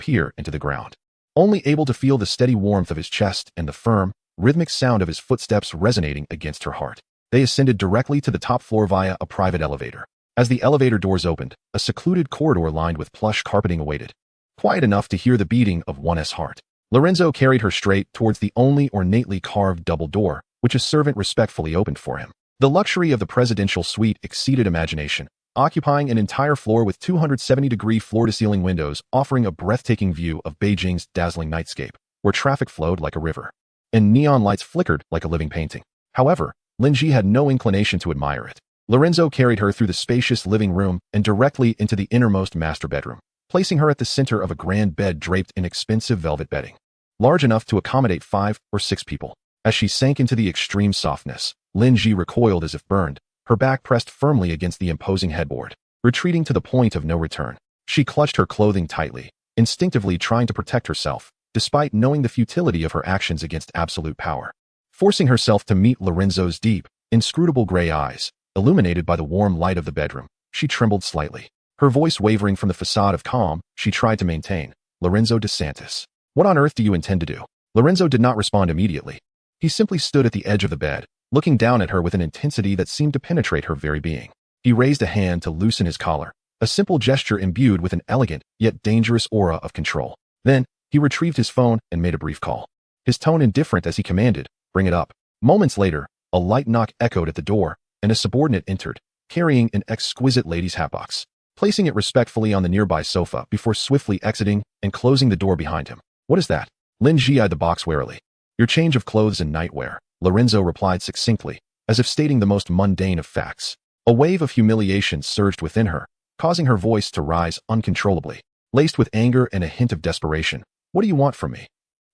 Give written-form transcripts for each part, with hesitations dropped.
peer into the ground. Only able to feel the steady warmth of his chest and the firm, rhythmic sound of his footsteps resonating against her heart. They ascended directly to the top floor via a private elevator. As the elevator doors opened, a secluded corridor lined with plush carpeting awaited, quiet enough to hear the beating of one's heart. Lorenzo carried her straight towards the only ornately carved double door, which a servant respectfully opened for him. The luxury of the presidential suite exceeded imagination, occupying an entire floor with 270-degree floor-to-ceiling windows offering a breathtaking view of Beijing's dazzling nightscape, where traffic flowed like a river, and neon lights flickered like a living painting. However, Linji had no inclination to admire it. Lorenzo carried her through the spacious living room and directly into the innermost master bedroom, placing her at the center of a grand bed draped in expensive velvet bedding, large enough to accommodate 5 or 6 people. As she sank into the extreme softness, Linji recoiled as if burned, her back pressed firmly against the imposing headboard. Retreating to the point of no return, she clutched her clothing tightly, instinctively trying to protect herself, despite knowing the futility of her actions against absolute power. Forcing herself to meet Lorenzo's deep, inscrutable gray eyes, illuminated by the warm light of the bedroom, she trembled slightly. Her voice wavering from the facade of calm she tried to maintain. "Lorenzo DeSantis, what on earth do you intend to do?" Lorenzo did not respond immediately. He simply stood at the edge of the bed, looking down at her with an intensity that seemed to penetrate her very being. He raised a hand to loosen his collar, a simple gesture imbued with an elegant yet dangerous aura of control. Then, he retrieved his phone and made a brief call, his tone indifferent as he commanded, "Bring it up." Moments later, a light knock echoed at the door, and a subordinate entered, carrying an exquisite lady's hatbox, placing it respectfully on the nearby sofa before swiftly exiting and closing the door behind him. "What is that?" Linji eyed the box warily. "Your change of clothes and nightwear," Lorenzo replied succinctly, as if stating the most mundane of facts. A wave of humiliation surged within her, causing her voice to rise uncontrollably, laced with anger and a hint of desperation. "What do you want from me?"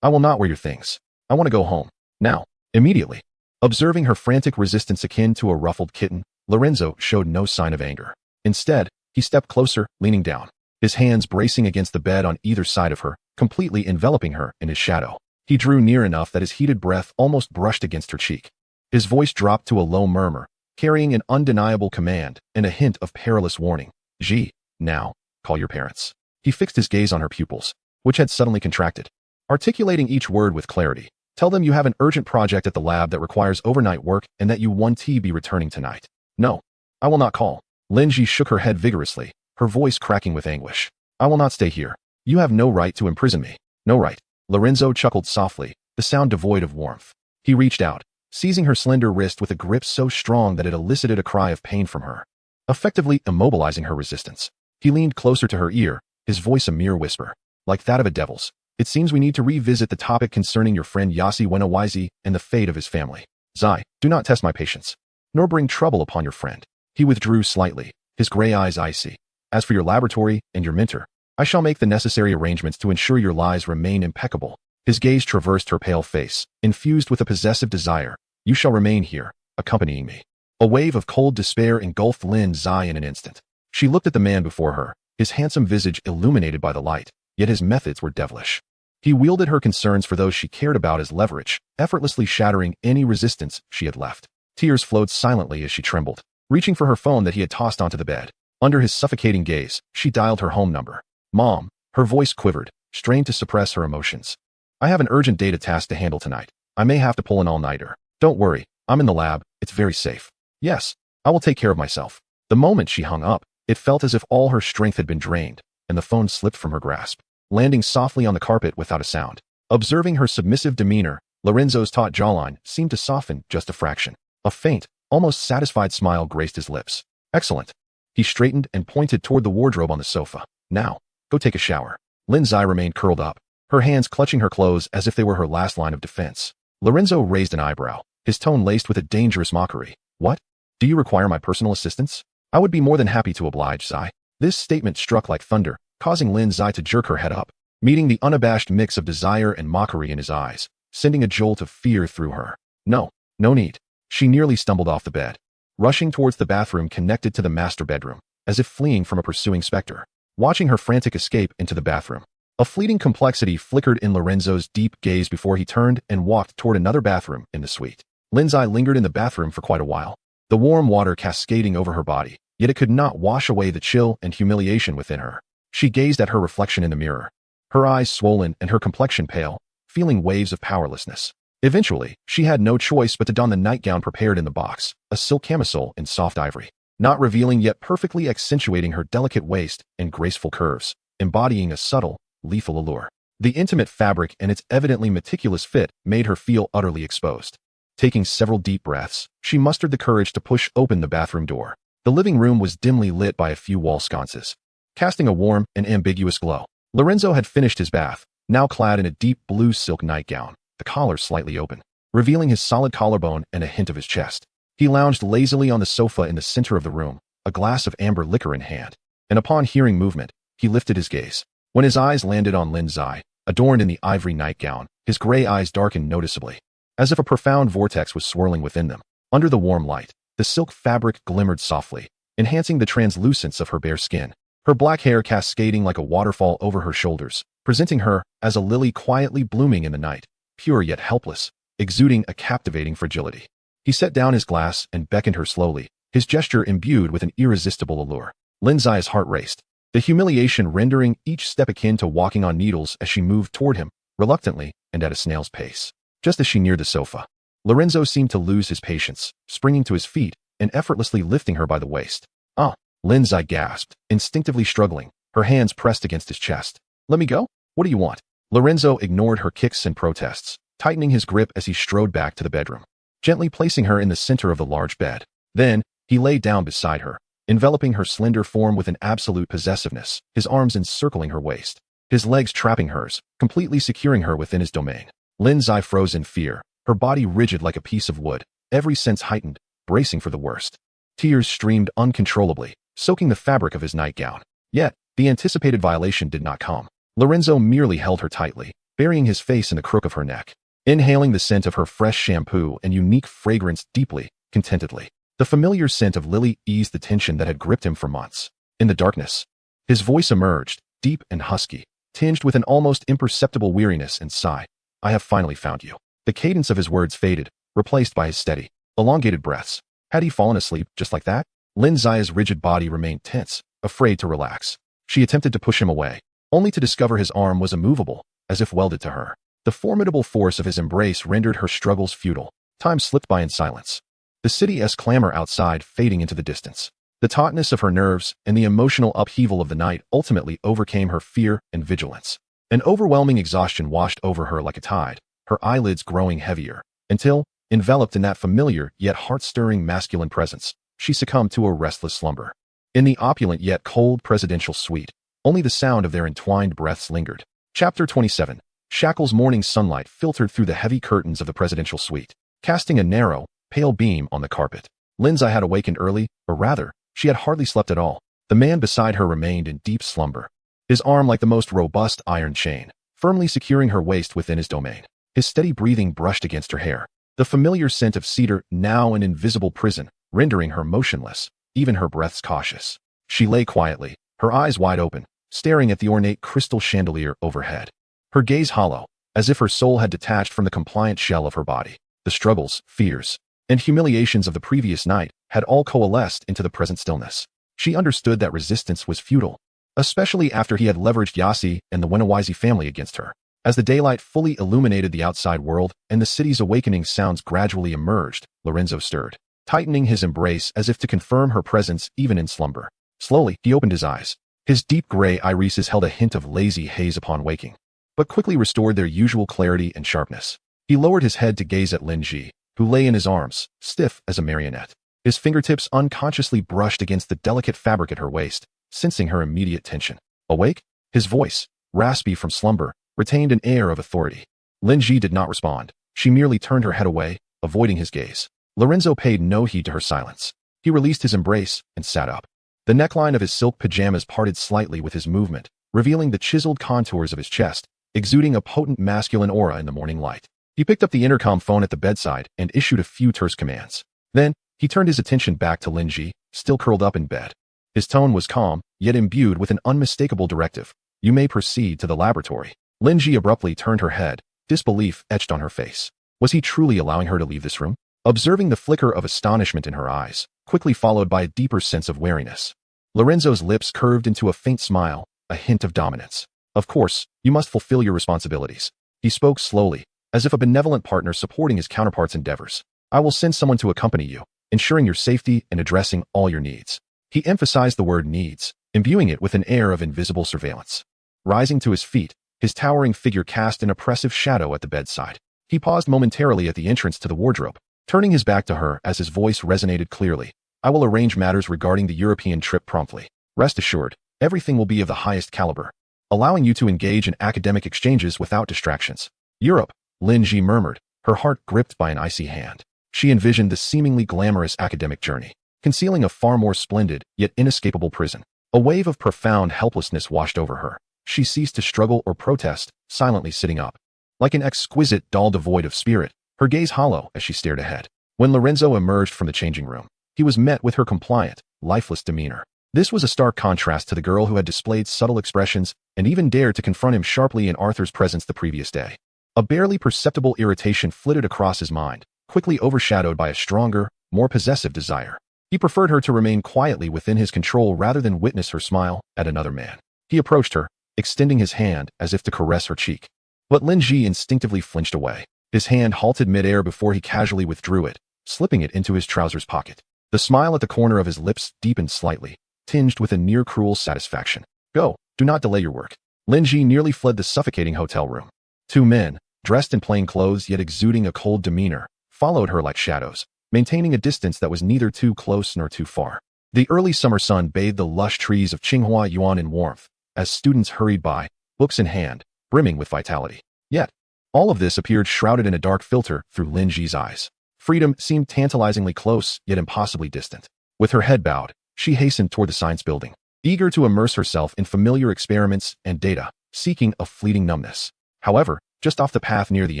"I will not wear your things. I want to go home. Now. Immediately." Observing her frantic resistance akin to a ruffled kitten, Lorenzo showed no sign of anger. Instead, he stepped closer, leaning down, his hands bracing against the bed on either side of her, completely enveloping her in his shadow. He drew near enough that his heated breath almost brushed against her cheek. His voice dropped to a low murmur, carrying an undeniable command and a hint of perilous warning. "Ji, now, call your parents." He fixed his gaze on her pupils, which had suddenly contracted, articulating each word with clarity. "Tell them you have an urgent project at the lab that requires overnight work and that you won't be returning tonight." "No, I will not call." Linji shook her head vigorously, her voice cracking with anguish. "I will not stay here. You have no right to imprison me." "No right." Lorenzo chuckled softly, the sound devoid of warmth. He reached out, seizing her slender wrist with a grip so strong that it elicited a cry of pain from her, effectively immobilizing her resistance. He leaned closer to her ear, his voice a mere whisper, like that of a devil's. "It seems we need to revisit the topic concerning your friend Yasi Wenawaizi and the fate of his family. Zai, do not test my patience, nor bring trouble upon your friend." He withdrew slightly, his gray eyes icy. "As for your laboratory and your mentor, I shall make the necessary arrangements to ensure your lies remain impeccable." His gaze traversed her pale face, infused with a possessive desire. "You shall remain here, accompanying me." A wave of cold despair engulfed Lin Zai in an instant. She looked at the man before her, his handsome visage illuminated by the light, yet his methods were devilish. He wielded her concerns for those she cared about as leverage, effortlessly shattering any resistance she had left. Tears flowed silently as she trembled, reaching for her phone that he had tossed onto the bed. Under his suffocating gaze, she dialed her home number. "Mom," her voice quivered, strained to suppress her emotions. "I have an urgent data task to handle tonight. I may have to pull an all-nighter. Don't worry, I'm in the lab, it's very safe." "Yes, I will take care of myself." The moment she hung up, it felt as if all her strength had been drained, and the phone slipped from her grasp, landing softly on the carpet without a sound. Observing her submissive demeanor, Lorenzo's taut jawline seemed to soften just a fraction. A faint, almost satisfied smile graced his lips. "Excellent." He straightened and pointed toward the wardrobe on the sofa. "Now, go take a shower." Lin Zai remained curled up, her hands clutching her clothes as if they were her last line of defense. Lorenzo raised an eyebrow, his tone laced with a dangerous mockery. "What? Do you require my personal assistance? I would be more than happy to oblige, Zai." This statement struck like thunder, causing Lin Zai to jerk her head up, meeting the unabashed mix of desire and mockery in his eyes, sending a jolt of fear through her. "No, no need." She nearly stumbled off the bed, rushing towards the bathroom connected to the master bedroom, as if fleeing from a pursuing specter. Watching her frantic escape into the bathroom, a fleeting complexity flickered in Lorenzo's deep gaze before he turned and walked toward another bathroom in the suite. Lin's eye lingered in the bathroom for quite a while, the warm water cascading over her body, yet it could not wash away the chill and humiliation within her. She gazed at her reflection in the mirror, her eyes swollen and her complexion pale, feeling waves of powerlessness. Eventually, she had no choice but to don the nightgown prepared in the box, a silk camisole in soft ivory, not revealing yet perfectly accentuating her delicate waist and graceful curves, embodying a subtle, lethal allure. The intimate fabric and its evidently meticulous fit made her feel utterly exposed. Taking several deep breaths, she mustered the courage to push open the bathroom door. The living room was dimly lit by a few wall sconces, casting a warm and ambiguous glow. Lorenzo had finished his bath, now clad in a deep blue silk nightgown, the collar slightly open, revealing his solid collarbone and a hint of his chest. He lounged lazily on the sofa in the center of the room, a glass of amber liquor in hand, and upon hearing movement, he lifted his gaze. When his eyes landed on Lin's eye, adorned in the ivory nightgown, his gray eyes darkened noticeably, as if a profound vortex was swirling within them. Under the warm light, the silk fabric glimmered softly, enhancing the translucence of her bare skin, her black hair cascading like a waterfall over her shoulders, presenting her as a lily quietly blooming in the night, pure yet helpless, exuding a captivating fragility. He set down his glass and beckoned her slowly, his gesture imbued with an irresistible allure. Lin's heart raced, the humiliation rendering each step akin to walking on needles as she moved toward him, reluctantly and at a snail's pace. Just as she neared the sofa, Lorenzo seemed to lose his patience, springing to his feet and effortlessly lifting her by the waist. "Ah!" Lin's gasped, instinctively struggling, her hands pressed against his chest. "Let me go? What do you want?" Lorenzo ignored her kicks and protests, tightening his grip as he strode back to the bedroom, gently placing her in the center of the large bed. Then, he lay down beside her, enveloping her slender form with an absolute possessiveness, his arms encircling her waist, his legs trapping hers, completely securing her within his domain. Lin's froze in fear, her body rigid like a piece of wood, every sense heightened, bracing for the worst. Tears streamed uncontrollably, soaking the fabric of his nightgown. Yet, the anticipated violation did not come. Lorenzo merely held her tightly, burying his face in the crook of her neck, inhaling the scent of her fresh shampoo and unique fragrance deeply, contentedly. The familiar scent of lily eased the tension that had gripped him for months. In the darkness, his voice emerged, deep and husky, tinged with an almost imperceptible weariness and sigh. "I have finally found you." The cadence of his words faded, replaced by his steady, elongated breaths. Had he fallen asleep just like that? Lin's rigid body remained tense, afraid to relax. She attempted to push him away, only to discover his arm was immovable, as if welded to her. The formidable force of his embrace rendered her struggles futile. Time slipped by in silence, the city's clamor outside fading into the distance. The tautness of her nerves and the emotional upheaval of the night ultimately overcame her fear and vigilance. An overwhelming exhaustion washed over her like a tide, her eyelids growing heavier, until, enveloped in that familiar yet heart-stirring masculine presence, she succumbed to a restless slumber. In the opulent yet cold presidential suite, only the sound of their entwined breaths lingered. Chapter 27. Shackle's morning sunlight filtered through the heavy curtains of the presidential suite, casting a narrow, pale beam on the carpet. Lin's had awakened early, or rather, she had hardly slept at all. The man beside her remained in deep slumber, his arm like the most robust iron chain, firmly securing her waist within his domain. His steady breathing brushed against her hair, the familiar scent of cedar now an invisible prison, rendering her motionless, even her breaths cautious. She lay quietly, her eyes wide open, staring at the ornate crystal chandelier overhead, her gaze hollow, as if her soul had detached from the compliant shell of her body. The struggles, fears, and humiliations of the previous night had all coalesced into the present stillness. She understood that resistance was futile, especially after he had leveraged Yasi and the Wenawazi family against her. As the daylight fully illuminated the outside world and the city's awakening sounds gradually emerged, Lorenzo stirred, tightening his embrace as if to confirm her presence even in slumber. Slowly, he opened his eyes. His deep gray irises held a hint of lazy haze upon waking, but quickly restored their usual clarity and sharpness. He lowered his head to gaze at Lin Ji, who lay in his arms, stiff as a marionette. His fingertips unconsciously brushed against the delicate fabric at her waist, sensing her immediate tension. Awake? His voice, raspy from slumber, retained an air of authority. Lin Ji did not respond. She merely turned her head away, avoiding his gaze. Lorenzo paid no heed to her silence. He released his embrace and sat up. The neckline of his silk pajamas parted slightly with his movement, revealing the chiseled contours of his chest, exuding a potent masculine aura in the morning light. He picked up the intercom phone at the bedside and issued a few terse commands. Then, he turned his attention back to Lin Ji, still curled up in bed. His tone was calm, yet imbued with an unmistakable directive. "You may proceed to the laboratory." Lin Ji abruptly turned her head, disbelief etched on her face. Was he truly allowing her to leave this room? Observing the flicker of astonishment in her eyes, quickly followed by a deeper sense of wariness, Lorenzo's lips curved into a faint smile, a hint of dominance. Of course, you must fulfill your responsibilities. He spoke slowly, as if a benevolent partner supporting his counterpart's endeavors. I will send someone to accompany you, ensuring your safety and addressing all your needs. He emphasized the word needs, imbuing it with an air of invisible surveillance. Rising to his feet, his towering figure cast an oppressive shadow at the bedside. He paused momentarily at the entrance to the wardrobe, turning his back to her as his voice resonated clearly. I will arrange matters regarding the European trip promptly. Rest assured, everything will be of the highest caliber, allowing you to engage in academic exchanges without distractions. Europe, Lin Ji murmured, her heart gripped by an icy hand. She envisioned the seemingly glamorous academic journey, concealing a far more splendid, yet inescapable prison. A wave of profound helplessness washed over her. She ceased to struggle or protest, silently sitting up. Like an exquisite doll devoid of spirit, her gaze hollow as she stared ahead. When Lorenzo emerged from the changing room, he was met with her compliant, lifeless demeanor. This was a stark contrast to the girl who had displayed subtle expressions and even dared to confront him sharply in Arthur's presence the previous day. A barely perceptible irritation flitted across his mind, quickly overshadowed by a stronger, more possessive desire. He preferred her to remain quietly within his control rather than witness her smile at another man. He approached her, extending his hand as if to caress her cheek. But Lin Ji instinctively flinched away. His hand halted midair before he casually withdrew it, slipping it into his trousers pocket. The smile at the corner of his lips deepened slightly, tinged with a near-cruel satisfaction. Go, do not delay your work. Lin Ji nearly fled the suffocating hotel room. Two men, dressed in plain clothes yet exuding a cold demeanor, followed her like shadows, maintaining a distance that was neither too close nor too far. The early summer sun bathed the lush trees of Tsinghua Yuan in warmth, as students hurried by, books in hand, brimming with vitality. Yet, all of this appeared shrouded in a dark filter through Lin Ji's eyes. Freedom seemed tantalizingly close, yet impossibly distant. With her head bowed, she hastened toward the science building, eager to immerse herself in familiar experiments and data, seeking a fleeting numbness. However, just off the path near the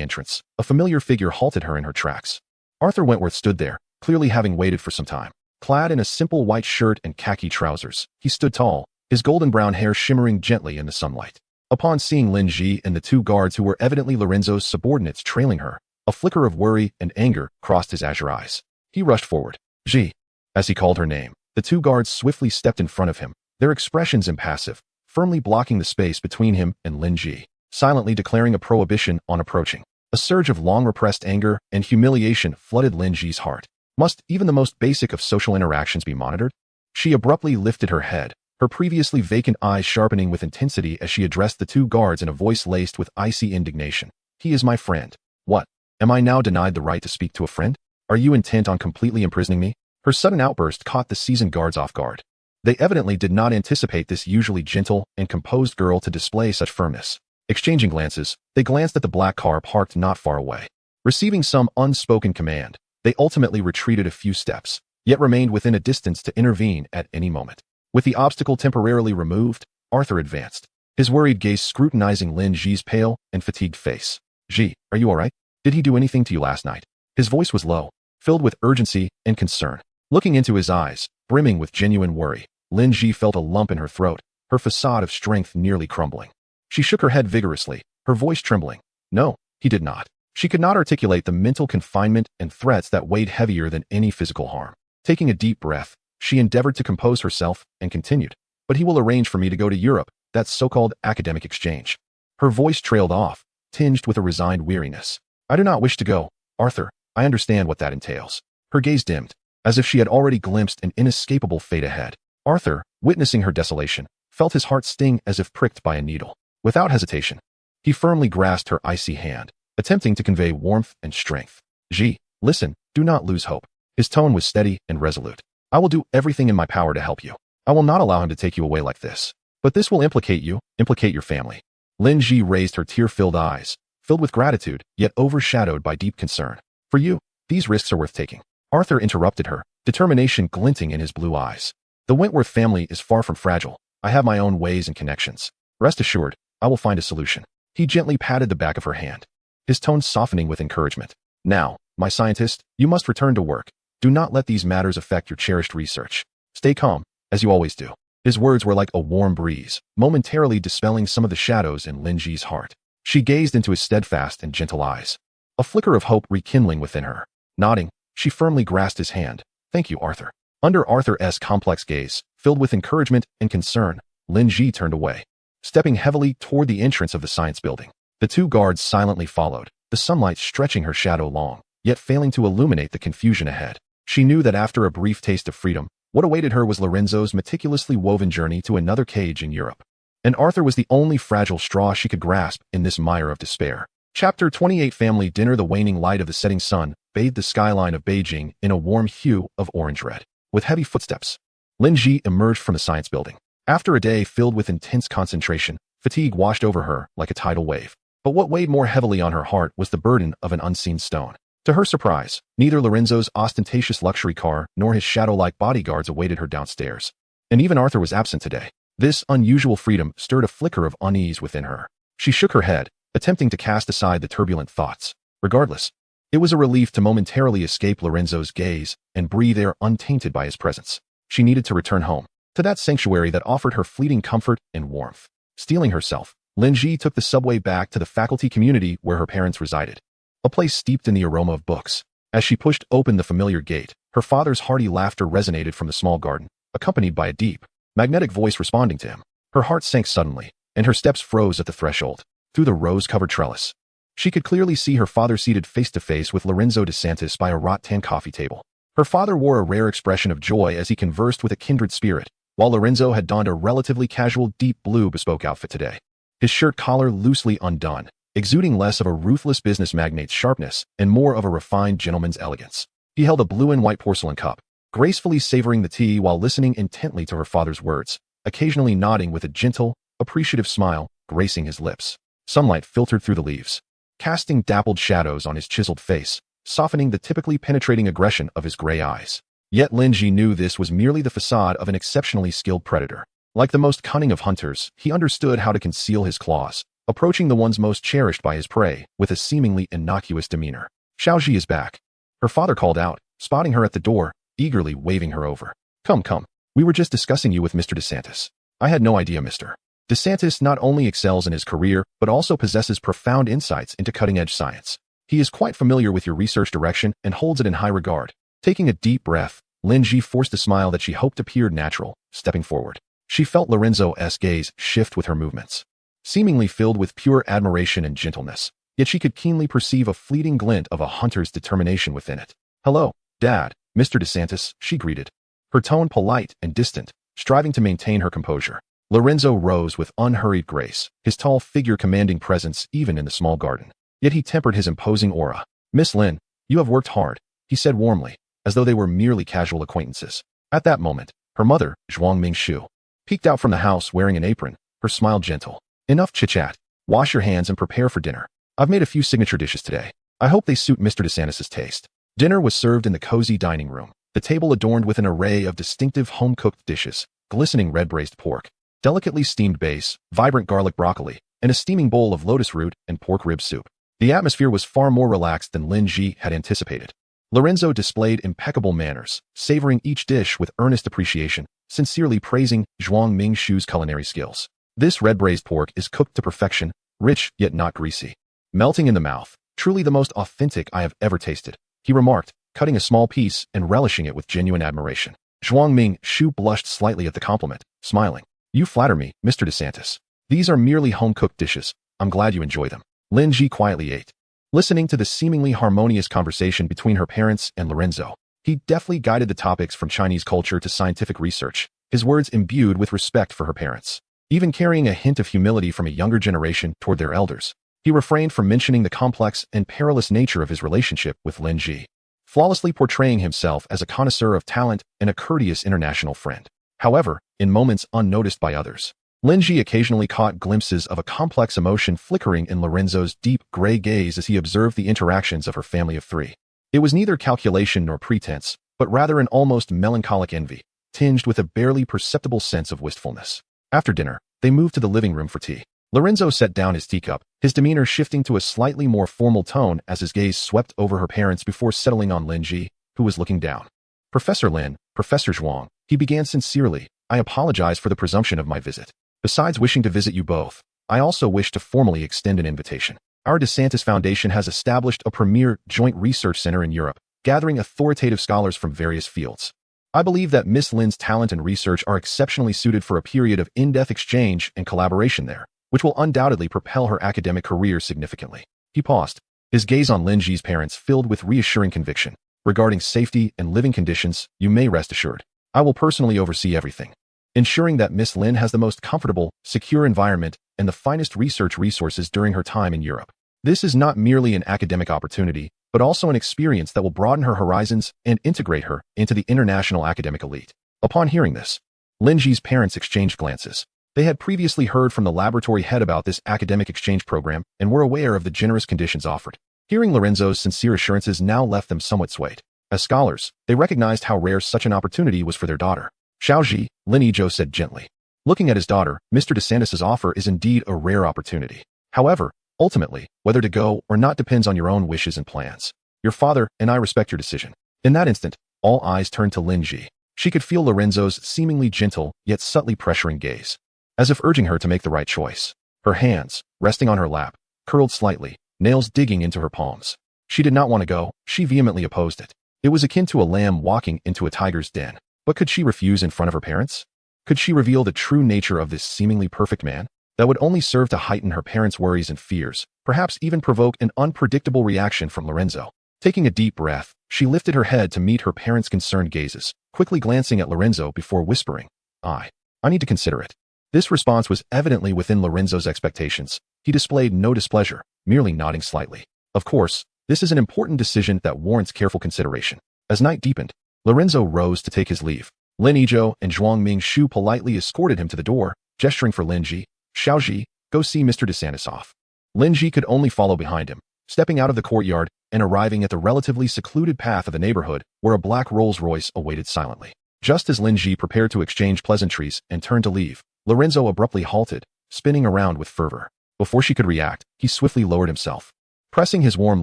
entrance, a familiar figure halted her in her tracks. Arthur Wentworth stood there, clearly having waited for some time. Clad in a simple white shirt and khaki trousers, he stood tall, his golden brown hair shimmering gently in the sunlight. Upon seeing Lin Ji and the two guards who were evidently Lorenzo's subordinates trailing her, a flicker of worry and anger crossed his azure eyes. He rushed forward. Ji, as he called her name, the two guards swiftly stepped in front of him, their expressions impassive, firmly blocking the space between him and Lin Ji, silently declaring a prohibition on approaching. A surge of long-repressed anger and humiliation flooded Lin Ji's heart. Must even the most basic of social interactions be monitored? She abruptly lifted her head, her previously vacant eyes sharpening with intensity as she addressed the two guards in a voice laced with icy indignation. He is my friend. What? Am I now denied the right to speak to a friend? Are you intent on completely imprisoning me? Her sudden outburst caught the seasoned guards off guard. They evidently did not anticipate this usually gentle and composed girl to display such firmness. Exchanging glances, they glanced at the black car parked not far away. Receiving some unspoken command, they ultimately retreated a few steps, yet remained within a distance to intervene at any moment. With the obstacle temporarily removed, Arthur advanced, his worried gaze scrutinizing Lin Ji's pale and fatigued face. Ji, are you all right? Did he do anything to you last night? His voice was low, filled with urgency and concern. Looking into his eyes, brimming with genuine worry, Lin Ji felt a lump in her throat, her facade of strength nearly crumbling. She shook her head vigorously, her voice trembling. No, he did not. She could not articulate the mental confinement and threats that weighed heavier than any physical harm. Taking a deep breath, she endeavored to compose herself and continued. But he will arrange for me to go to Europe, that so-called academic exchange. Her voice trailed off, tinged with a resigned weariness. I do not wish to go, Arthur. I understand what that entails. Her gaze dimmed, as if she had already glimpsed an inescapable fate ahead. Arthur, witnessing her desolation, felt his heart sting as if pricked by a needle. Without hesitation, he firmly grasped her icy hand, attempting to convey warmth and strength. Ji, listen, do not lose hope. His tone was steady and resolute. I will do everything in my power to help you. I will not allow him to take you away like this. But this will implicate you, implicate your family. Lin Ji raised her tear-filled eyes, filled with gratitude, yet overshadowed by deep concern. For you, these risks are worth taking. Arthur interrupted her, determination glinting in his blue eyes. The Wentworth family is far from fragile. I have my own ways and connections. Rest assured, I will find a solution. He gently patted the back of her hand, his tone softening with encouragement. Now, my scientist, you must return to work. Do not let these matters affect your cherished research. Stay calm, as you always do. His words were like a warm breeze, momentarily dispelling some of the shadows in Lin Ji's heart. She gazed into his steadfast and gentle eyes, a flicker of hope rekindling within her. Nodding, she firmly grasped his hand. Thank you, Arthur. Under Arthur's complex gaze, filled with encouragement and concern, Lin Ji turned away. stepping heavily toward the entrance of the science building. The two guards silently followed, the sunlight stretching her shadow long, yet failing to illuminate the confusion ahead. She knew that after a brief taste of freedom, what awaited her was Lorenzo's meticulously woven journey to another cage in Europe. And Arthur was the only fragile straw she could grasp in this mire of despair. Chapter 28 Family Dinner. The waning light of the setting sun bathed the skyline of Beijing in a warm hue of orange-red. With heavy footsteps, Lin Ji emerged from the science building. After a day filled with intense concentration, fatigue washed over her like a tidal wave. But what weighed more heavily on her heart was the burden of an unseen stone. To her surprise, neither Lorenzo's ostentatious luxury car nor his shadow-like bodyguards awaited her downstairs. And even Arthur was absent today. This unusual freedom stirred a flicker of unease within her. She shook her head, attempting to cast aside the turbulent thoughts. Regardless, it was a relief to momentarily escape Lorenzo's gaze and breathe air untainted by his presence. She needed to return home, to that sanctuary that offered her fleeting comfort and warmth. Steeling herself, Lin Ji took the subway back to the faculty community where her parents resided, a place steeped in the aroma of books. As she pushed open the familiar gate, her father's hearty laughter resonated from the small garden, accompanied by a deep, magnetic voice responding to him. Her heart sank suddenly, and her steps froze at the threshold. Through the rose-covered trellis, she could clearly see her father seated face-to-face with Lorenzo DeSantis by a wrought-tan coffee table. Her father wore a rare expression of joy as he conversed with a kindred spirit, while Lorenzo had donned a relatively casual deep blue bespoke outfit today. His shirt collar loosely undone, exuding less of a ruthless business magnate's sharpness and more of a refined gentleman's elegance. He held a blue and white porcelain cup, gracefully savoring the tea while listening intently to her father's words, occasionally nodding with a gentle, appreciative smile gracing his lips. Sunlight filtered through the leaves, casting dappled shadows on his chiseled face, softening the typically penetrating aggression of his gray eyes. Yet Lin Ji knew this was merely the facade of an exceptionally skilled predator. Like the most cunning of hunters, he understood how to conceal his claws, approaching the ones most cherished by his prey with a seemingly innocuous demeanor. Xiaoji is back, her father called out, spotting her at the door, eagerly waving her over. Come, come. We were just discussing you with Mr. DeSantis. I had no idea, Mr. DeSantis not only excels in his career, but also possesses profound insights into cutting-edge science. He is quite familiar with your research direction and holds it in high regard. Taking a deep breath, Lin Ji forced a smile that she hoped appeared natural, stepping forward. She felt Lorenzo's gaze shift with her movements, seemingly filled with pure admiration and gentleness, yet she could keenly perceive a fleeting glint of a hunter's determination within it. Hello, Dad, Mr. DeSantis, she greeted, her tone polite and distant, striving to maintain her composure. Lorenzo rose with unhurried grace, his tall figure commanding presence even in the small garden. Yet he tempered his imposing aura. Miss Lin, you have worked hard, he said warmly, as though they were merely casual acquaintances. At that moment, her mother, Zhuang Mingshu, peeked out from the house wearing an apron, her smile gentle. Enough chit-chat. Wash your hands and prepare for dinner. I've made a few signature dishes today. I hope they suit Mr. DeSantis' taste. Dinner was served in the cozy dining room, the table adorned with an array of distinctive home-cooked dishes, glistening red-braised pork, delicately steamed base, vibrant garlic broccoli, and a steaming bowl of lotus root and pork rib soup. The atmosphere was far more relaxed than Lin Ji had anticipated. Lorenzo displayed impeccable manners, savoring each dish with earnest appreciation, sincerely praising Zhuang Mingshu's culinary skills. This red-braised pork is cooked to perfection, rich yet not greasy, melting in the mouth. Truly the most authentic I have ever tasted, he remarked, cutting a small piece and relishing it with genuine admiration. Zhuang Mingshu blushed slightly at the compliment, smiling. You flatter me, Mr. DeSantis. These are merely home-cooked dishes. I'm glad you enjoy them. Lin Ji quietly ate, listening to the seemingly harmonious conversation between her parents and Lorenzo. He deftly guided the topics from Chinese culture to scientific research, his words imbued with respect for her parents, even carrying a hint of humility from a younger generation toward their elders. He refrained from mentioning the complex and perilous nature of his relationship with Lin Ji, flawlessly portraying himself as a connoisseur of talent and a courteous international friend. However, in moments unnoticed by others, Lin Ji occasionally caught glimpses of a complex emotion flickering in Lorenzo's deep gray gaze as he observed the interactions of her family of three. It was neither calculation nor pretense, but rather an almost melancholic envy, tinged with a barely perceptible sense of wistfulness. After dinner, they moved to the living room for tea. Lorenzo set down his teacup, his demeanor shifting to a slightly more formal tone as his gaze swept over her parents before settling on Lin Ji, who was looking down. Professor Lin, Professor Zhuang, he began sincerely, I apologize for the presumption of my visit. Besides wishing to visit you both, I also wish to formally extend an invitation. Our DeSantis Foundation has established a premier joint research center in Europe, gathering authoritative scholars from various fields. I believe that Miss Lin's talent and research are exceptionally suited for a period of in-depth exchange and collaboration there, which will undoubtedly propel her academic career significantly. He paused, his gaze on Lin Ji's parents filled with reassuring conviction. Regarding safety and living conditions, you may rest assured. I will personally oversee everything, ensuring that Miss Lin has the most comfortable, secure environment and the finest research resources during her time in Europe. This is not merely an academic opportunity, but also an experience that will broaden her horizons and integrate her into the international academic elite. Upon hearing this, Lin Ji's parents exchanged glances. They had previously heard from the laboratory head about this academic exchange program and were aware of the generous conditions offered. Hearing Lorenzo's sincere assurances now left them somewhat swayed. As scholars, they recognized how rare such an opportunity was for their daughter. Xiaoji, Lin Yizhou said gently. Looking at his daughter, Mr. DeSantis's offer is indeed a rare opportunity. However, ultimately, whether to go or not depends on your own wishes and plans. Your father and I respect your decision. In that instant, all eyes turned to Lin Ji. She could feel Lorenzo's seemingly gentle yet subtly pressuring gaze, as if urging her to make the right choice. Her hands, resting on her lap, curled slightly, nails digging into her palms. She did not want to go. She vehemently opposed it. It was akin to a lamb walking into a tiger's den. But could she refuse in front of her parents? Could she reveal the true nature of this seemingly perfect man? That would only serve to heighten her parents' worries and fears, perhaps even provoke an unpredictable reaction from Lorenzo. Taking a deep breath, she lifted her head to meet her parents' concerned gazes, quickly glancing at Lorenzo before whispering, I need to consider it. This response was evidently within Lorenzo's expectations. He displayed no displeasure, merely nodding slightly. Of course, this is an important decision that warrants careful consideration. As night deepened, Lorenzo rose to take his leave. Lin Yizhou and Zhuang Mingshu politely escorted him to the door, gesturing for Lin Ji. Xiaoji, go see Mr. DeSantis off. Lin Ji could only follow behind him, stepping out of the courtyard and arriving at the relatively secluded path of the neighborhood where a black Rolls-Royce awaited silently. Just as Lin Ji prepared to exchange pleasantries and turned to leave, Lorenzo abruptly halted, spinning around with fervor. Before she could react, he swiftly lowered himself, pressing his warm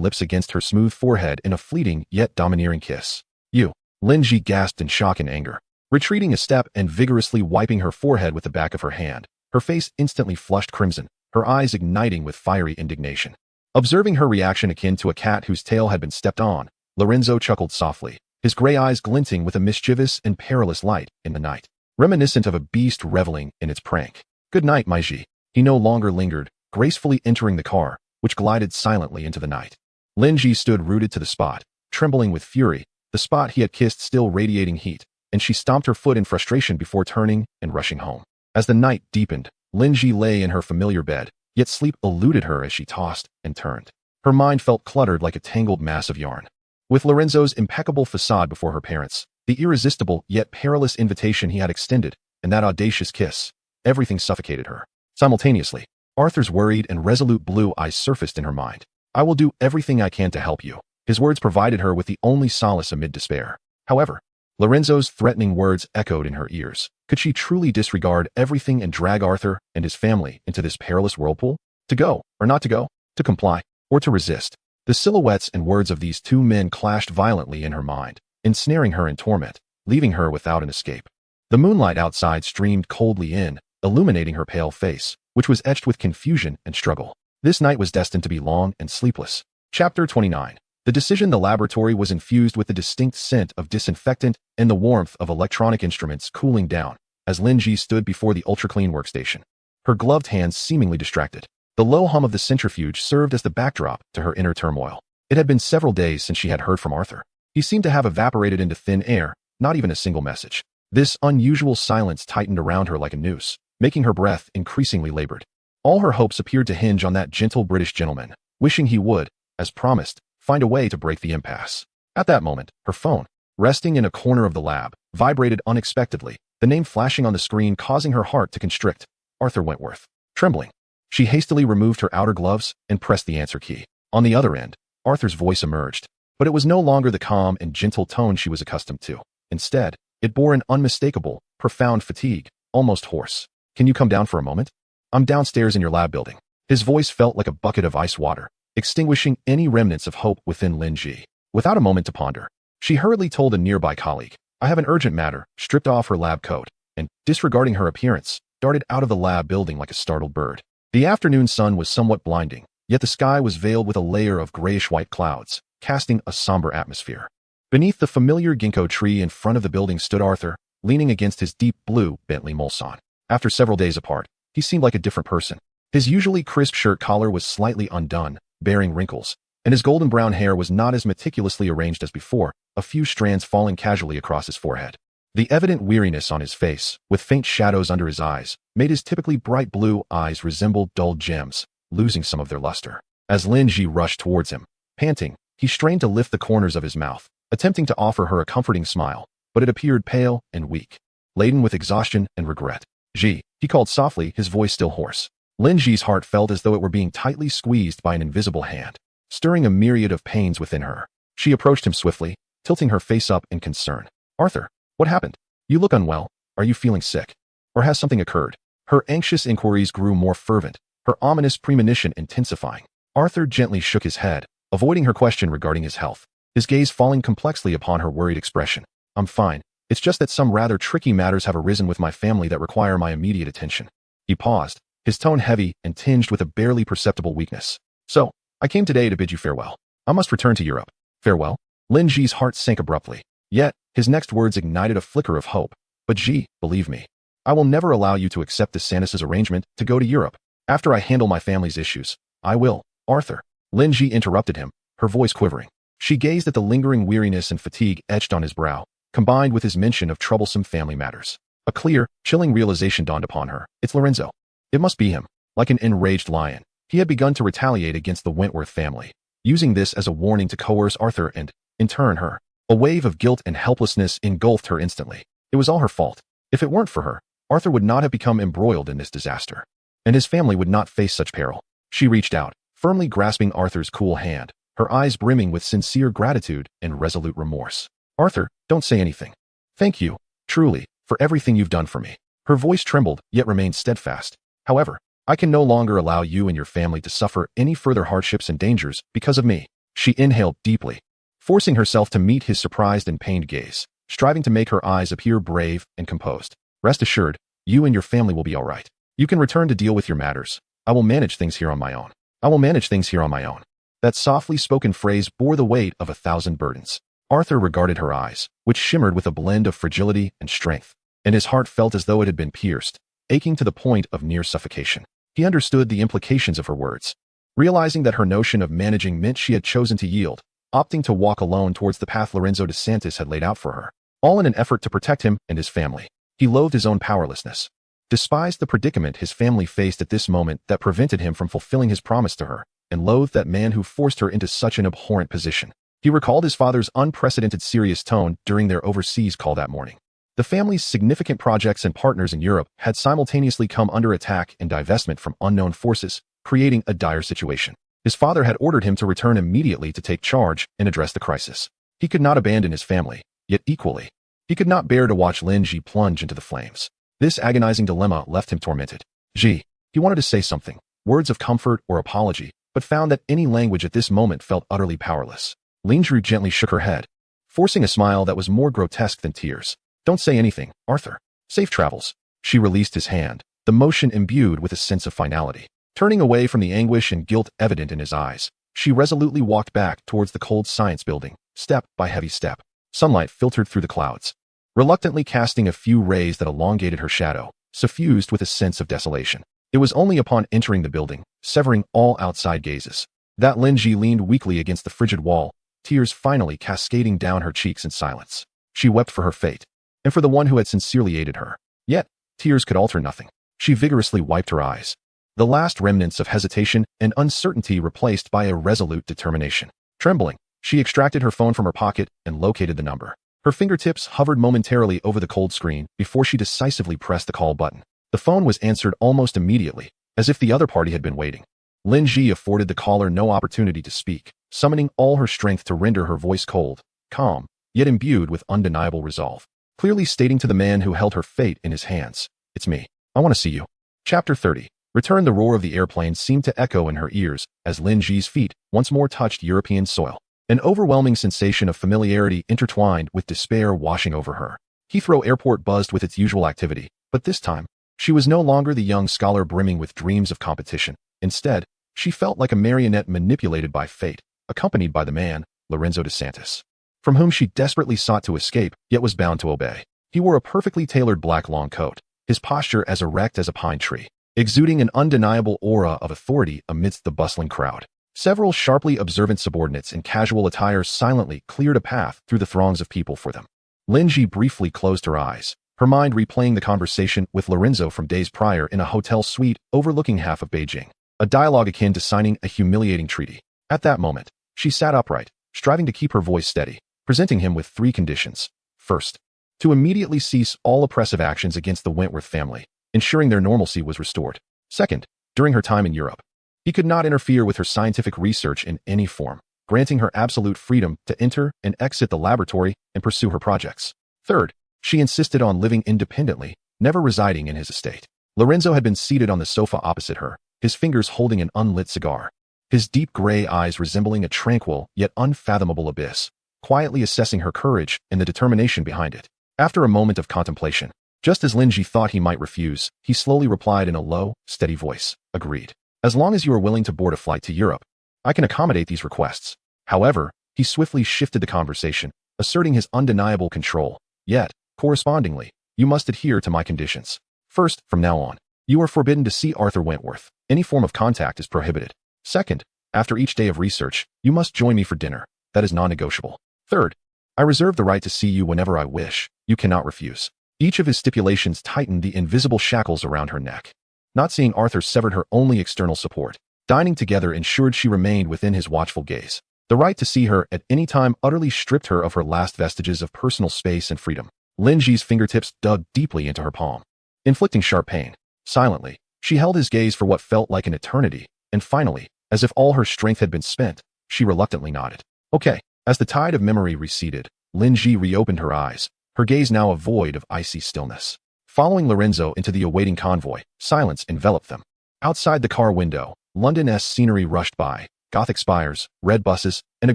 lips against her smooth forehead in a fleeting yet domineering kiss. You! Lin Ji gasped in shock and anger, retreating a step and vigorously wiping her forehead with the back of her hand. Her face instantly flushed crimson, her eyes igniting with fiery indignation. Observing her reaction akin to a cat whose tail had been stepped on, Lorenzo chuckled softly, his gray eyes glinting with a mischievous and perilous light in the night, reminiscent of a beast reveling in its prank. Good night, my Ji. He no longer lingered, gracefully entering the car, which glided silently into the night. Lin Ji stood rooted to the spot, trembling with fury, the spot he had kissed still radiating heat, and she stomped her foot in frustration before turning and rushing home. As the night deepened, Lin Ji lay in her familiar bed, yet sleep eluded her as she tossed and turned. Her mind felt cluttered like a tangled mass of yarn. With Lorenzo's impeccable facade before her parents, the irresistible yet perilous invitation he had extended, and that audacious kiss, everything suffocated her. Simultaneously, Arthur's worried and resolute blue eyes surfaced in her mind. I will do everything I can to help you. His words provided her with the only solace amid despair. However, Lorenzo's threatening words echoed in her ears. Could she truly disregard everything and drag Arthur and his family into this perilous whirlpool? To go, or not to go? To comply, or to resist? The silhouettes and words of these two men clashed violently in her mind, ensnaring her in torment, leaving her without an escape. The moonlight outside streamed coldly in, illuminating her pale face, which was etched with confusion and struggle. This night was destined to be long and sleepless. Chapter 29. The decision. The laboratory was infused with the distinct scent of disinfectant and the warmth of electronic instruments cooling down as Lin Ji stood before the ultra-clean workstation, her gloved hands seemingly distracted. The low hum of the centrifuge served as the backdrop to her inner turmoil. It had been several days since she had heard from Arthur. He seemed to have evaporated into thin air, not even a single message. This unusual silence tightened around her like a noose, making her breath increasingly labored. All her hopes appeared to hinge on that gentle British gentleman, wishing he would, as promised, find a way to break the impasse. At that moment, her phone, resting in a corner of the lab, vibrated unexpectedly, the name flashing on the screen causing her heart to constrict. Arthur Wentworth. Trembling, she hastily removed her outer gloves and pressed the answer key. On the other end, Arthur's voice emerged, but it was no longer the calm and gentle tone she was accustomed to. Instead, it bore an unmistakable, profound fatigue, almost hoarse. Can you come down for a moment? I'm downstairs in your lab building. His voice felt like a bucket of ice water, extinguishing any remnants of hope within Lin Ji. Without a moment to ponder, she hurriedly told a nearby colleague, I have an urgent matter, stripped off her lab coat, and, disregarding her appearance, darted out of the lab building like a startled bird. The afternoon sun was somewhat blinding, yet the sky was veiled with a layer of grayish-white clouds, casting a somber atmosphere. Beneath the familiar ginkgo tree in front of the building stood Arthur, leaning against his deep blue Bentley Mulsanne. After several days apart, he seemed like a different person. His usually crisp shirt collar was slightly undone, bearing wrinkles, and his golden brown hair was not as meticulously arranged as before, a few strands falling casually across his forehead. The evident weariness on his face, with faint shadows under his eyes, made his typically bright blue eyes resemble dull gems, losing some of their luster. As Lin Ji rushed towards him, panting, he strained to lift the corners of his mouth, attempting to offer her a comforting smile, but it appeared pale and weak, laden with exhaustion and regret. Ji, he called softly, his voice still hoarse. Lin Ji's heart felt as though it were being tightly squeezed by an invisible hand, stirring a myriad of pains within her. She approached him swiftly, tilting her face up in concern. Arthur, what happened? You look unwell. Are you feeling sick? Or has something occurred? Her anxious inquiries grew more fervent, her ominous premonition intensifying. Arthur gently shook his head, avoiding her question regarding his health, his gaze falling complexly upon her worried expression. I'm fine. It's just that some rather tricky matters have arisen with my family that require my immediate attention. He paused, his tone heavy and tinged with a barely perceptible weakness. So, I came today to bid you farewell. I must return to Europe. Farewell? Lin Ji's heart sank abruptly. Yet, his next words ignited a flicker of hope. But Ji, believe me, I will never allow you to accept DeSantis' arrangement to go to Europe. After I handle my family's issues, I will. Arthur. Lin Ji interrupted him, her voice quivering. She gazed at the lingering weariness and fatigue etched on his brow, combined with his mention of troublesome family matters. A clear, chilling realization dawned upon her. It's Lorenzo. It must be him. Like an enraged lion, he had begun to retaliate against the Wentworth family, using this as a warning to coerce Arthur and, in turn, her. A wave of guilt and helplessness engulfed her instantly. It was all her fault. If it weren't for her, Arthur would not have become embroiled in this disaster, and his family would not face such peril. She reached out, firmly grasping Arthur's cool hand, her eyes brimming with sincere gratitude and resolute remorse. Arthur, don't say anything. Thank you, truly, for everything you've done for me. Her voice trembled, yet remained steadfast. However, I can no longer allow you and your family to suffer any further hardships and dangers because of me. She inhaled deeply, forcing herself to meet his surprised and pained gaze, striving to make her eyes appear brave and composed. Rest assured, you and your family will be all right. You can return to deal with your matters. I will manage things here on my own. I will manage things here on my own. That softly spoken phrase bore the weight of 1,000 burdens. Arthur regarded her eyes, which shimmered with a blend of fragility and strength, and his heart felt as though it had been pierced, aching to the point of near suffocation. He understood the implications of her words, realizing that her notion of managing meant she had chosen to yield, opting to walk alone towards the path Lorenzo DeSantis had laid out for her, all in an effort to protect him and his family. He loathed his own powerlessness, despised the predicament his family faced at this moment that prevented him from fulfilling his promise to her, and loathed that man who forced her into such an abhorrent position. He recalled his father's unprecedented serious tone during their overseas call that morning. The family's significant projects and partners in Europe had simultaneously come under attack and divestment from unknown forces, creating a dire situation. His father had ordered him to return immediately to take charge and address the crisis. He could not abandon his family, yet equally, he could not bear to watch Lin Ji plunge into the flames. This agonizing dilemma left him tormented. Ji, he wanted to say something, words of comfort or apology, but found that any language at this moment felt utterly powerless. Lin Ji gently shook her head, forcing a smile that was more grotesque than tears. Don't say anything, Arthur. Safe travels. She released his hand, the motion imbued with a sense of finality. Turning away from the anguish and guilt evident in his eyes, she resolutely walked back towards the cold science building, step by heavy step. Sunlight filtered through the clouds, reluctantly casting a few rays that elongated her shadow, suffused with a sense of desolation. It was only upon entering the building, severing all outside gazes, that Lin Ji leaned weakly against the frigid wall, tears finally cascading down her cheeks in silence. She wept for her fate, and for the one who had sincerely aided her. Yet, tears could alter nothing. She vigorously wiped her eyes, the last remnants of hesitation and uncertainty replaced by a resolute determination. Trembling, she extracted her phone from her pocket and located the number. Her fingertips hovered momentarily over the cold screen before she decisively pressed the call button. The phone was answered almost immediately, as if the other party had been waiting. Lin Ji afforded the caller no opportunity to speak, summoning all her strength to render her voice cold, calm, yet imbued with undeniable resolve, clearly stating to the man who held her fate in his hands, "It's me. I want to see you." Chapter 30. Return. The roar of the airplane seemed to echo in her ears as Lin Ji's feet once more touched European soil. An overwhelming sensation of familiarity intertwined with despair washing over her. Heathrow Airport buzzed with its usual activity, but this time, she was no longer the young scholar brimming with dreams of competition. Instead, she felt like a marionette manipulated by fate, accompanied by the man, Lorenzo DeSantis. from whom she desperately sought to escape, yet was bound to obey. He wore a perfectly tailored black long coat, his posture as erect as a pine tree, exuding an undeniable aura of authority amidst the bustling crowd. Several sharply observant subordinates in casual attire silently cleared a path through the throngs of people for them. Linji briefly closed her eyes, her mind replaying the conversation with Lorenzo from days prior in a hotel suite overlooking half of Beijing, a dialogue akin to signing a humiliating treaty. At that moment, she sat upright, striving to keep her voice steady, presenting him with 3 conditions. First, to immediately cease all oppressive actions against the Wentworth family, ensuring their normalcy was restored. Second, during her time in Europe, he could not interfere with her scientific research in any form, granting her absolute freedom to enter and exit the laboratory and pursue her projects. Third, she insisted on living independently, never residing in his estate. Lorenzo had been seated on the sofa opposite her, his fingers holding an unlit cigar, his deep gray eyes resembling a tranquil yet unfathomable abyss, quietly assessing her courage and the determination behind it. After a moment of contemplation, just as Linji thought he might refuse, he slowly replied in a low, steady voice, "Agreed. As long as you are willing to board a flight to Europe, I can accommodate these requests." However, he swiftly shifted the conversation, asserting his undeniable control. "Yet, correspondingly, you must adhere to my conditions. First, from now on, you are forbidden to see Arthur Wentworth. Any form of contact is prohibited. Second, after each day of research, you must join me for dinner. That is non-negotiable. Third, I reserve the right to see you whenever I wish. You cannot refuse." Each of his stipulations tightened the invisible shackles around her neck. Not seeing Arthur severed her only external support. Dining together ensured she remained within his watchful gaze. The right to see her at any time utterly stripped her of her last vestiges of personal space and freedom. Linji's fingertips dug deeply into her palm, inflicting sharp pain. Silently, she held his gaze for what felt like an eternity, and finally, as if all her strength had been spent, she reluctantly nodded. "Okay." As the tide of memory receded, Linji reopened her eyes, her gaze now a void of icy stillness. Following Lorenzo into the awaiting convoy, silence enveloped them. Outside the car window, London-esque scenery rushed by, Gothic spires, red buses, and a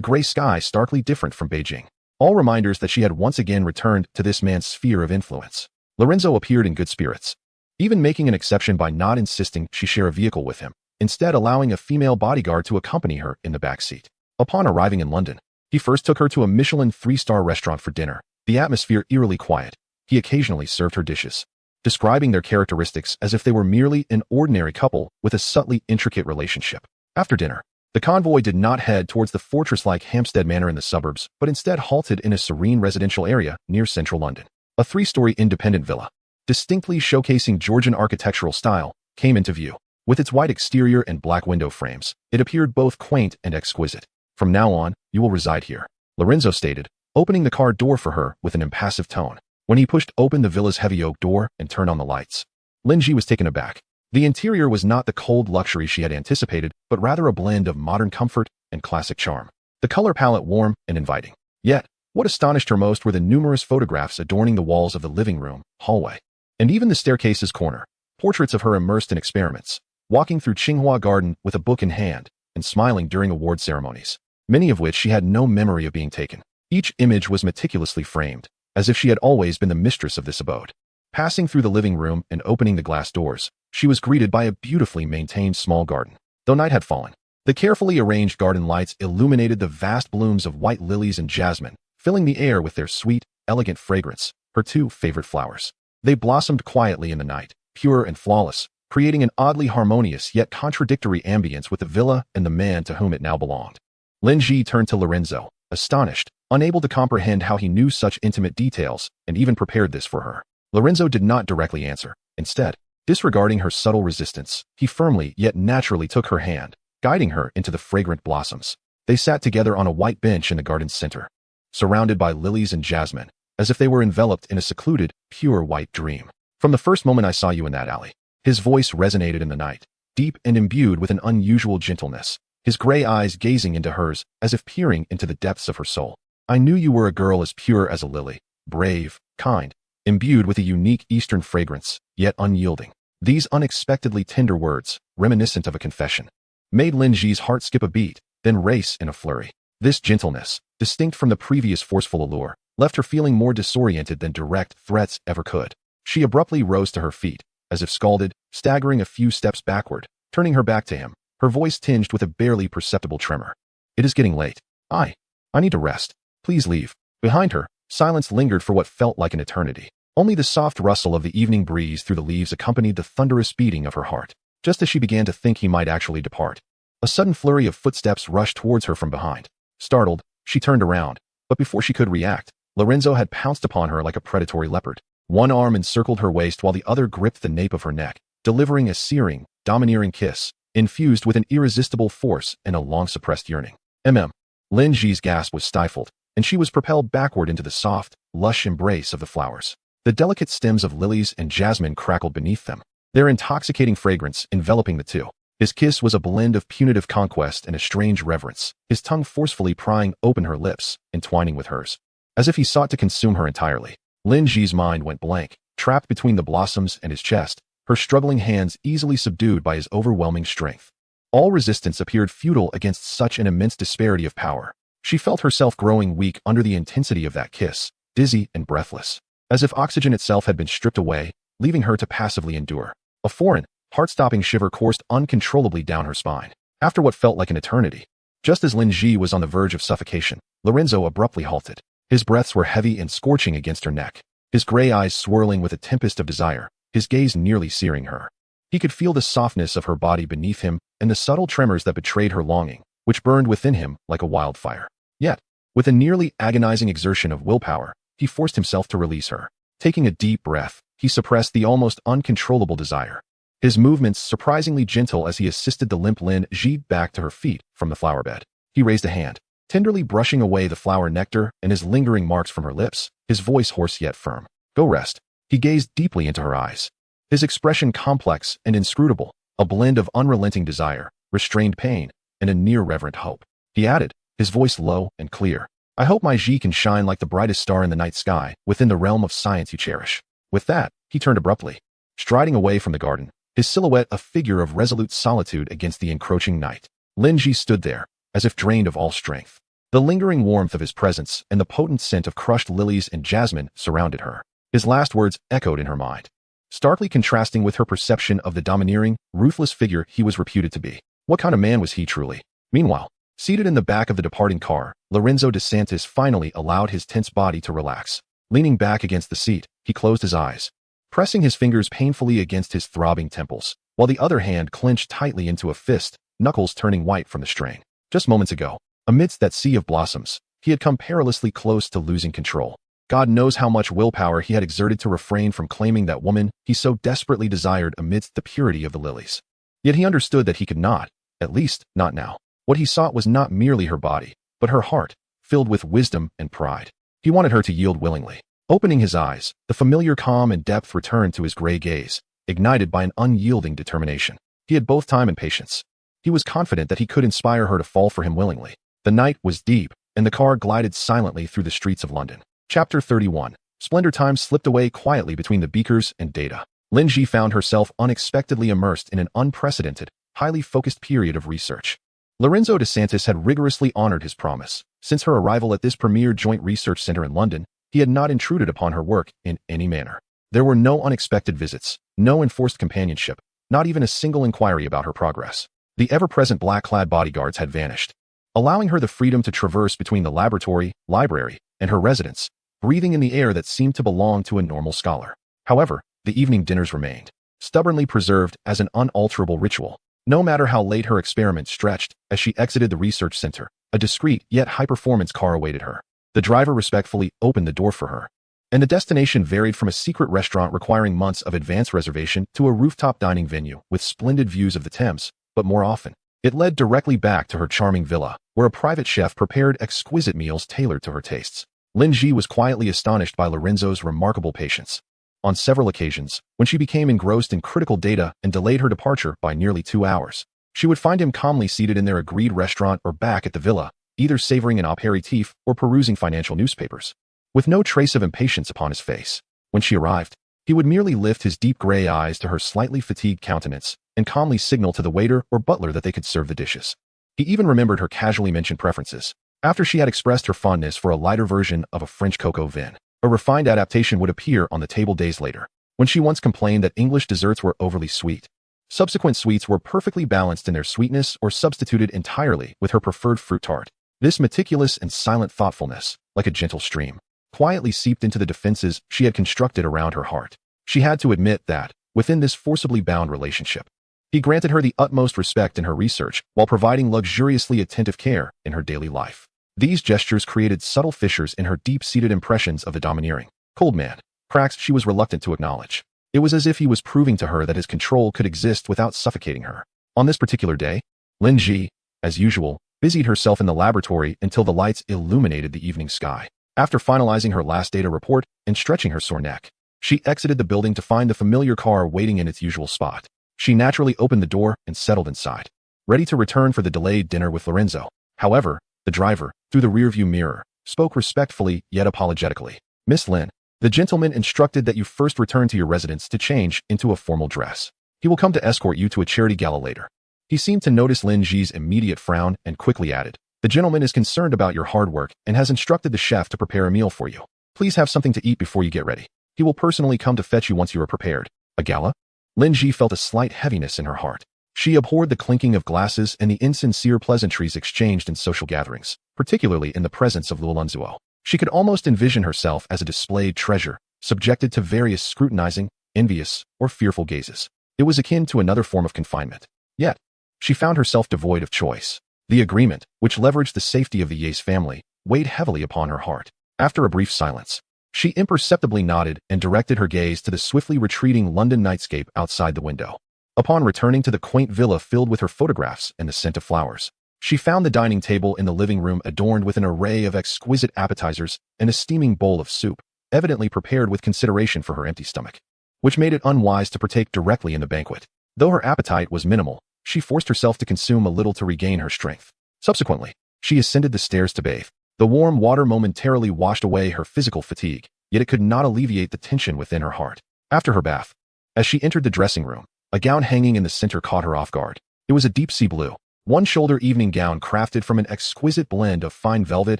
gray sky starkly different from Beijing. All reminders that she had once again returned to this man's sphere of influence. Lorenzo appeared in good spirits, even making an exception by not insisting she share a vehicle with him, instead allowing a female bodyguard to accompany her in the back seat. Upon arriving in London, he first took her to a Michelin 3-star restaurant for dinner, the atmosphere eerily quiet. He occasionally served her dishes, describing their characteristics as if they were merely an ordinary couple with a subtly intricate relationship. After dinner, the convoy did not head towards the fortress-like Hampstead Manor in the suburbs, but instead halted in a serene residential area near central London. A 3-story independent villa, distinctly showcasing Georgian architectural style, came into view. With its white exterior and black window frames, it appeared both quaint and exquisite. "From now on, you will reside here," Lorenzo stated, opening the car door for her with an impassive tone. When he pushed open the villa's heavy oak door and turned on the lights, Linji was taken aback. The interior was not the cold luxury she had anticipated, but rather a blend of modern comfort and classic charm. The color palette warm and inviting. Yet, what astonished her most were the numerous photographs adorning the walls of the living room, hallway, and even the staircase's corner. Portraits of her immersed in experiments, walking through Tsinghua Garden with a book in hand, and smiling during award ceremonies, many of which she had no memory of being taken. Each image was meticulously framed, as if she had always been the mistress of this abode. Passing through the living room and opening the glass doors, she was greeted by a beautifully maintained small garden. Though night had fallen, the carefully arranged garden lights illuminated the vast blooms of white lilies and jasmine, filling the air with their sweet, elegant fragrance, her 2 favorite flowers. They blossomed quietly in the night, pure and flawless, creating an oddly harmonious yet contradictory ambience with the villa and the man to whom it now belonged. Linji turned to Lorenzo, astonished, unable to comprehend how he knew such intimate details and even prepared this for her. Lorenzo did not directly answer. Instead, disregarding her subtle resistance, he firmly yet naturally took her hand, guiding her into the fragrant blossoms. They sat together on a white bench in the garden's center, surrounded by lilies and jasmine, as if they were enveloped in a secluded, pure white dream. "From the first moment I saw you in that alley," his voice resonated in the night, deep and imbued with an unusual gentleness, his gray eyes gazing into hers as if peering into the depths of her soul. "I knew you were a girl as pure as a lily, brave, kind, imbued with a unique Eastern fragrance, yet unyielding." These unexpectedly tender words, reminiscent of a confession, made Linji's heart skip a beat, then race in a flurry. This gentleness, distinct from the previous forceful allure, left her feeling more disoriented than direct threats ever could. She abruptly rose to her feet, as if scalded, staggering a few steps backward, turning her back to him, her voice tinged with a barely perceptible tremor. "It is getting late. I need to rest. Please leave. Behind her, silence lingered for what felt like an eternity. Only the soft rustle of the evening breeze through the leaves accompanied the thunderous beating of her heart. Just as she began to think he might actually depart, a sudden flurry of footsteps rushed towards her from behind. Startled, she turned around, but before she could react, Lorenzo had pounced upon her like a predatory leopard. One arm encircled her waist while the other gripped the nape of her neck, delivering a searing, domineering kiss, infused with an irresistible force and a long-suppressed yearning. Me.I'm. Lin Ji's gasp was stifled, and she was propelled backward into the soft, lush embrace of the flowers. The delicate stems of lilies and jasmine crackled beneath them, their intoxicating fragrance enveloping the two. His kiss was a blend of punitive conquest and a strange reverence, his tongue forcefully prying open her lips, entwining with hers, as if he sought to consume her entirely. Lin Ji's mind went blank, trapped between the blossoms and his chest, her struggling hands easily subdued by his overwhelming strength. All resistance appeared futile against such an immense disparity of power. She felt herself growing weak under the intensity of that kiss, dizzy and breathless, as if oxygen itself had been stripped away, leaving her to passively endure. A foreign, heart-stopping shiver coursed uncontrollably down her spine. After what felt like an eternity, just as Lin Ji was on the verge of suffocation, Lorenzo abruptly halted. His breaths were heavy and scorching against her neck, his gray eyes swirling with a tempest of desire, his gaze nearly searing her. He could feel the softness of her body beneath him and the subtle tremors that betrayed her longing, which burned within him like a wildfire. Yet, with a nearly agonizing exertion of willpower, he forced himself to release her. Taking a deep breath, he suppressed the almost uncontrollable desire. His movements surprisingly gentle as he assisted the limp Lin Ji back to her feet from the flower bed. He raised a hand, tenderly brushing away the flower nectar and his lingering marks from her lips, his voice hoarse yet firm. Go rest. He gazed deeply into her eyes, his expression complex and inscrutable, a blend of unrelenting desire, restrained pain, and a near-reverent hope. He added, his voice low and clear, I hope my Ji can shine like the brightest star in the night sky, within the realm of science you cherish. With that, he turned abruptly, striding away from the garden, his silhouette a figure of resolute solitude against the encroaching night. Lin Ji stood there, as if drained of all strength. The lingering warmth of his presence and the potent scent of crushed lilies and jasmine surrounded her. His last words echoed in her mind, starkly contrasting with her perception of the domineering, ruthless figure he was reputed to be. What kind of man was he truly? Meanwhile, seated in the back of the departing car, Lorenzo DeSantis finally allowed his tense body to relax. Leaning back against the seat, he closed his eyes, pressing his fingers painfully against his throbbing temples, while the other hand clenched tightly into a fist, knuckles turning white from the strain. Just moments ago, amidst that sea of blossoms, he had come perilously close to losing control. God knows how much willpower he had exerted to refrain from claiming that woman he so desperately desired amidst the purity of the lilies. Yet he understood that he could not, at least not now. What he sought was not merely her body, but her heart, filled with wisdom and pride. He wanted her to yield willingly. Opening his eyes, the familiar calm and depth returned to his gray gaze, ignited by an unyielding determination. He had both time and patience. He was confident that he could inspire her to fall for him willingly. The night was deep, and the car glided silently through the streets of London. Chapter 31. Splendor Time slipped away quietly between the beakers and data. Lin Ji found herself unexpectedly immersed in an unprecedented, highly focused period of research. Lorenzo DeSantis had rigorously honored his promise. Since her arrival at this premier joint research center in London, he had not intruded upon her work in any manner. There were no unexpected visits, no enforced companionship, not even a single inquiry about her progress. The ever-present black-clad bodyguards had vanished, allowing her the freedom to traverse between the laboratory, library, and her residence, breathing in the air that seemed to belong to a normal scholar. However, the evening dinners remained, stubbornly preserved as an unalterable ritual. No matter how late her experiment stretched, as she exited the research center, a discreet yet high-performance car awaited her. The driver respectfully opened the door for her, and the destination varied from a secret restaurant requiring months of advance reservation to a rooftop dining venue with splendid views of the Thames, but more often, it led directly back to her charming villa, where a private chef prepared exquisite meals tailored to her tastes. Lin Ji was quietly astonished by Lorenzo's remarkable patience. On several occasions, when she became engrossed in critical data and delayed her departure by nearly 2 hours, she would find him calmly seated in their agreed restaurant or back at the villa, either savoring an aperitif or perusing financial newspapers, with no trace of impatience upon his face. When she arrived, he would merely lift his deep gray eyes to her slightly fatigued countenance and calmly signal to the waiter or butler that they could serve the dishes. He even remembered her casually mentioned preferences. After she had expressed her fondness for a lighter version of a French cocoa vin, a refined adaptation would appear on the table days later. When she once complained that English desserts were overly sweet, subsequent sweets were perfectly balanced in their sweetness or substituted entirely with her preferred fruit tart. This meticulous and silent thoughtfulness, like a gentle stream, quietly seeped into the defenses she had constructed around her heart. She had to admit that, within this forcibly bound relationship, he granted her the utmost respect in her research while providing luxuriously attentive care in her daily life. These gestures created subtle fissures in her deep-seated impressions of the domineering, cold man, cracks she was reluctant to acknowledge. It was as if he was proving to her that his control could exist without suffocating her. On this particular day, Lin Ji, as usual, busied herself in the laboratory until the lights illuminated the evening sky. After finalizing her last data report and stretching her sore neck, she exited the building to find the familiar car waiting in its usual spot. She naturally opened the door and settled inside, ready to return for the delayed dinner with Lorenzo. However, the driver, through the rearview mirror, spoke respectfully yet apologetically. "Miss Lin, the gentleman instructed that you first return to your residence to change into a formal dress. He will come to escort you to a charity gala later." He seemed to notice Lin Ji's immediate frown and quickly added, "The gentleman is concerned about your hard work and has instructed the chef to prepare a meal for you. Please have something to eat before you get ready. He will personally come to fetch you once you are prepared." A gala? Lin Ji felt a slight heaviness in her heart. She abhorred the clinking of glasses and the insincere pleasantries exchanged in social gatherings, particularly in the presence of Luolanzuo. She could almost envision herself as a displayed treasure, subjected to various scrutinizing, envious, or fearful gazes. It was akin to another form of confinement. Yet, she found herself devoid of choice. The agreement, which leveraged the safety of the Ye's family, weighed heavily upon her heart. After a brief silence, she imperceptibly nodded and directed her gaze to the swiftly retreating London nightscape outside the window. Upon returning to the quaint villa filled with her photographs and the scent of flowers, she found the dining table in the living room adorned with an array of exquisite appetizers and a steaming bowl of soup, evidently prepared with consideration for her empty stomach, which made it unwise to partake directly in the banquet. Though her appetite was minimal, she forced herself to consume a little to regain her strength. Subsequently, she ascended the stairs to bathe. The warm water momentarily washed away her physical fatigue, yet it could not alleviate the tension within her heart. After her bath, as she entered the dressing room, a gown hanging in the center caught her off guard. It was a deep sea blue, one-shoulder evening gown crafted from an exquisite blend of fine velvet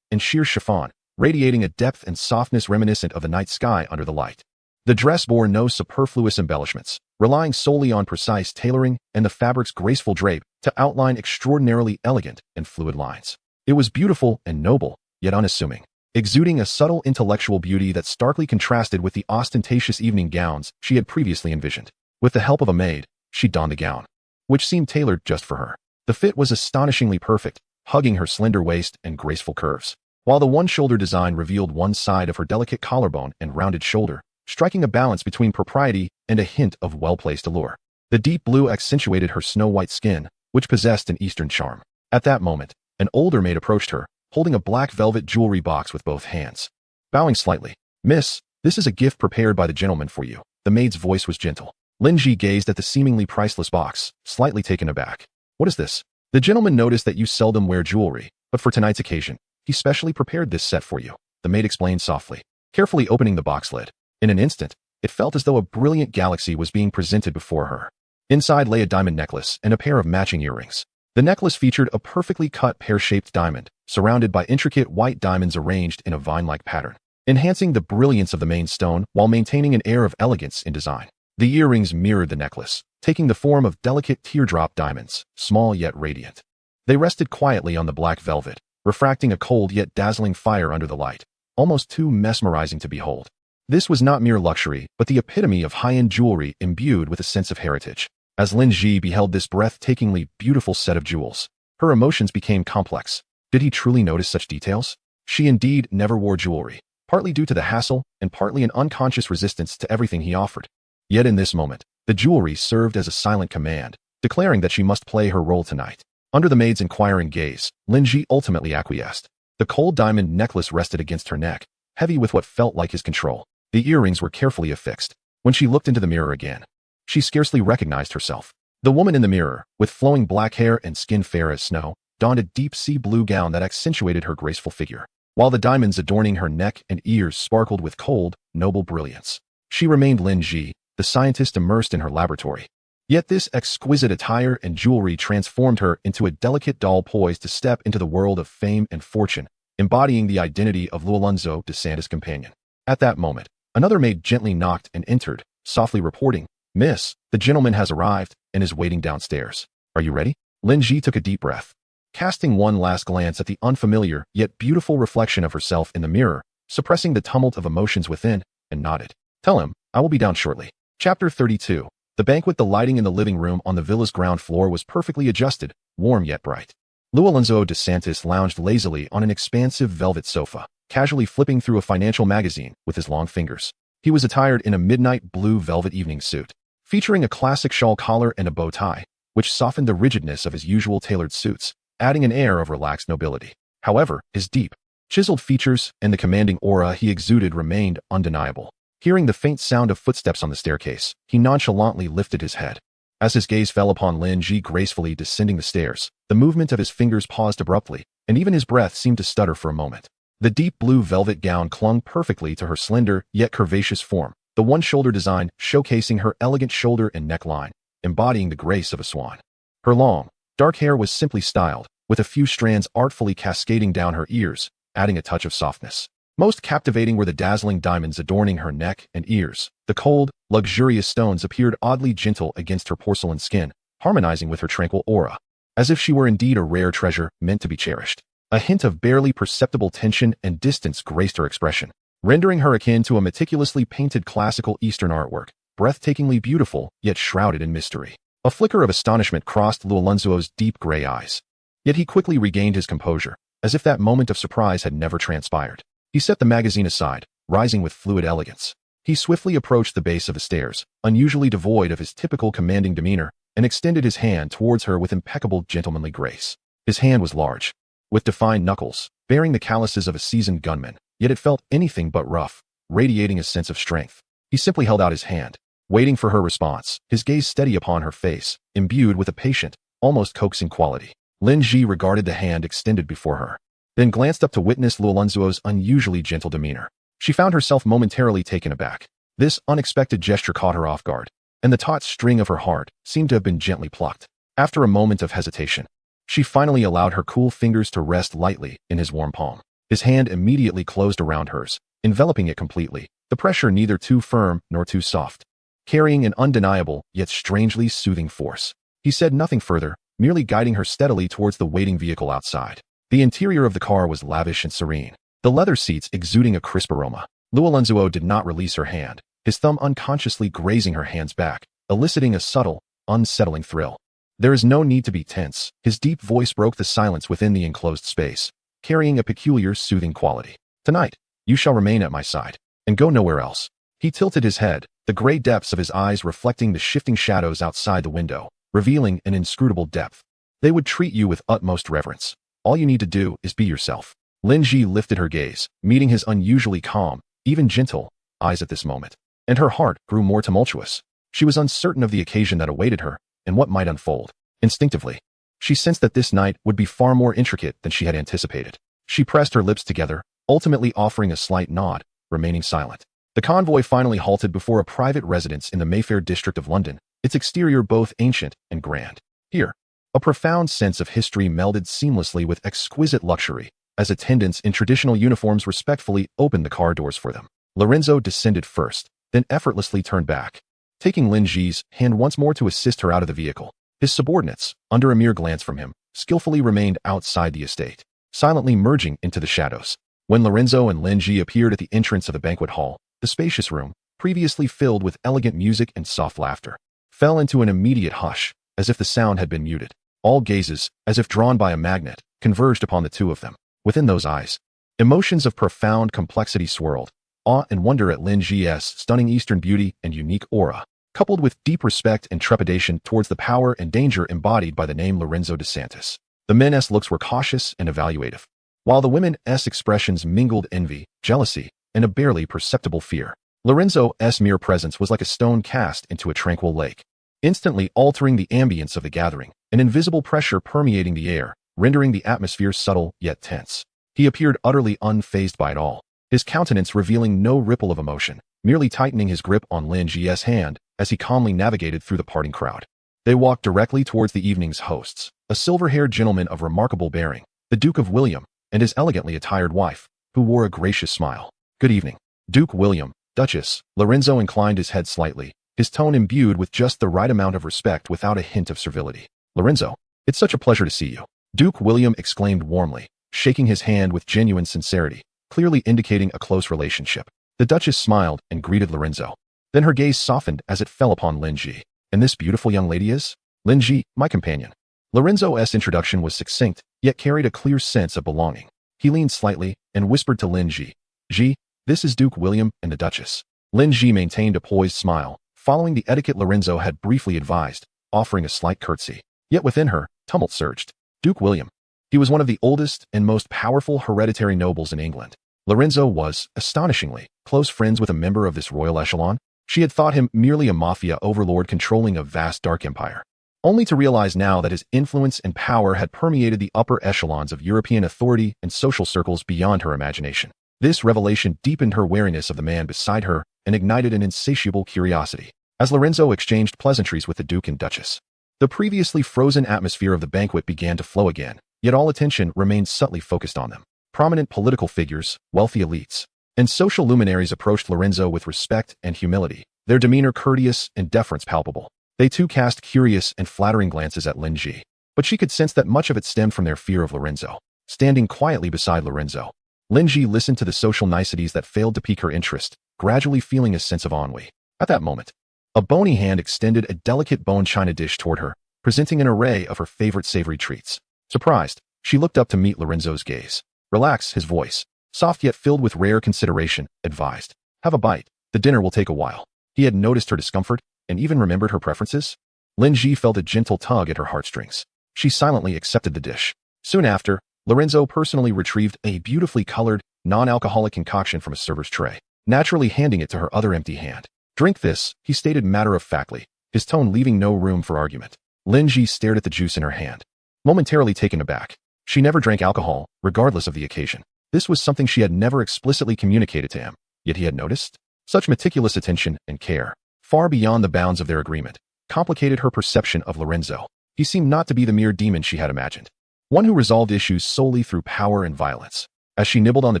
and sheer chiffon, radiating a depth and softness reminiscent of the night sky under the light. The dress bore no superfluous embellishments, relying solely on precise tailoring and the fabric's graceful drape to outline extraordinarily elegant and fluid lines. It was beautiful and noble, yet unassuming, exuding a subtle intellectual beauty that starkly contrasted with the ostentatious evening gowns she had previously envisioned. With the help of a maid, she donned the gown, which seemed tailored just for her. The fit was astonishingly perfect, hugging her slender waist and graceful curves, while the one-shoulder design revealed one side of her delicate collarbone and rounded shoulder, striking a balance between propriety and a hint of well-placed allure. The deep blue accentuated her snow-white skin, which possessed an Eastern charm. At that moment, an older maid approached her, holding a black velvet jewelry box with both hands. Bowing slightly, "Miss, this is a gift prepared by the gentleman for you." The maid's voice was gentle. Lin Ji gazed at the seemingly priceless box, slightly taken aback. "What is this?" "The gentleman noticed that you seldom wear jewelry, but for tonight's occasion, he specially prepared this set for you," the maid explained softly, carefully opening the box lid. In an instant, it felt as though a brilliant galaxy was being presented before her. Inside lay a diamond necklace and a pair of matching earrings. The necklace featured a perfectly cut pear-shaped diamond, surrounded by intricate white diamonds arranged in a vine-like pattern, enhancing the brilliance of the main stone while maintaining an air of elegance in design. The earrings mirrored the necklace, taking the form of delicate teardrop diamonds, small yet radiant. They rested quietly on the black velvet, refracting a cold yet dazzling fire under the light, almost too mesmerizing to behold. This was not mere luxury, but the epitome of high-end jewelry imbued with a sense of heritage. As Lin Ji beheld this breathtakingly beautiful set of jewels, her emotions became complex. Did he truly notice such details? She indeed never wore jewelry, partly due to the hassle and partly an unconscious resistance to everything he offered. Yet in this moment, the jewelry served as a silent command, declaring that she must play her role tonight. Under the maid's inquiring gaze, Lin Ji ultimately acquiesced. The cold diamond necklace rested against her neck, heavy with what felt like his control. The earrings were carefully affixed. When she looked into the mirror again, she scarcely recognized herself. The woman in the mirror, with flowing black hair and skin fair as snow, donned a deep sea blue gown that accentuated her graceful figure, while the diamonds adorning her neck and ears sparkled with cold, noble brilliance. She remained Lin Ji, the scientist immersed in her laboratory. Yet this exquisite attire and jewelry transformed her into a delicate doll poised to step into the world of fame and fortune, embodying the identity of Luolanzo de Santa's companion. At that moment, another maid gently knocked and entered, softly reporting, "Miss, the gentleman has arrived and is waiting downstairs. Are you ready?" Lin Ji took a deep breath. casting one last glance at the unfamiliar yet beautiful reflection of herself in the mirror, suppressing the tumult of emotions within, and nodded. "Tell him, I will be down shortly." Chapter 32. The banquet. The lighting in the living room on the villa's ground floor was perfectly adjusted, warm yet bright. Lualonso de Santos lounged lazily on an expansive velvet sofa, casually flipping through a financial magazine with his long fingers. He was attired in a midnight blue velvet evening suit, featuring a classic shawl collar and a bow tie, which softened the rigidness of his usual tailored suits, adding an air of relaxed nobility. However, his deep, chiseled features and the commanding aura he exuded remained undeniable. Hearing the faint sound of footsteps on the staircase, he nonchalantly lifted his head. As his gaze fell upon Lin Ji gracefully descending the stairs, the movement of his fingers paused abruptly, and even his breath seemed to stutter for a moment. The deep blue velvet gown clung perfectly to her slender yet curvaceous form, the one-shoulder design showcasing her elegant shoulder and neckline, embodying the grace of a swan. Her long, dark hair was simply styled, with a few strands artfully cascading down her ears, adding a touch of softness. Most captivating were the dazzling diamonds adorning her neck and ears. The cold, luxurious stones appeared oddly gentle against her porcelain skin, harmonizing with her tranquil aura, as if she were indeed a rare treasure meant to be cherished. A hint of barely perceptible tension and distance graced her expression, rendering her akin to a meticulously painted classical Eastern artwork, breathtakingly beautiful yet shrouded in mystery. A flicker of astonishment crossed Lualonso's deep gray eyes. Yet he quickly regained his composure, as if that moment of surprise had never transpired. He set the magazine aside, rising with fluid elegance. He swiftly approached the base of the stairs, unusually devoid of his typical commanding demeanor, and extended his hand towards her with impeccable gentlemanly grace. His hand was large, with defined knuckles, bearing the calluses of a seasoned gunman, yet it felt anything but rough, radiating a sense of strength. He simply held out his hand, waiting for her response, his gaze steady upon her face, imbued with a patient, almost coaxing quality. Lin Ji regarded the hand extended before her, then glanced up to witness Lualonso's unusually gentle demeanor. She found herself momentarily taken aback. This unexpected gesture caught her off guard, and the taut string of her heart seemed to have been gently plucked. After a moment of hesitation, she finally allowed her cool fingers to rest lightly in his warm palm. His hand immediately closed around hers, enveloping it completely, the pressure neither too firm nor too soft, carrying an undeniable yet strangely soothing force. He said nothing further, merely guiding her steadily towards the waiting vehicle outside. The interior of the car was lavish and serene, the leather seats exuding a crisp aroma. Lualonso did not release her hand, his thumb unconsciously grazing her hand's back, eliciting a subtle, unsettling thrill. "There is no need to be tense." His deep voice broke the silence within the enclosed space, carrying a peculiar soothing quality. "Tonight, you shall remain at my side, and go nowhere else." He tilted his head, the gray depths of his eyes reflecting the shifting shadows outside the window, revealing an inscrutable depth. "They would treat you with utmost reverence. All you need to do is be yourself." Lin Ji lifted her gaze, meeting his unusually calm, even gentle, eyes at this moment, and her heart grew more tumultuous. She was uncertain of the occasion that awaited her, and what might unfold. Instinctively, she sensed that this night would be far more intricate than she had anticipated. She pressed her lips together, ultimately offering a slight nod, remaining silent. The convoy finally halted before a private residence in the Mayfair district of London, its exterior both ancient and grand. Here, a profound sense of history melded seamlessly with exquisite luxury, as attendants in traditional uniforms respectfully opened the car doors for them. Lorenzo descended first, then effortlessly turned back, taking Lin Ji's hand once more to assist her out of the vehicle. His subordinates, under a mere glance from him, skillfully remained outside the estate, silently merging into the shadows. When Lorenzo and Lin Ji appeared at the entrance of the banquet hall, the spacious room, previously filled with elegant music and soft laughter, fell into an immediate hush, as if the sound had been muted. All gazes, as if drawn by a magnet, converged upon the two of them. Within those eyes, emotions of profound complexity swirled, awe and wonder at Lin Ji's stunning Eastern beauty and unique aura, coupled with deep respect and trepidation towards the power and danger embodied by the name Lorenzo de Santos. The men's looks were cautious and evaluative, while the women's expressions mingled envy, jealousy, and a barely perceptible fear. Lorenzo's mere presence was like a stone cast into a tranquil lake, instantly altering the ambience of the gathering, an invisible pressure permeating the air, rendering the atmosphere subtle yet tense. He appeared utterly unfazed by it all, his countenance revealing no ripple of emotion, merely tightening his grip on Lin Ji's hand as he calmly navigated through the parting crowd. They walked directly towards the evening's hosts, a silver-haired gentleman of remarkable bearing, the Duke of William, and his elegantly attired wife, who wore a gracious smile. "Good evening, Duke William, Duchess." Lorenzo inclined his head slightly, his tone imbued with just the right amount of respect without a hint of servility. "Lorenzo, it's such a pleasure to see you." Duke William exclaimed warmly, shaking his hand with genuine sincerity, clearly indicating a close relationship. The Duchess smiled and greeted Lorenzo. Then her gaze softened as it fell upon Lin Ji. "And this beautiful young lady is?" "Lin Ji, my companion." Lorenzo's introduction was succinct, yet carried a clear sense of belonging. He leaned slightly and whispered to Lin Ji, "Ji, this is Duke William and the Duchess." Lin Ji maintained a poised smile, following the etiquette Lorenzo had briefly advised, offering a slight curtsy. Yet within her, tumult surged. Duke William. He was one of the oldest and most powerful hereditary nobles in England. Lorenzo was, astonishingly, close friends with a member of this royal echelon. She had thought him merely a mafia overlord controlling a vast dark empire, only to realize now that his influence and power had permeated the upper echelons of European authority and social circles beyond her imagination. This revelation deepened her wariness of the man beside her and ignited an insatiable curiosity. As Lorenzo exchanged pleasantries with the Duke and Duchess, the previously frozen atmosphere of the banquet began to flow again, yet all attention remained subtly focused on them. Prominent political figures, wealthy elites, and social luminaries approached Lorenzo with respect and humility, their demeanor courteous and deference palpable. They too cast curious and flattering glances at Lin Ji, but she could sense that much of it stemmed from their fear of Lorenzo. Standing quietly beside Lorenzo, Lin Ji listened to the social niceties that failed to pique her interest, gradually feeling a sense of ennui. At that moment, a bony hand extended a delicate bone china dish toward her, presenting an array of her favorite savory treats. Surprised, she looked up to meet Lorenzo's gaze. "Relax," his voice, soft yet filled with rare consideration, advised. "Have a bite. The dinner will take a while." He had noticed her discomfort and even remembered her preferences. Lin Ji felt a gentle tug at her heartstrings. She silently accepted the dish. Soon after, Lorenzo personally retrieved a beautifully colored, non-alcoholic concoction from a server's tray, naturally handing it to her other empty hand. "Drink this," he stated matter-of-factly, his tone leaving no room for argument. Lin Ji stared at the juice in her hand, momentarily taken aback. She never drank alcohol, regardless of the occasion. This was something she had never explicitly communicated to him, yet he had noticed. Such meticulous attention and care, far beyond the bounds of their agreement, complicated her perception of Lorenzo. He seemed not to be the mere demon she had imagined, one who resolved issues solely through power and violence. As she nibbled on the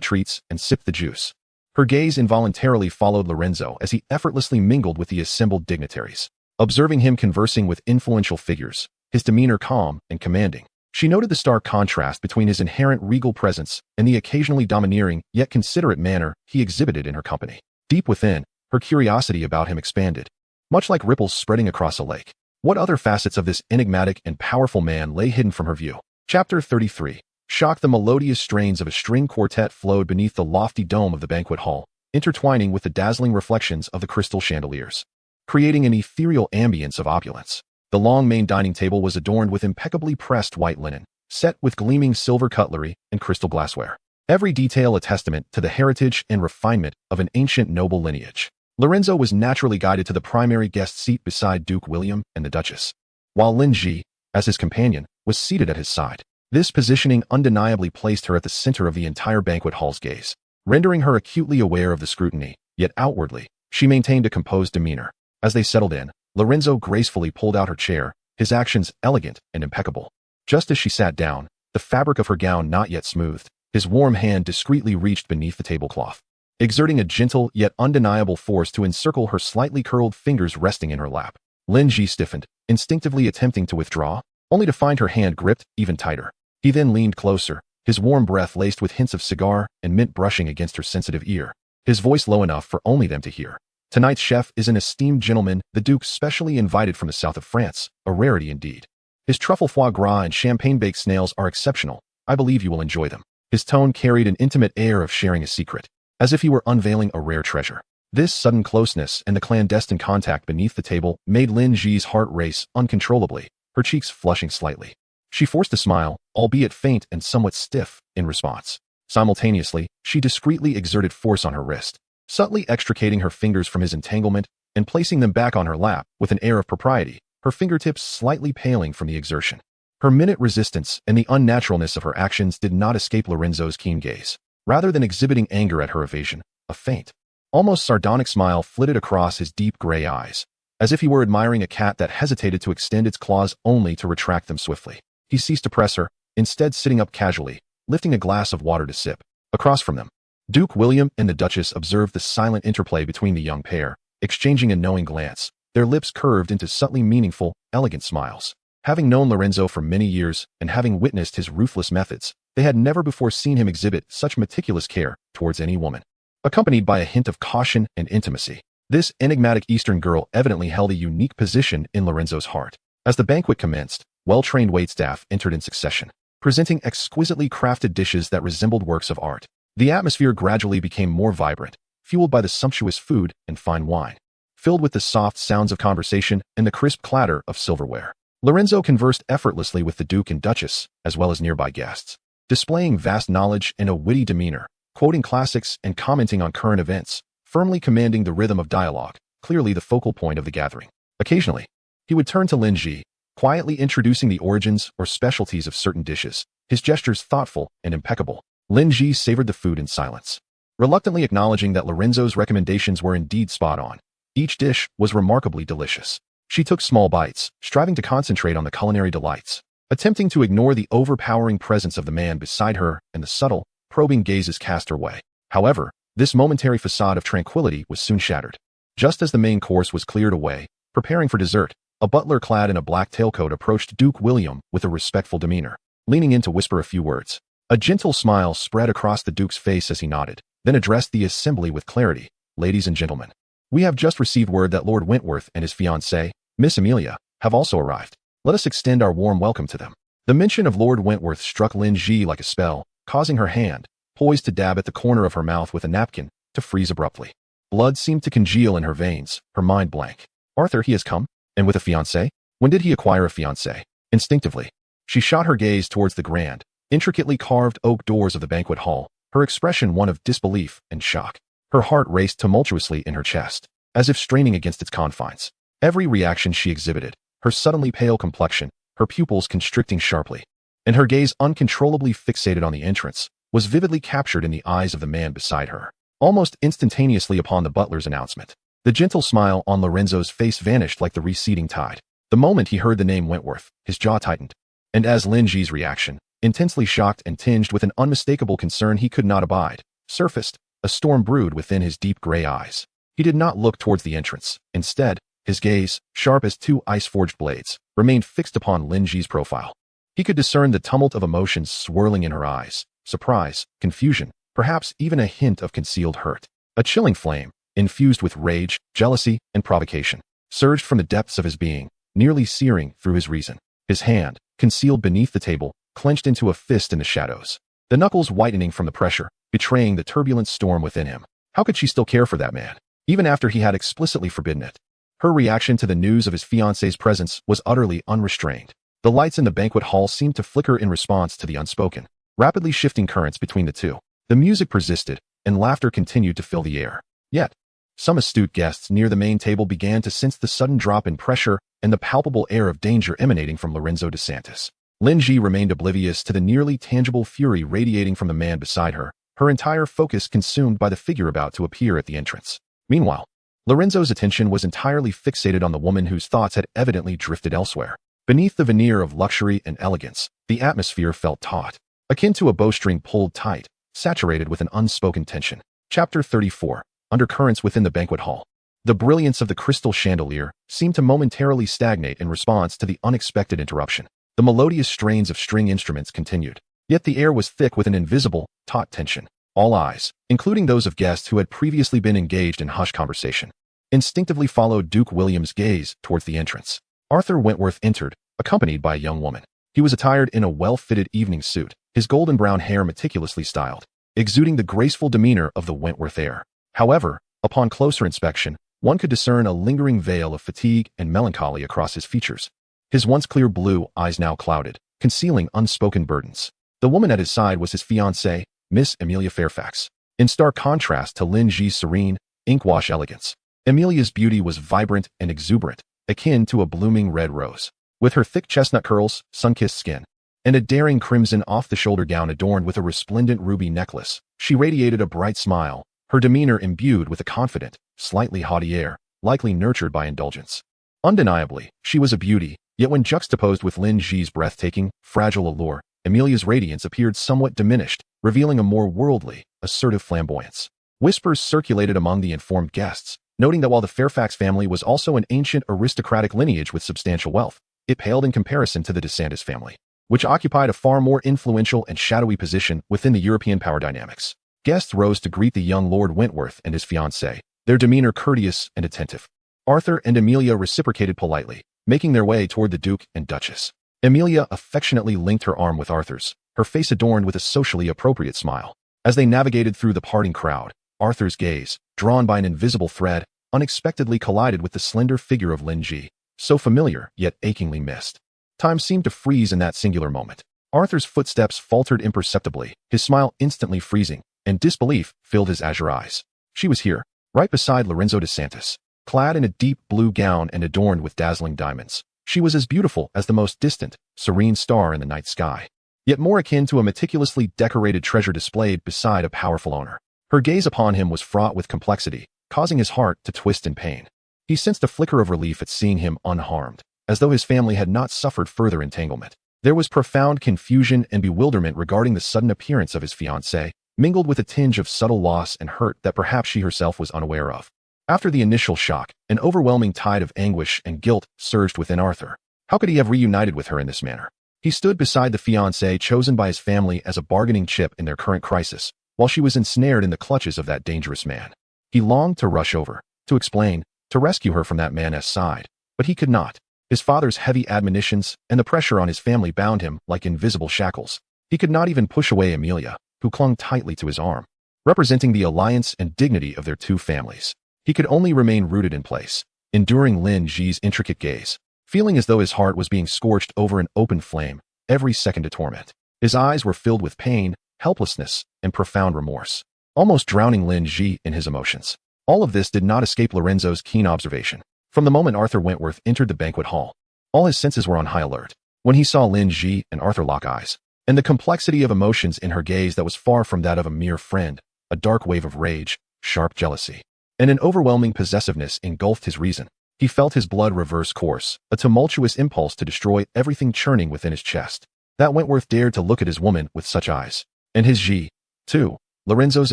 treats and sipped the juice, her gaze involuntarily followed Lorenzo as he effortlessly mingled with the assembled dignitaries. Observing him conversing with influential figures, his demeanor calm and commanding, she noted the stark contrast between his inherent regal presence and the occasionally domineering yet considerate manner he exhibited in her company. Deep within, her curiosity about him expanded, much like ripples spreading across a lake. What other facets of this enigmatic and powerful man lay hidden from her view? Chapter 33. Shock. The melodious strains of a string quartet flowed beneath the lofty dome of the banquet hall, intertwining with the dazzling reflections of the crystal chandeliers, creating an ethereal ambience of opulence. The long main dining table was adorned with impeccably pressed white linen, set with gleaming silver cutlery and crystal glassware, every detail a testament to the heritage and refinement of an ancient noble lineage. Lorenzo was naturally guided to the primary guest seat beside Duke William and the Duchess, while Lin Ji, as his companion, was seated at his side. This positioning undeniably placed her at the center of the entire banquet hall's gaze, rendering her acutely aware of the scrutiny, yet outwardly, she maintained a composed demeanor. As they settled in, Lorenzo gracefully pulled out her chair, his actions elegant and impeccable. Just as she sat down, the fabric of her gown not yet smoothed, his warm hand discreetly reached beneath the tablecloth, exerting a gentle yet undeniable force to encircle her slightly curled fingers resting in her lap. Lin Ji stiffened, instinctively attempting to withdraw, only to find her hand gripped even tighter. He then leaned closer, his warm breath laced with hints of cigar and mint brushing against her sensitive ear, his voice low enough for only them to hear. "Tonight's chef is an esteemed gentleman the Duke specially invited from the south of France, a rarity indeed. His truffle foie gras and champagne-baked snails are exceptional. I believe you will enjoy them." His tone carried an intimate air of sharing a secret, as if he were unveiling a rare treasure. This sudden closeness and the clandestine contact beneath the table made Lin Ji's heart race uncontrollably, her cheeks flushing slightly. She forced a smile, albeit faint and somewhat stiff, in response. Simultaneously, she discreetly exerted force on her wrist, subtly extricating her fingers from his entanglement and placing them back on her lap with an air of propriety, her fingertips slightly paling from the exertion. Her minute resistance and the unnaturalness of her actions did not escape Lorenzo's keen gaze. Rather than exhibiting anger at her evasion, a faint, almost sardonic smile flitted across his deep gray eyes, as if he were admiring a cat that hesitated to extend its claws only to retract them swiftly. He ceased to press her, instead sitting up casually, lifting a glass of water to sip. Across from them, Duke William and the Duchess observed the silent interplay between the young pair, exchanging a knowing glance, their lips curved into subtly meaningful, elegant smiles. Having known Lorenzo for many years and having witnessed his ruthless methods, they had never before seen him exhibit such meticulous care towards any woman. Accompanied by a hint of caution and intimacy, this enigmatic Eastern girl evidently held a unique position in Lorenzo's heart. As the banquet commenced, well-trained waitstaff entered in succession, presenting exquisitely crafted dishes that resembled works of art. The atmosphere gradually became more vibrant, fueled by the sumptuous food and fine wine, filled with the soft sounds of conversation and the crisp clatter of silverware. Lorenzo conversed effortlessly with the Duke and Duchess, as well as nearby guests, displaying vast knowledge and a witty demeanor, quoting classics and commenting on current events, firmly commanding the rhythm of dialogue, clearly the focal point of the gathering. Occasionally, he would turn to Lin Ji, quietly introducing the origins or specialties of certain dishes, his gestures thoughtful and impeccable. Lin Ji savored the food in silence, reluctantly acknowledging that Lorenzo's recommendations were indeed spot on. Each dish was remarkably delicious. She took small bites, striving to concentrate on the culinary delights, attempting to ignore the overpowering presence of the man beside her and the subtle, probing gazes cast her way. However, this momentary facade of tranquility was soon shattered. Just as the main course was cleared away, preparing for dessert, a butler clad in a black tailcoat approached Duke William with a respectful demeanor, leaning in to whisper a few words. A gentle smile spread across the Duke's face as he nodded, then addressed the assembly with clarity. Ladies and gentlemen, we have just received word that Lord Wentworth and his fiancée, Miss Amelia, have also arrived. Let us extend our warm welcome to them. The mention of Lord Wentworth struck Lin Ji like a spell, causing her hand, poised to dab at the corner of her mouth with a napkin, to freeze abruptly. Blood seemed to congeal in her veins, her mind blank. Arthur, he has come? And with a fiancé? When did he acquire a fiancé? Instinctively, she shot her gaze towards the grand, intricately carved oak doors of the banquet hall, her expression one of disbelief and shock. Her heart raced tumultuously in her chest, as if straining against its confines. Every reaction she exhibited, her suddenly pale complexion, her pupils constricting sharply, and her gaze uncontrollably fixated on the entrance, was vividly captured in the eyes of the man beside her. Almost instantaneously upon the butler's announcement, the gentle smile on Lorenzo's face vanished like the receding tide. The moment he heard the name Wentworth, his jaw tightened, and as Lin Ji's reaction, intensely shocked and tinged with an unmistakable concern he could not abide, surfaced, a storm brewed within his deep gray eyes. He did not look towards the entrance. Instead, his gaze, sharp as two ice-forged blades, remained fixed upon Lin Ji's profile. He could discern the tumult of emotions swirling in her eyes, surprise, confusion, perhaps even a hint of concealed hurt. A chilling flame, infused with rage, jealousy, and provocation, surged from the depths of his being, nearly searing through his reason. His hand, concealed beneath the table, clenched into a fist in the shadows, the knuckles whitening from the pressure, betraying the turbulent storm within him. How could she still care for that man, even after he had explicitly forbidden it? Her reaction to the news of his fiancé's presence was utterly unrestrained. The lights in the banquet hall seemed to flicker in response to the unspoken, rapidly shifting currents between the two. The music persisted, and laughter continued to fill the air. Yet, some astute guests near the main table began to sense the sudden drop in pressure and the palpable air of danger emanating from Lorenzo de Santis. Lin Ji remained oblivious to the nearly tangible fury radiating from the man beside her, her entire focus consumed by the figure about to appear at the entrance. Meanwhile, Lorenzo's attention was entirely fixated on the woman whose thoughts had evidently drifted elsewhere. Beneath the veneer of luxury and elegance, the atmosphere felt taut, akin to a bowstring pulled tight, saturated with an unspoken tension. Chapter 34. Undercurrents within the banquet hall. The brilliance of the crystal chandelier seemed to momentarily stagnate in response to the unexpected interruption. The melodious strains of string instruments continued, yet the air was thick with an invisible, taut tension. All eyes, including those of guests who had previously been engaged in hushed conversation, instinctively followed Duke William's gaze towards the entrance. Arthur Wentworth entered, accompanied by a young woman. He was attired in a well-fitted evening suit, his golden brown hair meticulously styled, exuding the graceful demeanor of the Wentworth heir. However, upon closer inspection, one could discern a lingering veil of fatigue and melancholy across his features. His once clear blue eyes now clouded, concealing unspoken burdens. The woman at his side was his fiancée, Miss Amelia Fairfax. In stark contrast to Lin Ji's serene, ink-wash elegance, Amelia's beauty was vibrant and exuberant, akin to a blooming red rose. With her thick chestnut curls, sun-kissed skin, and a daring crimson off-the-shoulder gown adorned with a resplendent ruby necklace, she radiated a bright smile, her demeanor imbued with a confident, slightly haughty air, likely nurtured by indulgence. Undeniably, she was a beauty, yet when juxtaposed with Lin Ji's breathtaking, fragile allure, Amelia's radiance appeared somewhat diminished, revealing a more worldly, assertive flamboyance. Whispers circulated among the informed guests, noting that while the Fairfax family was also an ancient aristocratic lineage with substantial wealth, it paled in comparison to the DeSantis family, which occupied a far more influential and shadowy position within the European power dynamics. Guests rose to greet the young Lord Wentworth and his fiancée, their demeanor courteous and attentive. Arthur and Amelia reciprocated politely, making their way toward the Duke and Duchess. Amelia affectionately linked her arm with Arthur's, her face adorned with a socially appropriate smile. As they navigated through the parting crowd, Arthur's gaze, drawn by an invisible thread, unexpectedly collided with the slender figure of Lin Ji, so familiar yet achingly missed. Time seemed to freeze in that singular moment. Arthur's footsteps faltered imperceptibly, his smile instantly freezing, and disbelief filled his azure eyes. She was here, right beside Lorenzo DeSantis, clad in a deep blue gown and adorned with dazzling diamonds. She was as beautiful as the most distant, serene star in the night sky, yet more akin to a meticulously decorated treasure displayed beside a powerful owner. Her gaze upon him was fraught with complexity, causing his heart to twist in pain. He sensed a flicker of relief at seeing him unharmed, as though his family had not suffered further entanglement. There was profound confusion and bewilderment regarding the sudden appearance of his fiancée, mingled with a tinge of subtle loss and hurt that perhaps she herself was unaware of. After the initial shock, an overwhelming tide of anguish and guilt surged within Arthur. How could he have reunited with her in this manner? He stood beside the fiancée chosen by his family as a bargaining chip in their current crisis, while she was ensnared in the clutches of that dangerous man. He longed to rush over, to explain, to rescue her from that man's side, but he could not. His father's heavy admonitions and the pressure on his family bound him like invisible shackles. He could not even push away Amelia, who clung tightly to his arm, representing the alliance and dignity of their two families. He could only remain rooted in place, enduring Lin Ji's intricate gaze, feeling as though his heart was being scorched over an open flame, every second a torment. His eyes were filled with pain, helplessness, and profound remorse, almost drowning Lin Ji in his emotions. All of this did not escape Lorenzo's keen observation. From the moment Arthur Wentworth entered the banquet hall, all his senses were on high alert. When he saw Lin Ji and Arthur lock eyes, and the complexity of emotions in her gaze that was far from that of a mere friend, a dark wave of rage, sharp jealousy, and an overwhelming possessiveness engulfed his reason. He felt his blood reverse course, a tumultuous impulse to destroy everything churning within his chest. That Wentworth dared to look at his woman with such eyes. And his Ji, too. Lorenzo's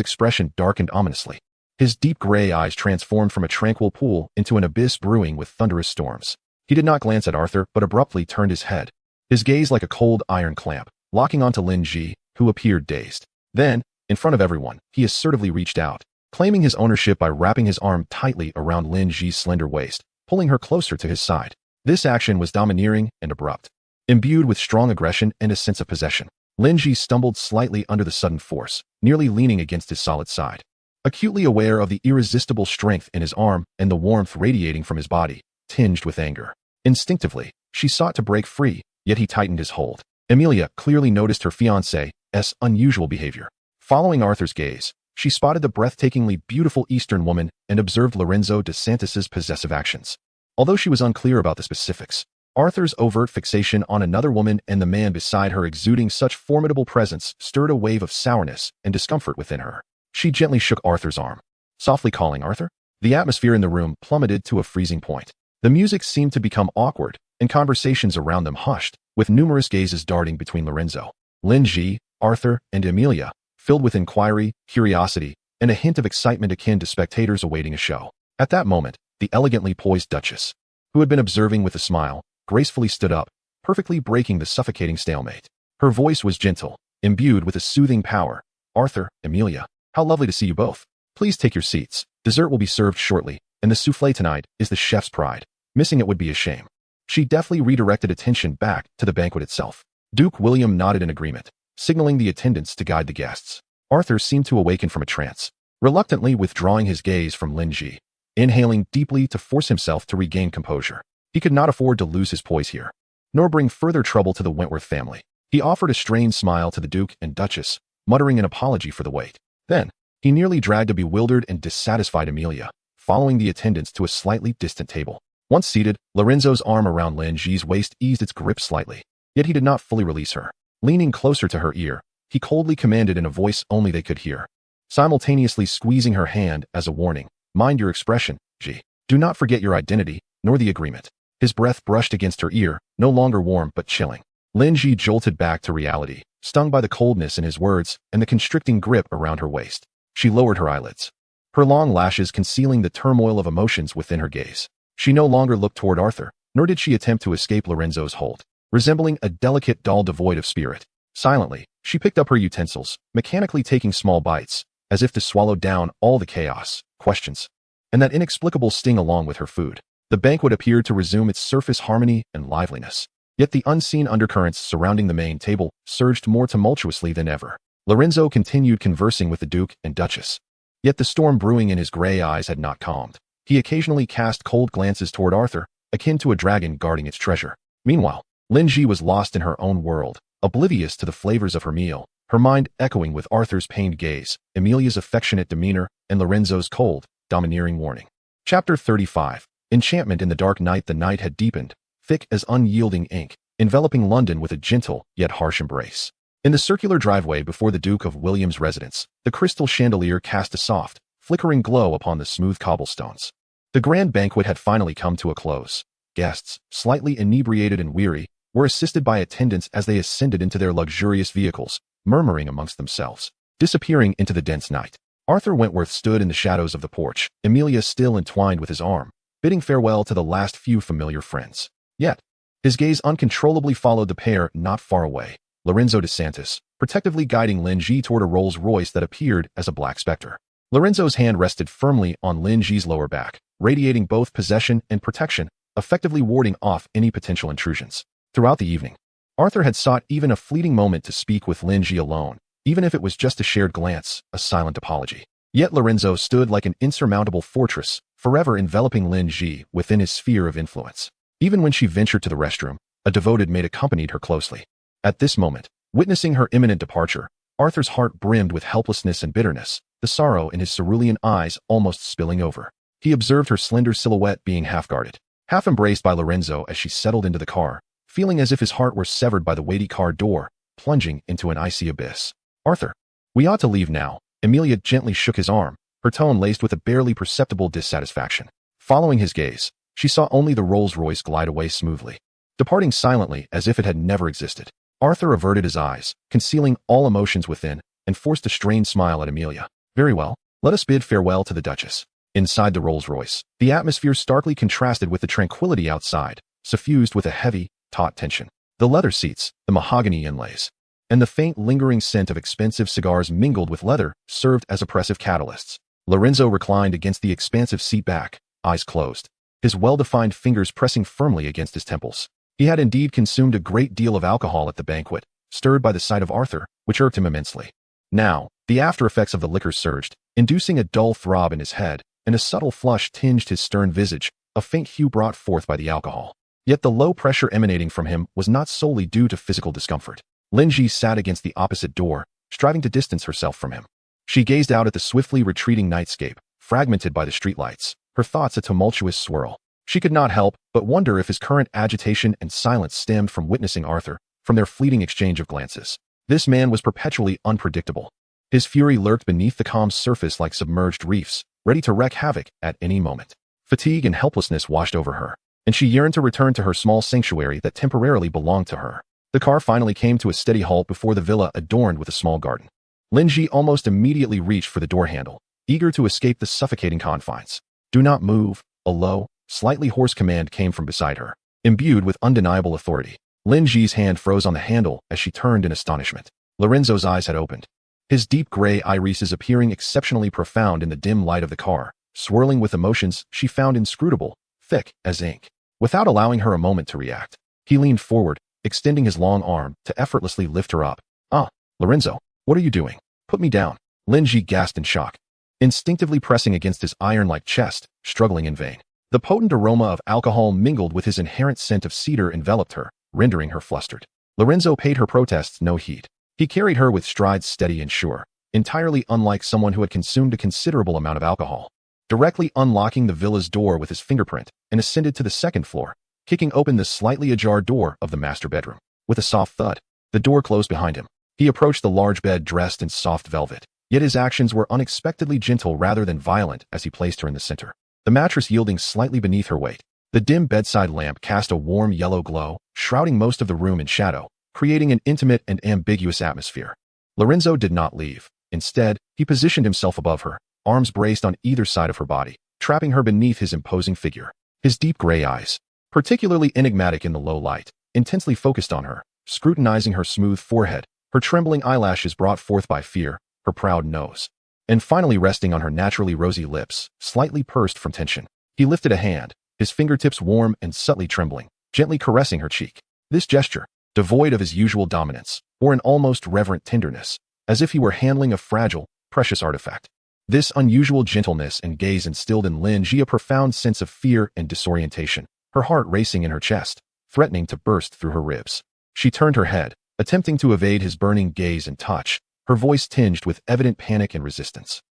expression darkened ominously. His deep gray eyes transformed from a tranquil pool into an abyss brewing with thunderous storms. He did not glance at Arthur, but abruptly turned his head, his gaze like a cold iron clamp, locking onto Lin Ji, who appeared dazed. Then, in front of everyone, he assertively reached out, claiming his ownership by wrapping his arm tightly around Lin Ji's slender waist, pulling her closer to his side. This action was domineering and abrupt, imbued with strong aggression and a sense of possession. Lin Ji stumbled slightly under the sudden force, nearly leaning against his solid side. Acutely aware of the irresistible strength in his arm and the warmth radiating from his body, tinged with anger. Instinctively, she sought to break free, yet he tightened his hold. Amelia clearly noticed her fiancé's unusual behavior. Following Arthur's gaze, she spotted the breathtakingly beautiful Eastern woman and observed Lorenzo DeSantis's possessive actions. Although she was unclear about the specifics, Arthur's overt fixation on another woman and the man beside her exuding such formidable presence stirred a wave of sourness and discomfort within her. She gently shook Arthur's arm, softly calling Arthur. The atmosphere in the room plummeted to a freezing point. The music seemed to become awkward, and conversations around them hushed, with numerous gazes darting between Lorenzo, Lin Ji, Arthur, and Amelia, filled with inquiry, curiosity, and a hint of excitement akin to spectators awaiting a show. At that moment, the elegantly poised Duchess, who had been observing with a smile, gracefully stood up, perfectly breaking the suffocating stalemate. Her voice was gentle, imbued with a soothing power. Arthur, Amelia, how lovely to see you both. Please take your seats. Dessert will be served shortly, and the soufflé tonight is the chef's pride. Missing it would be a shame. She deftly redirected attention back to the banquet itself. Duke William nodded in agreement, signaling the attendants to guide the guests. Arthur seemed to awaken from a trance, reluctantly withdrawing his gaze from Lin Ji, inhaling deeply to force himself to regain composure. He could not afford to lose his poise here, nor bring further trouble to the Wentworth family. He offered a strained smile to the Duke and Duchess, muttering an apology for the wait. Then, he nearly dragged a bewildered and dissatisfied Amelia, following the attendants to a slightly distant table. Once seated, Lorenzo's arm around Lin Ji's waist eased its grip slightly, yet he did not fully release her. Leaning closer to her ear, he coldly commanded in a voice only they could hear, simultaneously squeezing her hand as a warning. Mind your expression, Ji. Do not forget your identity, nor the agreement. His breath brushed against her ear, no longer warm but chilling. Lin Ji jolted back to reality, stung by the coldness in his words and the constricting grip around her waist. She lowered her eyelids, her long lashes concealing the turmoil of emotions within her gaze. She no longer looked toward Arthur, nor did she attempt to escape Lorenzo's hold. Resembling a delicate doll devoid of spirit, silently, she picked up her utensils, mechanically taking small bites, as if to swallow down all the chaos, questions, and that inexplicable sting along with her food. The banquet appeared to resume its surface harmony and liveliness. Yet the unseen undercurrents surrounding the main table surged more tumultuously than ever. Lorenzo continued conversing with the Duke and Duchess. Yet the storm brewing in his gray eyes had not calmed. He occasionally cast cold glances toward Arthur, akin to a dragon guarding its treasure. Meanwhile, Lin Ji was lost in her own world, oblivious to the flavors of her meal, her mind echoing with Arthur's pained gaze, Emilia's affectionate demeanor, and Lorenzo's cold, domineering warning. Chapter 35. Enchantment in the dark night. The night had deepened, thick as unyielding ink, enveloping London with a gentle yet harsh embrace. In the circular driveway before the Duke of William's residence, the crystal chandelier cast a soft, flickering glow upon the smooth cobblestones. The grand banquet had finally come to a close. Guests, slightly inebriated and weary, were assisted by attendants as they ascended into their luxurious vehicles, murmuring amongst themselves. Disappearing into the dense night, Arthur Wentworth stood in the shadows of the porch, Emilia still entwined with his arm, bidding farewell to the last few familiar friends. Yet, his gaze uncontrollably followed the pair not far away, Lorenzo de Santis, protectively guiding Lin Ji toward a Rolls-Royce that appeared as a black specter. Lorenzo's hand rested firmly on Lin Ji's lower back, radiating both possession and protection, effectively warding off any potential intrusions. Throughout the evening, Arthur had sought even a fleeting moment to speak with Lin Ji alone, even if it was just a shared glance, a silent apology. Yet Lorenzo stood like an insurmountable fortress, forever enveloping Lin Ji within his sphere of influence. Even when she ventured to the restroom, a devoted maid accompanied her closely. At this moment, witnessing her imminent departure, Arthur's heart brimmed with helplessness and bitterness, the sorrow in his cerulean eyes almost spilling over. He observed her slender silhouette being half-guarded, half embraced by Lorenzo as she settled into the car, feeling as if his heart were severed by the weighty car door, plunging into an icy abyss. Arthur, we ought to leave now. Emilia gently shook his arm, her tone laced with a barely perceptible dissatisfaction. Following his gaze, she saw only the Rolls-Royce glide away smoothly, departing silently as if it had never existed. Arthur averted his eyes, concealing all emotions within, and forced a strained smile at Emilia. Very well, let us bid farewell to the Duchess. Inside the Rolls-Royce, the atmosphere starkly contrasted with the tranquility outside, suffused with a heavy, taut tension. The leather seats, the mahogany inlays, and the faint lingering scent of expensive cigars mingled with leather served as oppressive catalysts. Lorenzo reclined against the expansive seat back, eyes closed, his well-defined fingers pressing firmly against his temples. He had indeed consumed a great deal of alcohol at the banquet, stirred by the sight of Arthur, which irked him immensely. Now, the after-effects of the liquor surged, inducing a dull throb in his head, and a subtle flush tinged his stern visage, a faint hue brought forth by the alcohol. Yet the low pressure emanating from him was not solely due to physical discomfort. Lin Ji sat against the opposite door, striving to distance herself from him. She gazed out at the swiftly retreating nightscape, fragmented by the streetlights, her thoughts a tumultuous swirl. She could not help but wonder if his current agitation and silence stemmed from witnessing Arthur, from their fleeting exchange of glances. This man was perpetually unpredictable. His fury lurked beneath the calm surface like submerged reefs, ready to wreak havoc at any moment. Fatigue and helplessness washed over her, and she yearned to return to her small sanctuary that temporarily belonged to her. The car finally came to a steady halt before the villa adorned with a small garden. Lin Ji almost immediately reached for the door handle, eager to escape the suffocating confines. Do not move, a low, slightly hoarse command came from beside her, imbued with undeniable authority. Lin Ji's hand froze on the handle as she turned in astonishment. Lorenzo's eyes had opened, his deep gray irises appearing exceptionally profound in the dim light of the car, swirling with emotions she found inscrutable, thick as ink. Without allowing her a moment to react, he leaned forward, extending his long arm to effortlessly lift her up. Ah, Lorenzo, what are you doing? Put me down. Lin Ji gasped in shock, instinctively pressing against his iron-like chest, struggling in vain. The potent aroma of alcohol mingled with his inherent scent of cedar enveloped her, rendering her flustered. Lorenzo paid her protests no heed. He carried her with strides steady and sure, entirely unlike someone who had consumed a considerable amount of alcohol. Directly unlocking the villa's door with his fingerprint, and ascended to the second floor, kicking open the slightly ajar door of the master bedroom. With a soft thud, the door closed behind him. He approached the large bed dressed in soft velvet, yet his actions were unexpectedly gentle rather than violent as he placed her in the center, the mattress yielding slightly beneath her weight. The dim bedside lamp cast a warm yellow glow, shrouding most of the room in shadow, creating an intimate and ambiguous atmosphere. Lorenzo did not leave. Instead, he positioned himself above her, arms braced on either side of her body, trapping her beneath his imposing figure. His deep gray eyes, particularly enigmatic in the low light, intensely focused on her, scrutinizing her smooth forehead, her trembling eyelashes brought forth by fear, her proud nose, and finally resting on her naturally rosy lips, slightly pursed from tension. He lifted a hand, his fingertips warm and subtly trembling, gently caressing her cheek. This gesture, devoid of his usual dominance, bore an almost reverent tenderness, as if he were handling a fragile, precious artifact. This unusual gentleness and gaze instilled in Lin Ji a profound sense of fear and disorientation, her heart racing in her chest, threatening to burst through her ribs. She turned her head, attempting to evade his burning gaze and touch, her voice tinged with evident panic and resistance.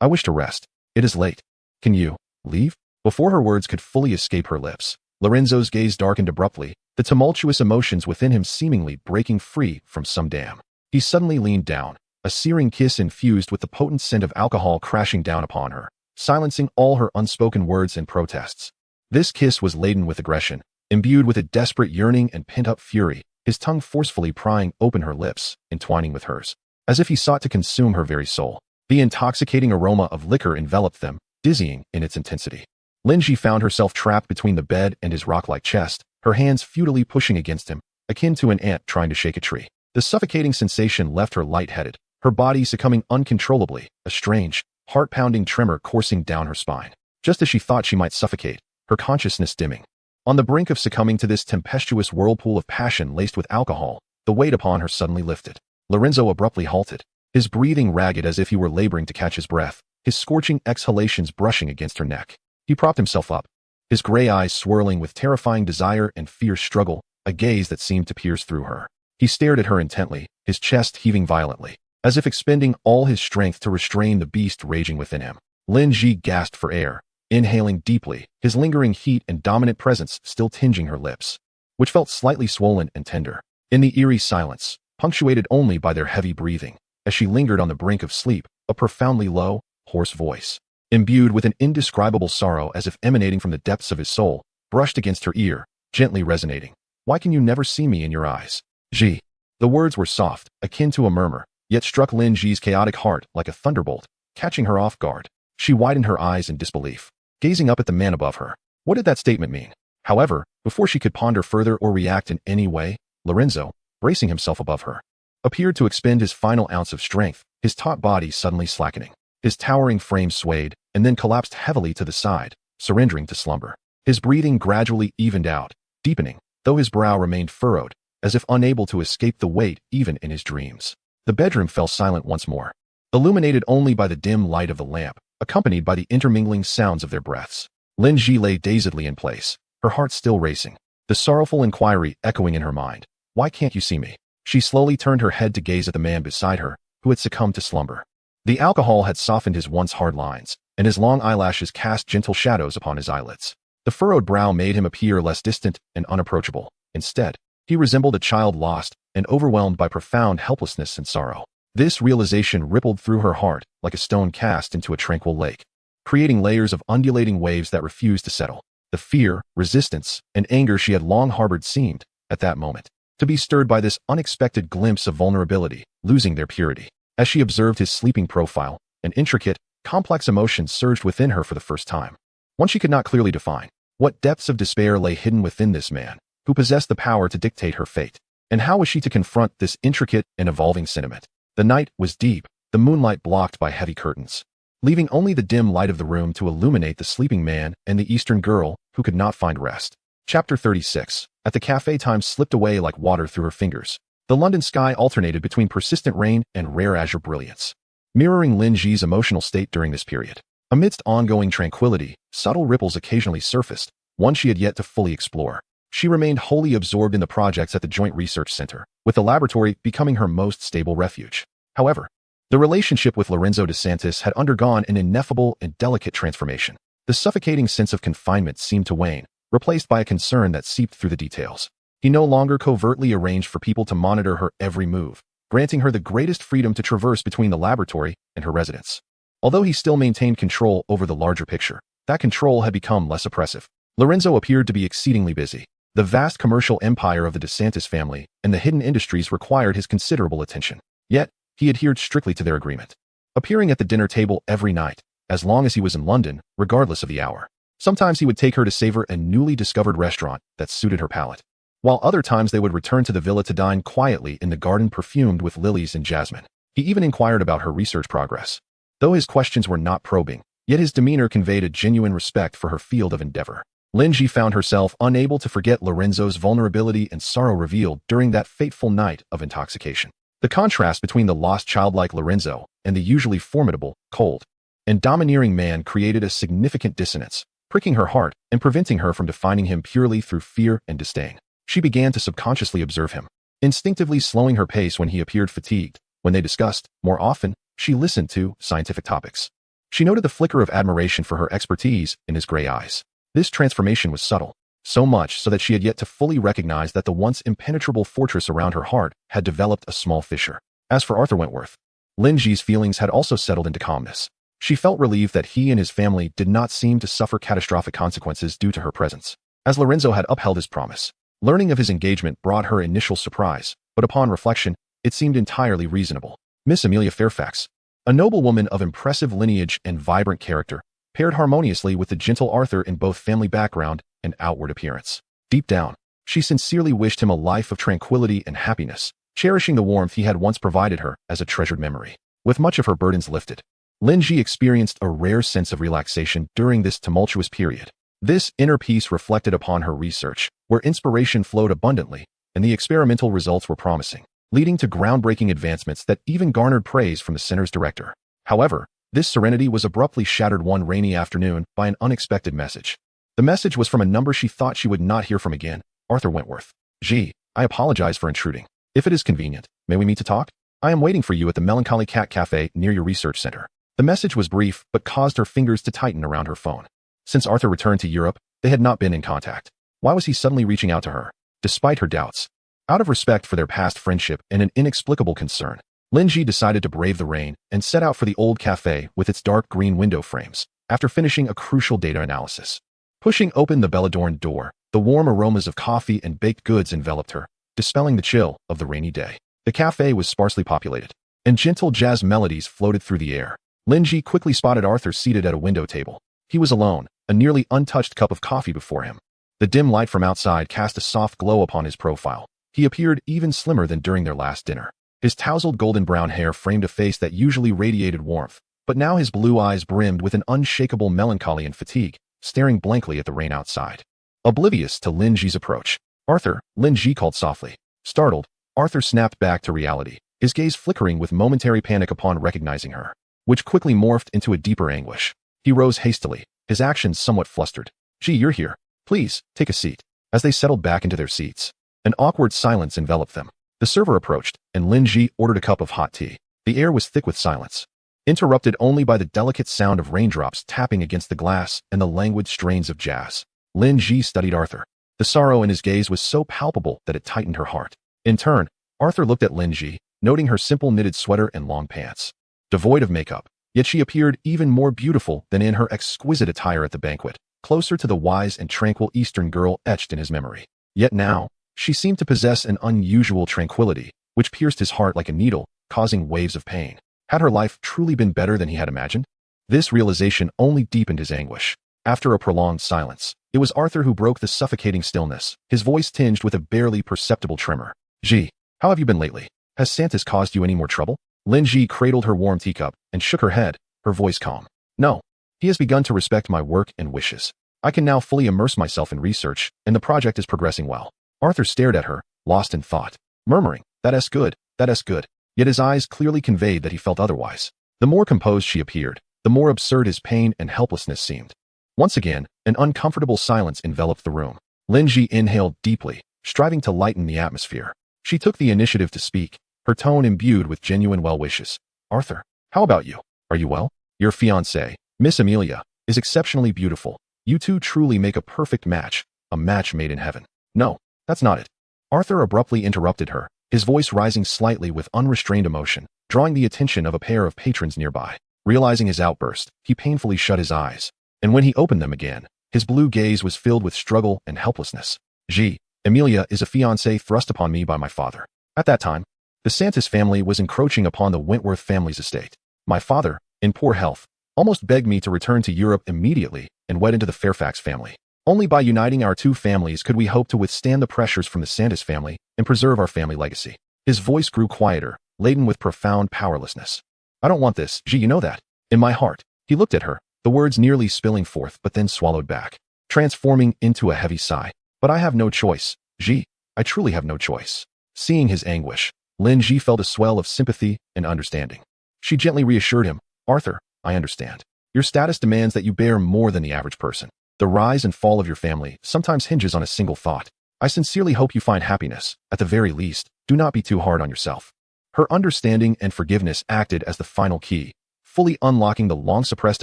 I wish to rest. It is late. Can you leave? Before her words could fully escape her lips, Lorenzo's gaze darkened abruptly, the tumultuous emotions within him seemingly breaking free from some dam. He suddenly leaned down, a searing kiss infused with the potent scent of alcohol crashing down upon her, silencing all her unspoken words and protests. This kiss was laden with aggression, imbued with a desperate yearning and pent-up fury, his tongue forcefully prying open her lips, entwining with hers, as if he sought to consume her very soul. The intoxicating aroma of liquor enveloped them, dizzying in its intensity. Lin Ji found herself trapped between the bed and his rock-like chest, her hands futilely pushing against him, akin to an ant trying to shake a tree. The suffocating sensation left her lightheaded, her body succumbing uncontrollably, a strange, heart-pounding tremor coursing down her spine. Just as she thought she might suffocate, her consciousness dimming. On the brink of succumbing to this tempestuous whirlpool of passion laced with alcohol, the weight upon her suddenly lifted. Lorenzo abruptly halted, his breathing ragged as if he were laboring to catch his breath, his scorching exhalations brushing against her neck. He propped himself up, his gray eyes swirling with terrifying desire and fierce struggle, a gaze that seemed to pierce through her. He stared at her intently, his chest heaving violently, as if expending all his strength to restrain the beast raging within him. Lin Ji gasped for air, inhaling deeply, his lingering heat and dominant presence still tinging her lips, which felt slightly swollen and tender. In the eerie silence, punctuated only by their heavy breathing, as she lingered on the brink of sleep, a profoundly low, hoarse voice, imbued with an indescribable sorrow as if emanating from the depths of his soul, brushed against her ear, gently resonating. Why can you never see me in your eyes? Ji. The words were soft, akin to a murmur, yet struck Lin Ji's chaotic heart like a thunderbolt, catching her off guard. She widened her eyes in disbelief, gazing up at the man above her. What did that statement mean? However, before she could ponder further or react in any way, Lorenzo, bracing himself above her, appeared to expend his final ounce of strength, his taut body suddenly slackening. His towering frame swayed, and then collapsed heavily to the side, surrendering to slumber. His breathing gradually evened out, deepening, though his brow remained furrowed, as if unable to escape the weight even in his dreams. The bedroom fell silent once more, illuminated only by the dim light of the lamp, accompanied by the intermingling sounds of their breaths. Lin Ji lay dazedly in place, her heart still racing, the sorrowful inquiry echoing in her mind. Why can't you see me? She slowly turned her head to gaze at the man beside her, who had succumbed to slumber. The alcohol had softened his once hard lines, and his long eyelashes cast gentle shadows upon his eyelids. The furrowed brow made him appear less distant and unapproachable. Instead, he resembled a child lost and overwhelmed by profound helplessness and sorrow. This realization rippled through her heart like a stone cast into a tranquil lake, creating layers of undulating waves that refused to settle. The fear, resistance, and anger she had long harbored seemed, at that moment, to be stirred by this unexpected glimpse of vulnerability, losing their purity. As she observed his sleeping profile, an intricate, complex emotion surged within her for the first time. One she could not clearly define. What depths of despair lay hidden within this man, who possessed the power to dictate her fate? And how was she to confront this intricate and evolving sentiment? The night was deep, the moonlight blocked by heavy curtains, leaving only the dim light of the room to illuminate the sleeping man and the Eastern girl who could not find rest. Chapter 36. At the cafe, time slipped away like water through her fingers. The London sky alternated between persistent rain and rare azure brilliance, mirroring Lin Ji's emotional state during this period. Amidst ongoing tranquility, subtle ripples occasionally surfaced, one she had yet to fully explore. She remained wholly absorbed in the projects at the Joint Research Center, with the laboratory becoming her most stable refuge. However, the relationship with Lorenzo DeSantis had undergone an ineffable and delicate transformation. The suffocating sense of confinement seemed to wane, replaced by a concern that seeped through the details. He no longer covertly arranged for people to monitor her every move, granting her the greatest freedom to traverse between the laboratory and her residence. Although he still maintained control over the larger picture, that control had become less oppressive. Lorenzo appeared to be exceedingly busy. The vast commercial empire of the DeSantis family and the hidden industries required his considerable attention. Yet, he adhered strictly to their agreement, appearing at the dinner table every night, as long as he was in London, regardless of the hour. Sometimes he would take her to savor a newly discovered restaurant that suited her palate, while other times they would return to the villa to dine quietly in the garden perfumed with lilies and jasmine. He even inquired about her research progress. Though his questions were not probing, yet his demeanor conveyed a genuine respect for her field of endeavor. Linji found herself unable to forget Lorenzo's vulnerability and sorrow revealed during that fateful night of intoxication. The contrast between the lost childlike Lorenzo and the usually formidable, cold, and domineering man created a significant dissonance, pricking her heart and preventing her from defining him purely through fear and disdain. She began to subconsciously observe him, instinctively slowing her pace when he appeared fatigued. When they discussed, more often, she listened to scientific topics. She noted the flicker of admiration for her expertise in his gray eyes. This transformation was subtle, so much so that she had yet to fully recognize that the once impenetrable fortress around her heart had developed a small fissure. As for Arthur Wentworth, Linji's feelings had also settled into calmness. She felt relieved that he and his family did not seem to suffer catastrophic consequences due to her presence, as Lorenzo had upheld his promise. Learning of his engagement brought her initial surprise, but upon reflection, it seemed entirely reasonable. Miss Amelia Fairfax, a noblewoman of impressive lineage and vibrant character, paired harmoniously with the gentle Arthur in both family background and outward appearance. Deep down, she sincerely wished him a life of tranquility and happiness, cherishing the warmth he had once provided her as a treasured memory. With much of her burdens lifted, Linji experienced a rare sense of relaxation during this tumultuous period. This inner peace reflected upon her research, where inspiration flowed abundantly, and the experimental results were promising, leading to groundbreaking advancements that even garnered praise from the center's director. However, this serenity was abruptly shattered one rainy afternoon by an unexpected message. The message was from a number she thought she would not hear from again, Arthur Wentworth. Gee, I apologize for intruding. If it is convenient, may we meet to talk? I am waiting for you at the Melancholy Cat Cafe near your research center. The message was brief, but caused her fingers to tighten around her phone. Since Arthur returned to Europe, they had not been in contact. Why was he suddenly reaching out to her? Despite her doubts, out of respect for their past friendship and an inexplicable concern, Linji decided to brave the rain and set out for the old cafe with its dark green window frames, after finishing a crucial data analysis. Pushing open the bell-adorned door, the warm aromas of coffee and baked goods enveloped her, dispelling the chill of the rainy day. The cafe was sparsely populated, and gentle jazz melodies floated through the air. Linji quickly spotted Arthur seated at a window table. He was alone, a nearly untouched cup of coffee before him. The dim light from outside cast a soft glow upon his profile. He appeared even slimmer than during their last dinner. His tousled golden brown hair framed a face that usually radiated warmth, but now his blue eyes brimmed with an unshakable melancholy and fatigue, staring blankly at the rain outside. Oblivious to Linji's approach, Arthur, Linji called softly. Startled, Arthur snapped back to reality, his gaze flickering with momentary panic upon recognizing her, which quickly morphed into a deeper anguish. He rose hastily, his actions somewhat flustered. Gee, you're here. Please, take a seat. As they settled back into their seats, an awkward silence enveloped them. The server approached, and Linji ordered a cup of hot tea. The air was thick with silence, interrupted only by the delicate sound of raindrops tapping against the glass and the languid strains of jazz. Linji studied Arthur. The sorrow in his gaze was so palpable that it tightened her heart. In turn, Arthur looked at Linji, noting her simple knitted sweater and long pants. Devoid of makeup, yet she appeared even more beautiful than in her exquisite attire at the banquet, closer to the wise and tranquil Eastern girl etched in his memory. Yet now, she seemed to possess an unusual tranquility, which pierced his heart like a needle, causing waves of pain. Had her life truly been better than he had imagined? This realization only deepened his anguish. After a prolonged silence, it was Arthur who broke the suffocating stillness, his voice tinged with a barely perceptible tremor. Gee, how have you been lately? Has Santos caused you any more trouble? Linji cradled her warm teacup and shook her head, her voice calm. No. He has begun to respect my work and wishes. I can now fully immerse myself in research, and the project is progressing well. Arthur stared at her, lost in thought, murmuring, "That's good, that's good." Yet his eyes clearly conveyed that he felt otherwise. The more composed she appeared, the more absurd his pain and helplessness seemed. Once again, an uncomfortable silence enveloped the room. Linji inhaled deeply, striving to lighten the atmosphere. She took the initiative to speak, her tone imbued with genuine well wishes. "Arthur, how about you? Are you well? Your fiancée, Miss Amelia, is exceptionally beautiful. You two truly make a perfect match, a match made in heaven." "No, that's not it." Arthur abruptly interrupted her, his voice rising slightly with unrestrained emotion, drawing the attention of a pair of patrons nearby. Realizing his outburst, he painfully shut his eyes, and when he opened them again, his blue gaze was filled with struggle and helplessness. "Gee, Amelia is a fiancée thrust upon me by my father. At that time, the Santos family was encroaching upon the Wentworth family's estate. My father, in poor health, almost begged me to return to Europe immediately and wed into the Fairfax family. Only by uniting our two families could we hope to withstand the pressures from the Sandys family and preserve our family legacy. His voice grew quieter, laden with profound powerlessness. I don't want this, Ji, you know that. In my heart. He looked at her, the words nearly spilling forth but then swallowed back, transforming into a heavy sigh. But I have no choice, Ji. I truly have no choice. Seeing his anguish, Lin Ji felt a swell of sympathy and understanding. She gently reassured him, Arthur, I understand. Your status demands that you bear more than the average person. The rise and fall of your family sometimes hinges on a single thought. I sincerely hope you find happiness. At the very least, do not be too hard on yourself. Her understanding and forgiveness acted as the final key, fully unlocking the long-suppressed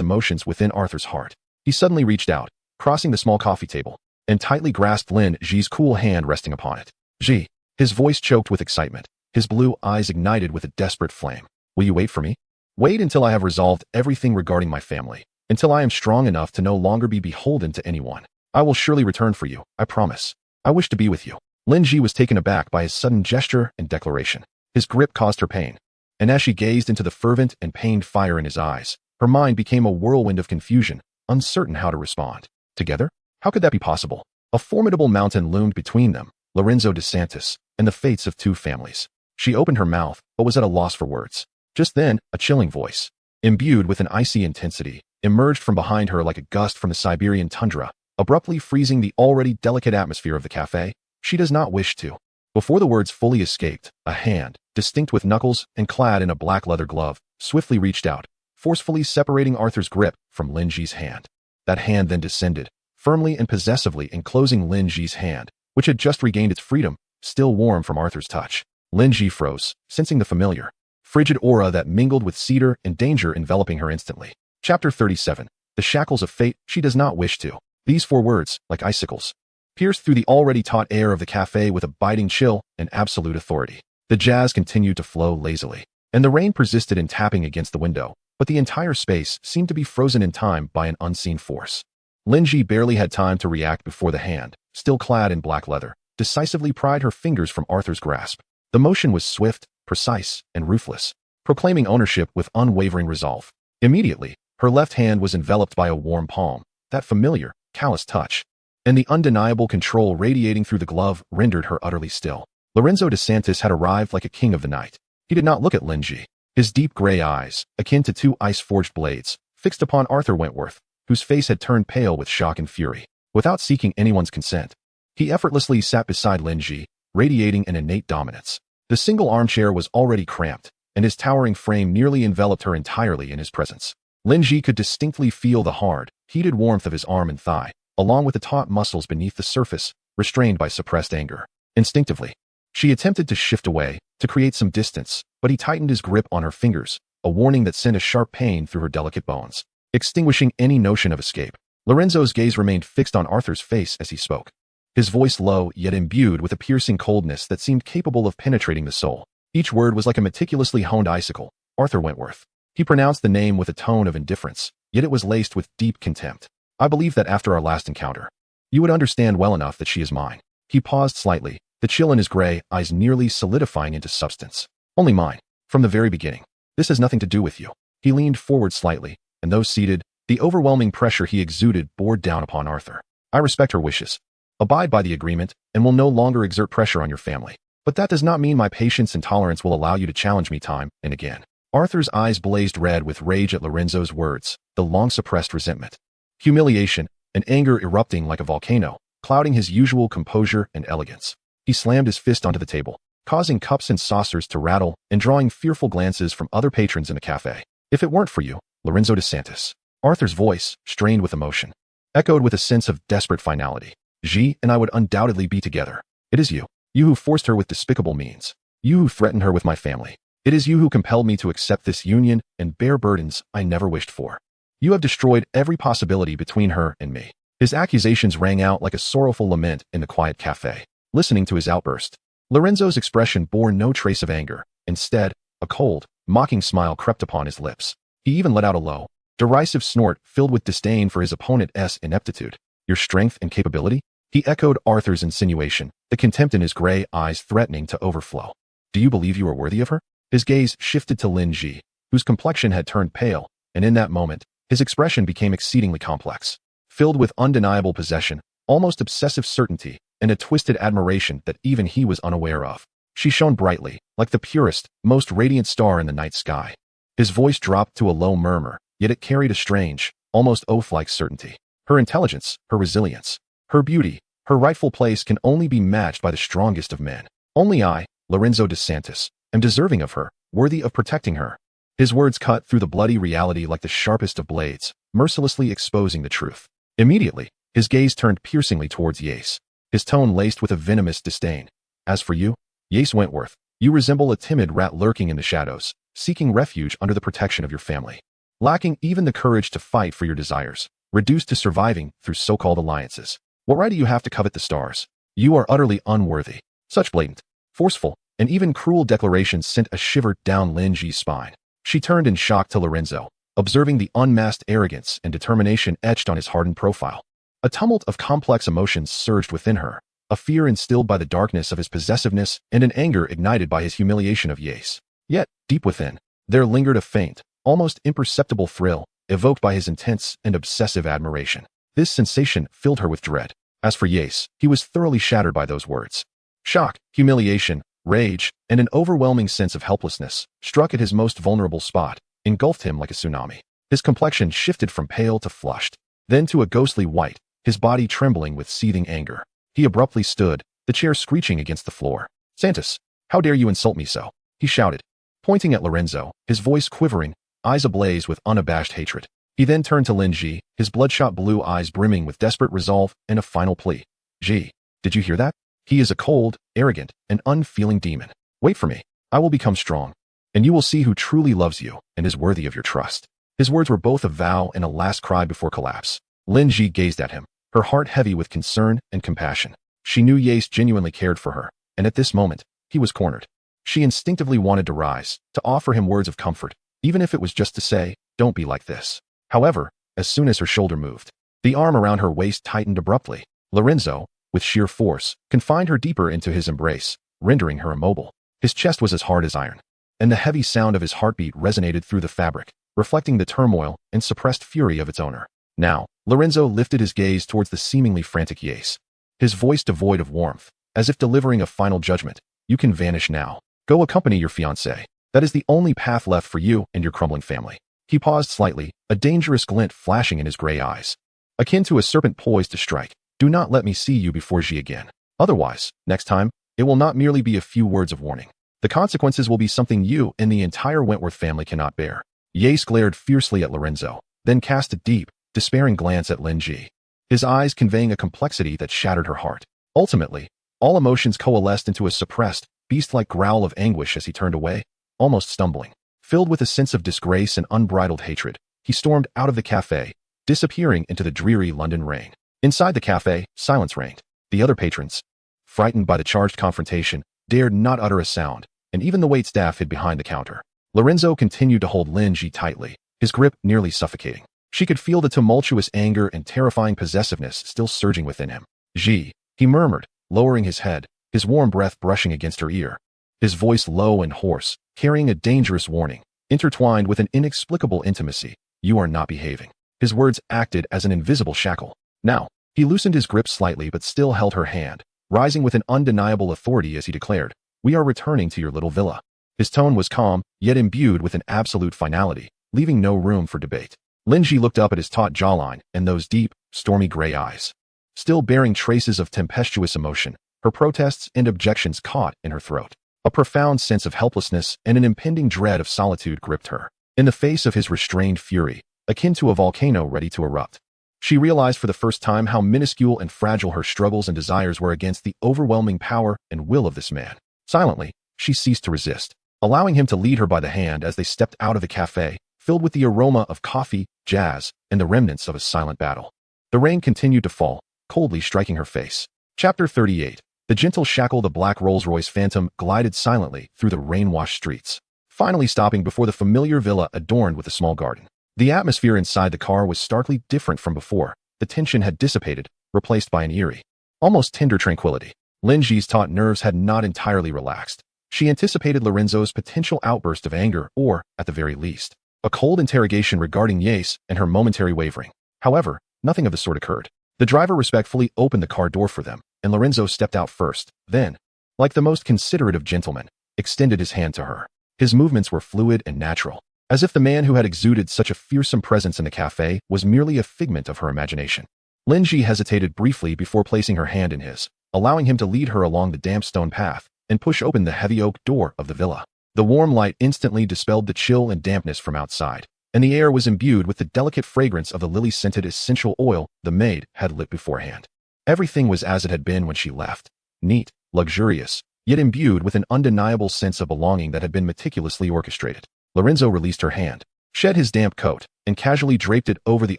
emotions within Arthur's heart. He suddenly reached out, crossing the small coffee table, and tightly grasped Lin Ji's cool hand resting upon it. Ji. His voice choked with excitement. His blue eyes ignited with a desperate flame. Will you wait for me? Wait until I have resolved everything regarding my family, until I am strong enough to no longer be beholden to anyone. I will surely return for you, I promise. I wish to be with you. Lin Ji was taken aback by his sudden gesture and declaration. His grip caused her pain, and as she gazed into the fervent and pained fire in his eyes, her mind became a whirlwind of confusion, uncertain how to respond. Together? How could that be possible? A formidable mountain loomed between them, Lorenzo de Santis, and the fates of two families. She opened her mouth, but was at a loss for words. Just then, a chilling voice, imbued with an icy intensity, emerged from behind her like a gust from the Siberian tundra, abruptly freezing the already delicate atmosphere of the cafe. She does not wish to. Before the words fully escaped, a hand, distinct with knuckles and clad in a black leather glove, swiftly reached out, forcefully separating Arthur's grip from Lin Ji's hand. That hand then descended, firmly and possessively enclosing Lin Ji's hand, which had just regained its freedom, still warm from Arthur's touch. Lin Ji froze, sensing the familiar, frigid aura that mingled with cedar and danger enveloping her instantly. Chapter 37. The shackles of fate. She does not wish to. These four words, like icicles, pierced through the already taut air of the cafe with a biting chill and absolute authority. The jazz continued to flow lazily, and the rain persisted in tapping against the window, but the entire space seemed to be frozen in time by an unseen force. Lin Ji barely had time to react before the hand, still clad in black leather, decisively pried her fingers from Arthur's grasp. The motion was swift, precise, and ruthless, proclaiming ownership with unwavering resolve. Immediately, her left hand was enveloped by a warm palm, that familiar, callous touch, and the undeniable control radiating through the glove rendered her utterly still. Lorenzo de Santis had arrived like a king of the night. He did not look at Lin Ji. His deep gray eyes, akin to two ice-forged blades, fixed upon Arthur Wentworth, whose face had turned pale with shock and fury. Without seeking anyone's consent, he effortlessly sat beside Lin Ji, radiating an innate dominance. The single armchair was already cramped, and his towering frame nearly enveloped her entirely in his presence. Lin Ji could distinctly feel the hard, heated warmth of his arm and thigh, along with the taut muscles beneath the surface, restrained by suppressed anger. Instinctively, she attempted to shift away, to create some distance, but he tightened his grip on her fingers, a warning that sent a sharp pain through her delicate bones, extinguishing any notion of escape. Lorenzo's gaze remained fixed on Arthur's face as he spoke, his voice low yet imbued with a piercing coldness that seemed capable of penetrating the soul. Each word was like a meticulously honed icicle. Arthur Wentworth. He pronounced the name with a tone of indifference, yet it was laced with deep contempt. I believe that after our last encounter, you would understand well enough that she is mine. He paused slightly, the chill in his gray eyes nearly solidifying into substance. Only mine. From the very beginning. This has nothing to do with you. He leaned forward slightly, and though seated, the overwhelming pressure he exuded bore down upon Arthur. I respect her wishes. Abide by the agreement, and will no longer exert pressure on your family. But that does not mean my patience and tolerance will allow you to challenge me time and again. Arthur's eyes blazed red with rage at Lorenzo's words, the long-suppressed resentment, humiliation, and anger erupting like a volcano, clouding his usual composure and elegance. He slammed his fist onto the table, causing cups and saucers to rattle and drawing fearful glances from other patrons in the cafe. If it weren't for you, Lorenzo de Santis. Arthur's voice, strained with emotion, echoed with a sense of desperate finality. Ji and I would undoubtedly be together. It is you. You who forced her with despicable means. You who threatened her with my family. It is you who compelled me to accept this union and bear burdens I never wished for. You have destroyed every possibility between her and me. His accusations rang out like a sorrowful lament in the quiet cafe. Listening to his outburst, Lorenzo's expression bore no trace of anger. Instead, a cold, mocking smile crept upon his lips. He even let out a low, derisive snort filled with disdain for his opponent's ineptitude. Your strength and capability? He echoed Arthur's insinuation, the contempt in his gray eyes threatening to overflow. Do you believe you are worthy of her? His gaze shifted to Lin Ji, whose complexion had turned pale, and in that moment, His expression became exceedingly complex, filled with undeniable possession, almost obsessive certainty, and a twisted admiration that even he was unaware of. She shone brightly, like the purest, most radiant star in the night sky. His voice dropped to a low murmur, yet it carried a strange, almost oath-like certainty. Her intelligence, her resilience, her beauty, her rightful place can only be matched by the strongest of men. Only I, Lorenzo de Santos, am deserving of her, worthy of protecting her. His words cut through the bloody reality like the sharpest of blades, mercilessly exposing the truth. Immediately, his gaze turned piercingly towards Yace, his tone laced with a venomous disdain. As for you, Yace Wentworth, you resemble a timid rat lurking in the shadows, seeking refuge under the protection of your family. Lacking even the courage to fight for your desires, reduced to surviving through so-called alliances. What right do you have to covet the stars? You are utterly unworthy. Such blatant, forceful, and even cruel declarations sent a shiver down Lin Ji's spine. She turned in shock to Lorenzo, observing the unmasked arrogance and determination etched on his hardened profile. A tumult of complex emotions surged within her, a fear instilled by the darkness of his possessiveness and an anger ignited by his humiliation of Yace. Yet, deep within, there lingered a faint, almost imperceptible thrill, evoked by his intense and obsessive admiration. This sensation filled her with dread. As for Yace, he was thoroughly shattered by those words. Shock, humiliation, rage, and an overwhelming sense of helplessness, struck at his most vulnerable spot, engulfed him like a tsunami. His complexion shifted from pale to flushed, then to a ghostly white, his body trembling with seething anger. He abruptly stood, the chair screeching against the floor. "Santos, how dare you insult me so?" he shouted, pointing at Lorenzo, his voice quivering, eyes ablaze with unabashed hatred. He then turned to Lin Ji, his bloodshot blue eyes brimming with desperate resolve and a final plea. "Ji, did you hear that? He is a cold, arrogant, and unfeeling demon. Wait for me. I will become strong, and you will see who truly loves you and is worthy of your trust." His words were both a vow and a last cry before collapse. Lin Ji gazed at him, her heart heavy with concern and compassion. She knew Yace genuinely cared for her, and at this moment, he was cornered. She instinctively wanted to rise, to offer him words of comfort, even if it was just to say, "Don't be like this." However, as soon as her shoulder moved, the arm around her waist tightened abruptly. Lorenzo, with sheer force, confined her deeper into his embrace, rendering her immobile. His chest was as hard as iron, and the heavy sound of his heartbeat resonated through the fabric, reflecting the turmoil and suppressed fury of its owner. Now, Lorenzo lifted his gaze towards the seemingly frantic Yace, his voice devoid of warmth, as if delivering a final judgment. "You can vanish now. Go accompany your fiancée. That is the only path left for you and your crumbling family." He paused slightly, a dangerous glint flashing in his gray eyes. Akin to a serpent poised to strike. "Do not let me see you before Xi again. Otherwise, next time, it will not merely be a few words of warning. The consequences will be something you and the entire Wentworth family cannot bear." Yace glared fiercely at Lorenzo, then cast a deep, despairing glance at Lin Ji, his eyes conveying a complexity that shattered her heart. Ultimately, all emotions coalesced into a suppressed, beast-like growl of anguish as he turned away, almost stumbling. Filled with a sense of disgrace and unbridled hatred, he stormed out of the cafe, disappearing into the dreary London rain. Inside the cafe, silence reigned. The other patrons, frightened by the charged confrontation, dared not utter a sound, and even the waitstaff hid behind the counter. Lorenzo continued to hold Lin Ji tightly, his grip nearly suffocating. She could feel the tumultuous anger and terrifying possessiveness still surging within him. "Ji," he murmured, lowering his head, his warm breath brushing against her ear. His voice low and hoarse, carrying a dangerous warning, intertwined with an inexplicable intimacy. "You are not behaving." His words acted as an invisible shackle. Now, he loosened his grip slightly but still held her hand, rising with an undeniable authority as he declared, "We are returning to your little villa." His tone was calm, yet imbued with an absolute finality, leaving no room for debate. Lin Ji looked up at his taut jawline and those deep, stormy gray eyes. Still bearing traces of tempestuous emotion, her protests and objections caught in her throat. A profound sense of helplessness and an impending dread of solitude gripped her. In the face of his restrained fury, akin to a volcano ready to erupt, she realized for the first time how minuscule and fragile her struggles and desires were against the overwhelming power and will of this man. Silently, she ceased to resist, allowing him to lead her by the hand as they stepped out of the cafe, filled with the aroma of coffee, jazz, and the remnants of a silent battle. The rain continued to fall, coldly striking her face. Chapter 38. The gentle shackle. The black Rolls-Royce Phantom glided silently through the rain-washed streets, finally stopping before the familiar villa adorned with a small garden. The atmosphere inside the car was starkly different from before. The tension had dissipated, replaced by an eerie, almost tender tranquility. Lin Ji's taut nerves had not entirely relaxed. She anticipated Lorenzo's potential outburst of anger or, at the very least, a cold interrogation regarding Yace and her momentary wavering. However, nothing of the sort occurred. The driver respectfully opened the car door for them, and Lorenzo stepped out first, then, like the most considerate of gentlemen, extended his hand to her. His movements were fluid and natural, as if the man who had exuded such a fearsome presence in the cafe was merely a figment of her imagination. Linji hesitated briefly before placing her hand in his, allowing him to lead her along the damp stone path and push open the heavy oak door of the villa. The warm light instantly dispelled the chill and dampness from outside, and the air was imbued with the delicate fragrance of the lily-scented essential oil the maid had lit beforehand. Everything was as it had been when she left, neat, luxurious, yet imbued with an undeniable sense of belonging that had been meticulously orchestrated. Lorenzo released her hand, shed his damp coat, and casually draped it over the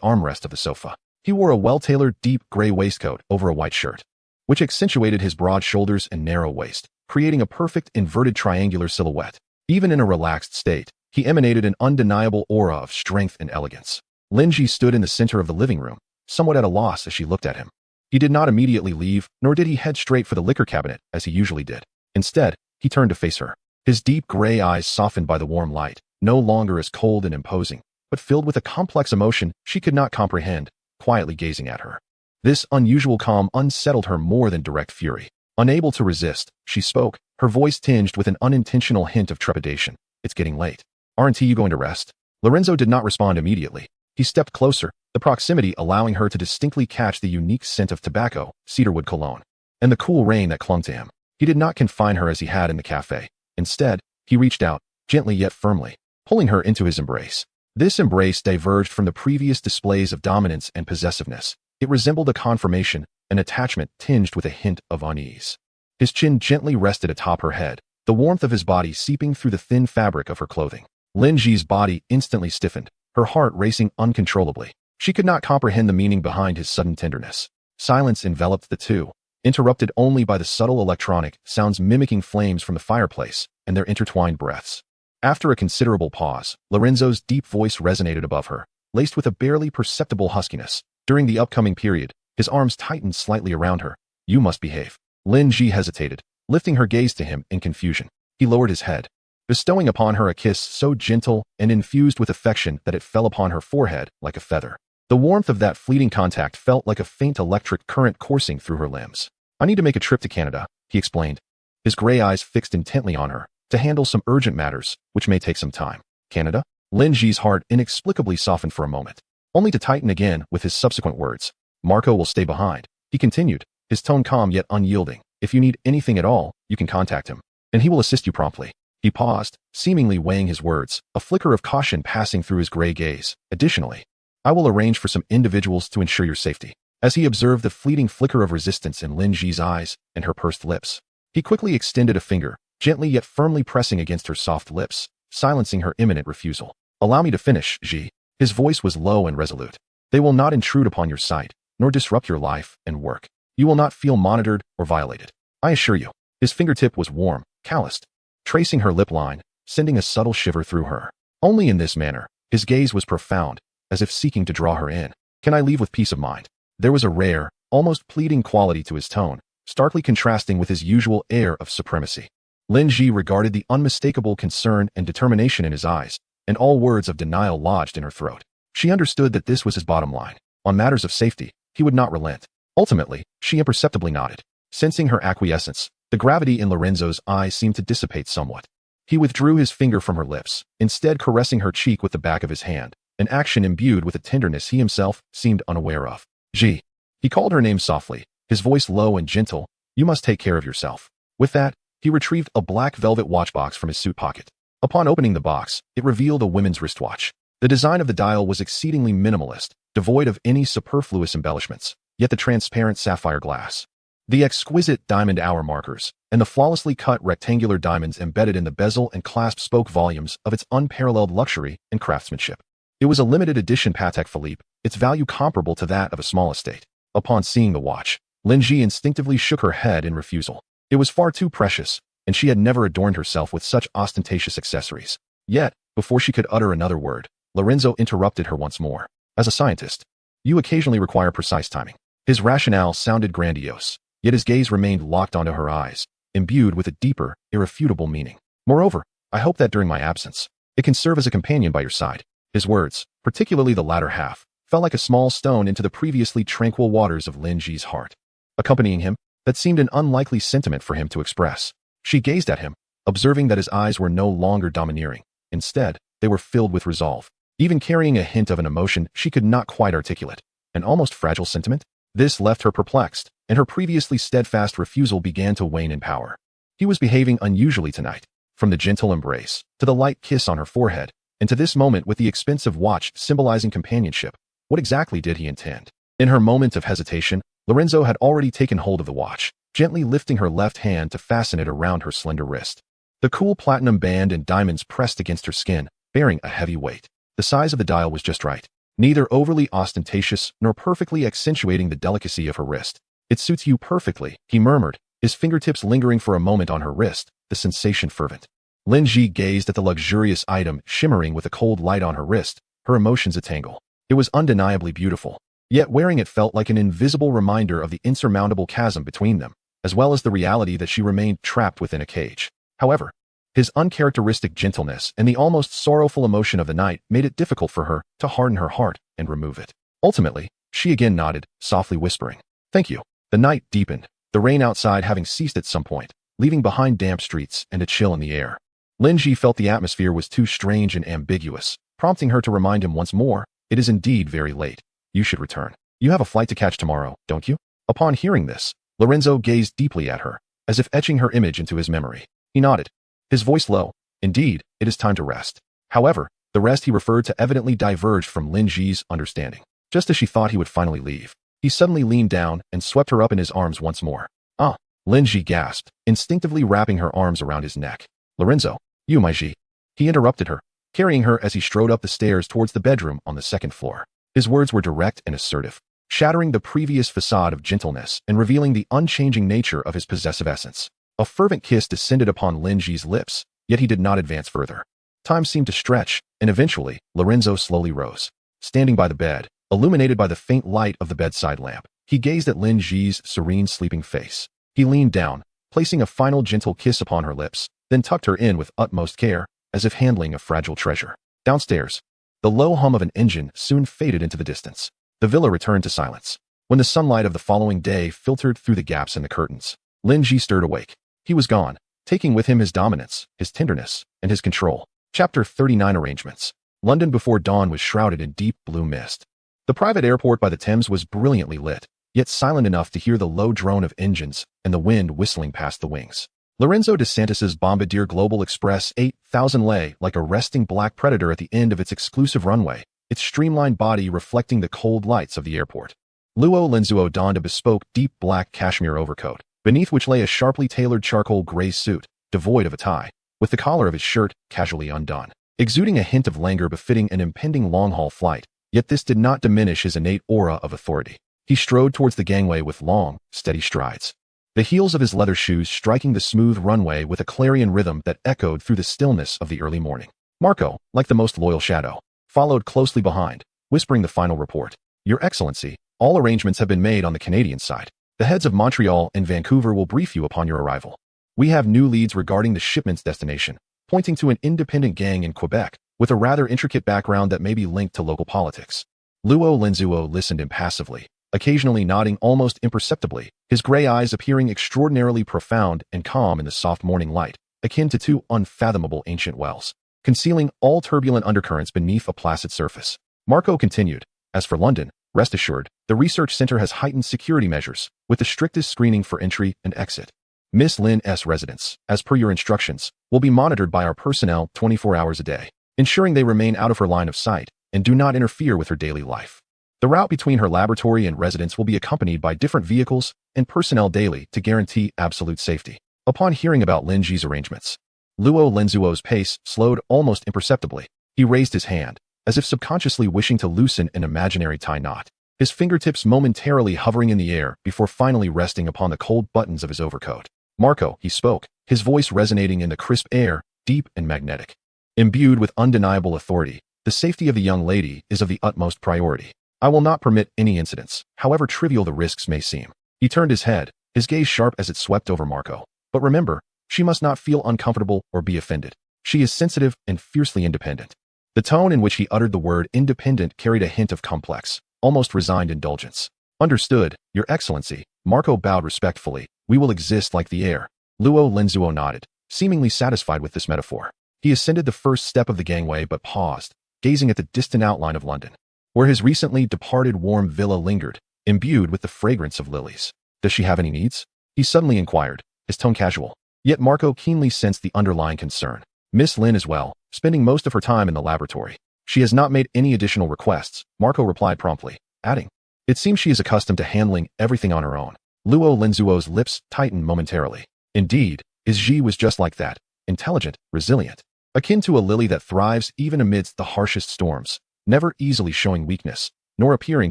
armrest of the sofa. He wore a well-tailored deep gray waistcoat over a white shirt, which accentuated his broad shoulders and narrow waist, creating a perfect inverted triangular silhouette. Even in a relaxed state, he emanated an undeniable aura of strength and elegance. Linji stood in the center of the living room, somewhat at a loss as she looked at him. He did not immediately leave, nor did he head straight for the liquor cabinet as he usually did. Instead, he turned to face her. His deep gray eyes softened by the warm light, no longer as cold and imposing, but filled with a complex emotion she could not comprehend, quietly gazing at her. This unusual calm unsettled her more than direct fury. Unable to resist, she spoke, her voice tinged with an unintentional hint of trepidation. "It's getting late. Aren't you going to rest?" Lorenzo did not respond immediately. He stepped closer, the proximity allowing her to distinctly catch the unique scent of tobacco, cedarwood cologne, and the cool rain that clung to him. He did not confine her as he had in the cafe. Instead, he reached out, gently yet firmly, pulling her into his embrace. This embrace diverged from the previous displays of dominance and possessiveness. It resembled a confirmation, an attachment tinged with a hint of unease. His chin gently rested atop her head, the warmth of his body seeping through the thin fabric of her clothing. Linji's body instantly stiffened, her heart racing uncontrollably. She could not comprehend the meaning behind his sudden tenderness. Silence enveloped the two, interrupted only by the subtle electronic sounds mimicking flames from the fireplace and their intertwined breaths. After a considerable pause, Lorenzo's deep voice resonated above her, laced with a barely perceptible huskiness. During the upcoming period, his arms tightened slightly around her. "You must behave." Linji hesitated, lifting her gaze to him in confusion. He lowered his head, bestowing upon her a kiss so gentle and infused with affection that it fell upon her forehead like a feather. The warmth of that fleeting contact felt like a faint electric current coursing through her limbs. "I need to make a trip to Canada," he explained, his gray eyes fixed intently on her, "to handle some urgent matters, which may take some time." "Canada?" Linji's heart inexplicably softened for a moment, only to tighten again with his subsequent words. "Marco will stay behind," he continued, his tone calm yet unyielding. "If you need anything at all, you can contact him, and he will assist you promptly." He paused, seemingly weighing his words, a flicker of caution passing through his gray gaze. "Additionally, I will arrange for some individuals to ensure your safety." As he observed the fleeting flicker of resistance in Linji's eyes and her pursed lips, he quickly extended a finger, gently yet firmly pressing against her soft lips, silencing her imminent refusal. "Allow me to finish, Ji." His voice was low and resolute. "They will not intrude upon your sight, nor disrupt your life and work. You will not feel monitored or violated, I assure you." His fingertip was warm, calloused, tracing her lip line, sending a subtle shiver through her. Only in this manner, his gaze was profound, as if seeking to draw her in. "Can I leave with peace of mind?" There was a rare, almost pleading quality to his tone, starkly contrasting with his usual air of supremacy. Linji regarded the unmistakable concern and determination in his eyes, and all words of denial lodged in her throat. She understood that this was his bottom line. On matters of safety, he would not relent. Ultimately, she imperceptibly nodded. Sensing her acquiescence, the gravity in Lorenzo's eyes seemed to dissipate somewhat. He withdrew his finger from her lips, instead caressing her cheek with the back of his hand, an action imbued with a tenderness he himself seemed unaware of. "Ji." He called her name softly, his voice low and gentle. "You must take care of yourself." With that, he retrieved a black velvet watchbox from his suit pocket. Upon opening the box, it revealed a women's wristwatch. The design of the dial was exceedingly minimalist, devoid of any superfluous embellishments, yet the transparent sapphire glass, the exquisite diamond hour markers, and the flawlessly cut rectangular diamonds embedded in the bezel and clasp spoke volumes of its unparalleled luxury and craftsmanship. It was a limited edition Patek Philippe, its value comparable to that of a small estate. Upon seeing the watch, Linji instinctively shook her head in refusal. It was far too precious, and she had never adorned herself with such ostentatious accessories. Yet, before she could utter another word, Lorenzo interrupted her once more. "As a scientist, you occasionally require precise timing." His rationale sounded grandiose, yet his gaze remained locked onto her eyes, imbued with a deeper, irrefutable meaning. "Moreover, I hope that during my absence, it can serve as a companion by your side." His words, particularly the latter half, fell like a small stone into the previously tranquil waters of Lin Ji's heart. Accompanying him, that seemed an unlikely sentiment for him to express. She gazed at him, observing that his eyes were no longer domineering. Instead, they were filled with resolve, even carrying a hint of an emotion she could not quite articulate. An almost fragile sentiment? This left her perplexed, and her previously steadfast refusal began to wane in power. He was behaving unusually tonight, from the gentle embrace, to the light kiss on her forehead, and to this moment with the expensive watch symbolizing companionship. What exactly did he intend? In her moment of hesitation, Lorenzo had already taken hold of the watch, gently lifting her left hand to fasten it around her slender wrist. The cool platinum band and diamonds pressed against her skin, bearing a heavy weight. The size of the dial was just right, neither overly ostentatious nor perfectly accentuating the delicacy of her wrist. "It suits you perfectly," he murmured, his fingertips lingering for a moment on her wrist, the sensation fervent. Lin Ji gazed at the luxurious item shimmering with a cold light on her wrist, her emotions a tangle. It was undeniably beautiful, yet wearing it felt like an invisible reminder of the insurmountable chasm between them, as well as the reality that she remained trapped within a cage. However, his uncharacteristic gentleness and the almost sorrowful emotion of the night made it difficult for her to harden her heart and remove it. Ultimately, she again nodded, softly whispering, "Thank you." The night deepened, the rain outside having ceased at some point, leaving behind damp streets and a chill in the air. Lin Ji felt the atmosphere was too strange and ambiguous, prompting her to remind him once more, "It is indeed very late. You should return. You have a flight to catch tomorrow, don't you?" Upon hearing this, Lorenzo gazed deeply at her, as if etching her image into his memory. He nodded, his voice low. "Indeed, it is time to rest." However, the rest he referred to evidently diverged from Lin Ji's understanding. Just as she thought he would finally leave, he suddenly leaned down and swept her up in his arms once more. "Ah!" Lin Ji gasped, instinctively wrapping her arms around his neck. "Lorenzo, you my Ji." He interrupted her, carrying her as he strode up the stairs towards the bedroom on the second floor. His words were direct and assertive, shattering the previous facade of gentleness and revealing the unchanging nature of his possessive essence. A fervent kiss descended upon Lin Ji's lips, yet he did not advance further. Time seemed to stretch, and eventually, Lorenzo slowly rose. Standing by the bed, illuminated by the faint light of the bedside lamp, he gazed at Lin Ji's serene sleeping face. He leaned down, placing a final gentle kiss upon her lips, then tucked her in with utmost care, as if handling a fragile treasure. Downstairs, the low hum of an engine soon faded into the distance. The villa returned to silence. When the sunlight of the following day filtered through the gaps in the curtains, Lin Ji stirred awake. He was gone, taking with him his dominance, his tenderness, and his control. Chapter 39 Arrangements. London before dawn was shrouded in deep blue mist. The private airport by the Thames was brilliantly lit, yet silent enough to hear the low drone of engines and the wind whistling past the wings. Lorenzo de Santis's Bombardier Global Express 8000 lay like a resting black predator at the end of its exclusive runway, its streamlined body reflecting the cold lights of the airport. Luo Linzuo donned a bespoke deep black cashmere overcoat, beneath which lay a sharply tailored charcoal gray suit, devoid of a tie, with the collar of his shirt casually undone, exuding a hint of languor befitting an impending long-haul flight, yet this did not diminish his innate aura of authority. He strode towards the gangway with long, steady strides, the heels of his leather shoes striking the smooth runway with a clarion rhythm that echoed through the stillness of the early morning. Marco, like the most loyal shadow, followed closely behind, whispering the final report. "Your Excellency, all arrangements have been made on the Canadian side. The heads of Montreal and Vancouver will brief you upon your arrival. We have new leads regarding the shipment's destination, pointing to an independent gang in Quebec, with a rather intricate background that may be linked to local politics." Luo Linzuo listened impassively, occasionally nodding almost imperceptibly, his gray eyes appearing extraordinarily profound and calm in the soft morning light, akin to two unfathomable ancient wells, concealing all turbulent undercurrents beneath a placid surface. Marco continued, "As for London, rest assured, the research center has heightened security measures, with the strictest screening for entry and exit. Miss Lin's residence, as per your instructions, will be monitored by our personnel 24 hours a day, ensuring they remain out of her line of sight and do not interfere with her daily life. The route between her laboratory and residence will be accompanied by different vehicles and personnel daily to guarantee absolute safety." Upon hearing about Lin Ji's arrangements, Luo Linzuo's pace slowed almost imperceptibly. He raised his hand, as if subconsciously wishing to loosen an imaginary tie knot, his fingertips momentarily hovering in the air before finally resting upon the cold buttons of his overcoat. "Marco," he spoke, his voice resonating in the crisp air, deep and magnetic. Imbued with undeniable authority, the safety of the young lady is of the utmost priority. I will not permit any incidents, however trivial the risks may seem. He turned his head, his gaze sharp as it swept over Marco. "But remember, she must not feel uncomfortable or be offended. She is sensitive and fiercely independent." The tone in which he uttered the word independent carried a hint of complex, almost resigned indulgence. Understood, Your Excellency. Marco bowed respectfully. We will exist like the air. Luo Linzuo nodded, seemingly satisfied with this metaphor. He ascended the first step of the gangway but paused, gazing at the distant outline of London, where his recently departed warm villa lingered, imbued with the fragrance of lilies. Does she have any needs? He suddenly inquired, his tone casual. Yet Marco keenly sensed the underlying concern. Miss Lin as well, spending most of her time in the laboratory. She has not made any additional requests, Marco replied promptly, adding, it seems she is accustomed to handling everything on her own. Luo Linzuo's lips tightened momentarily. Indeed, his Ji was just like that, intelligent, resilient, akin to a lily that thrives even amidst the harshest storms, never easily showing weakness, nor appearing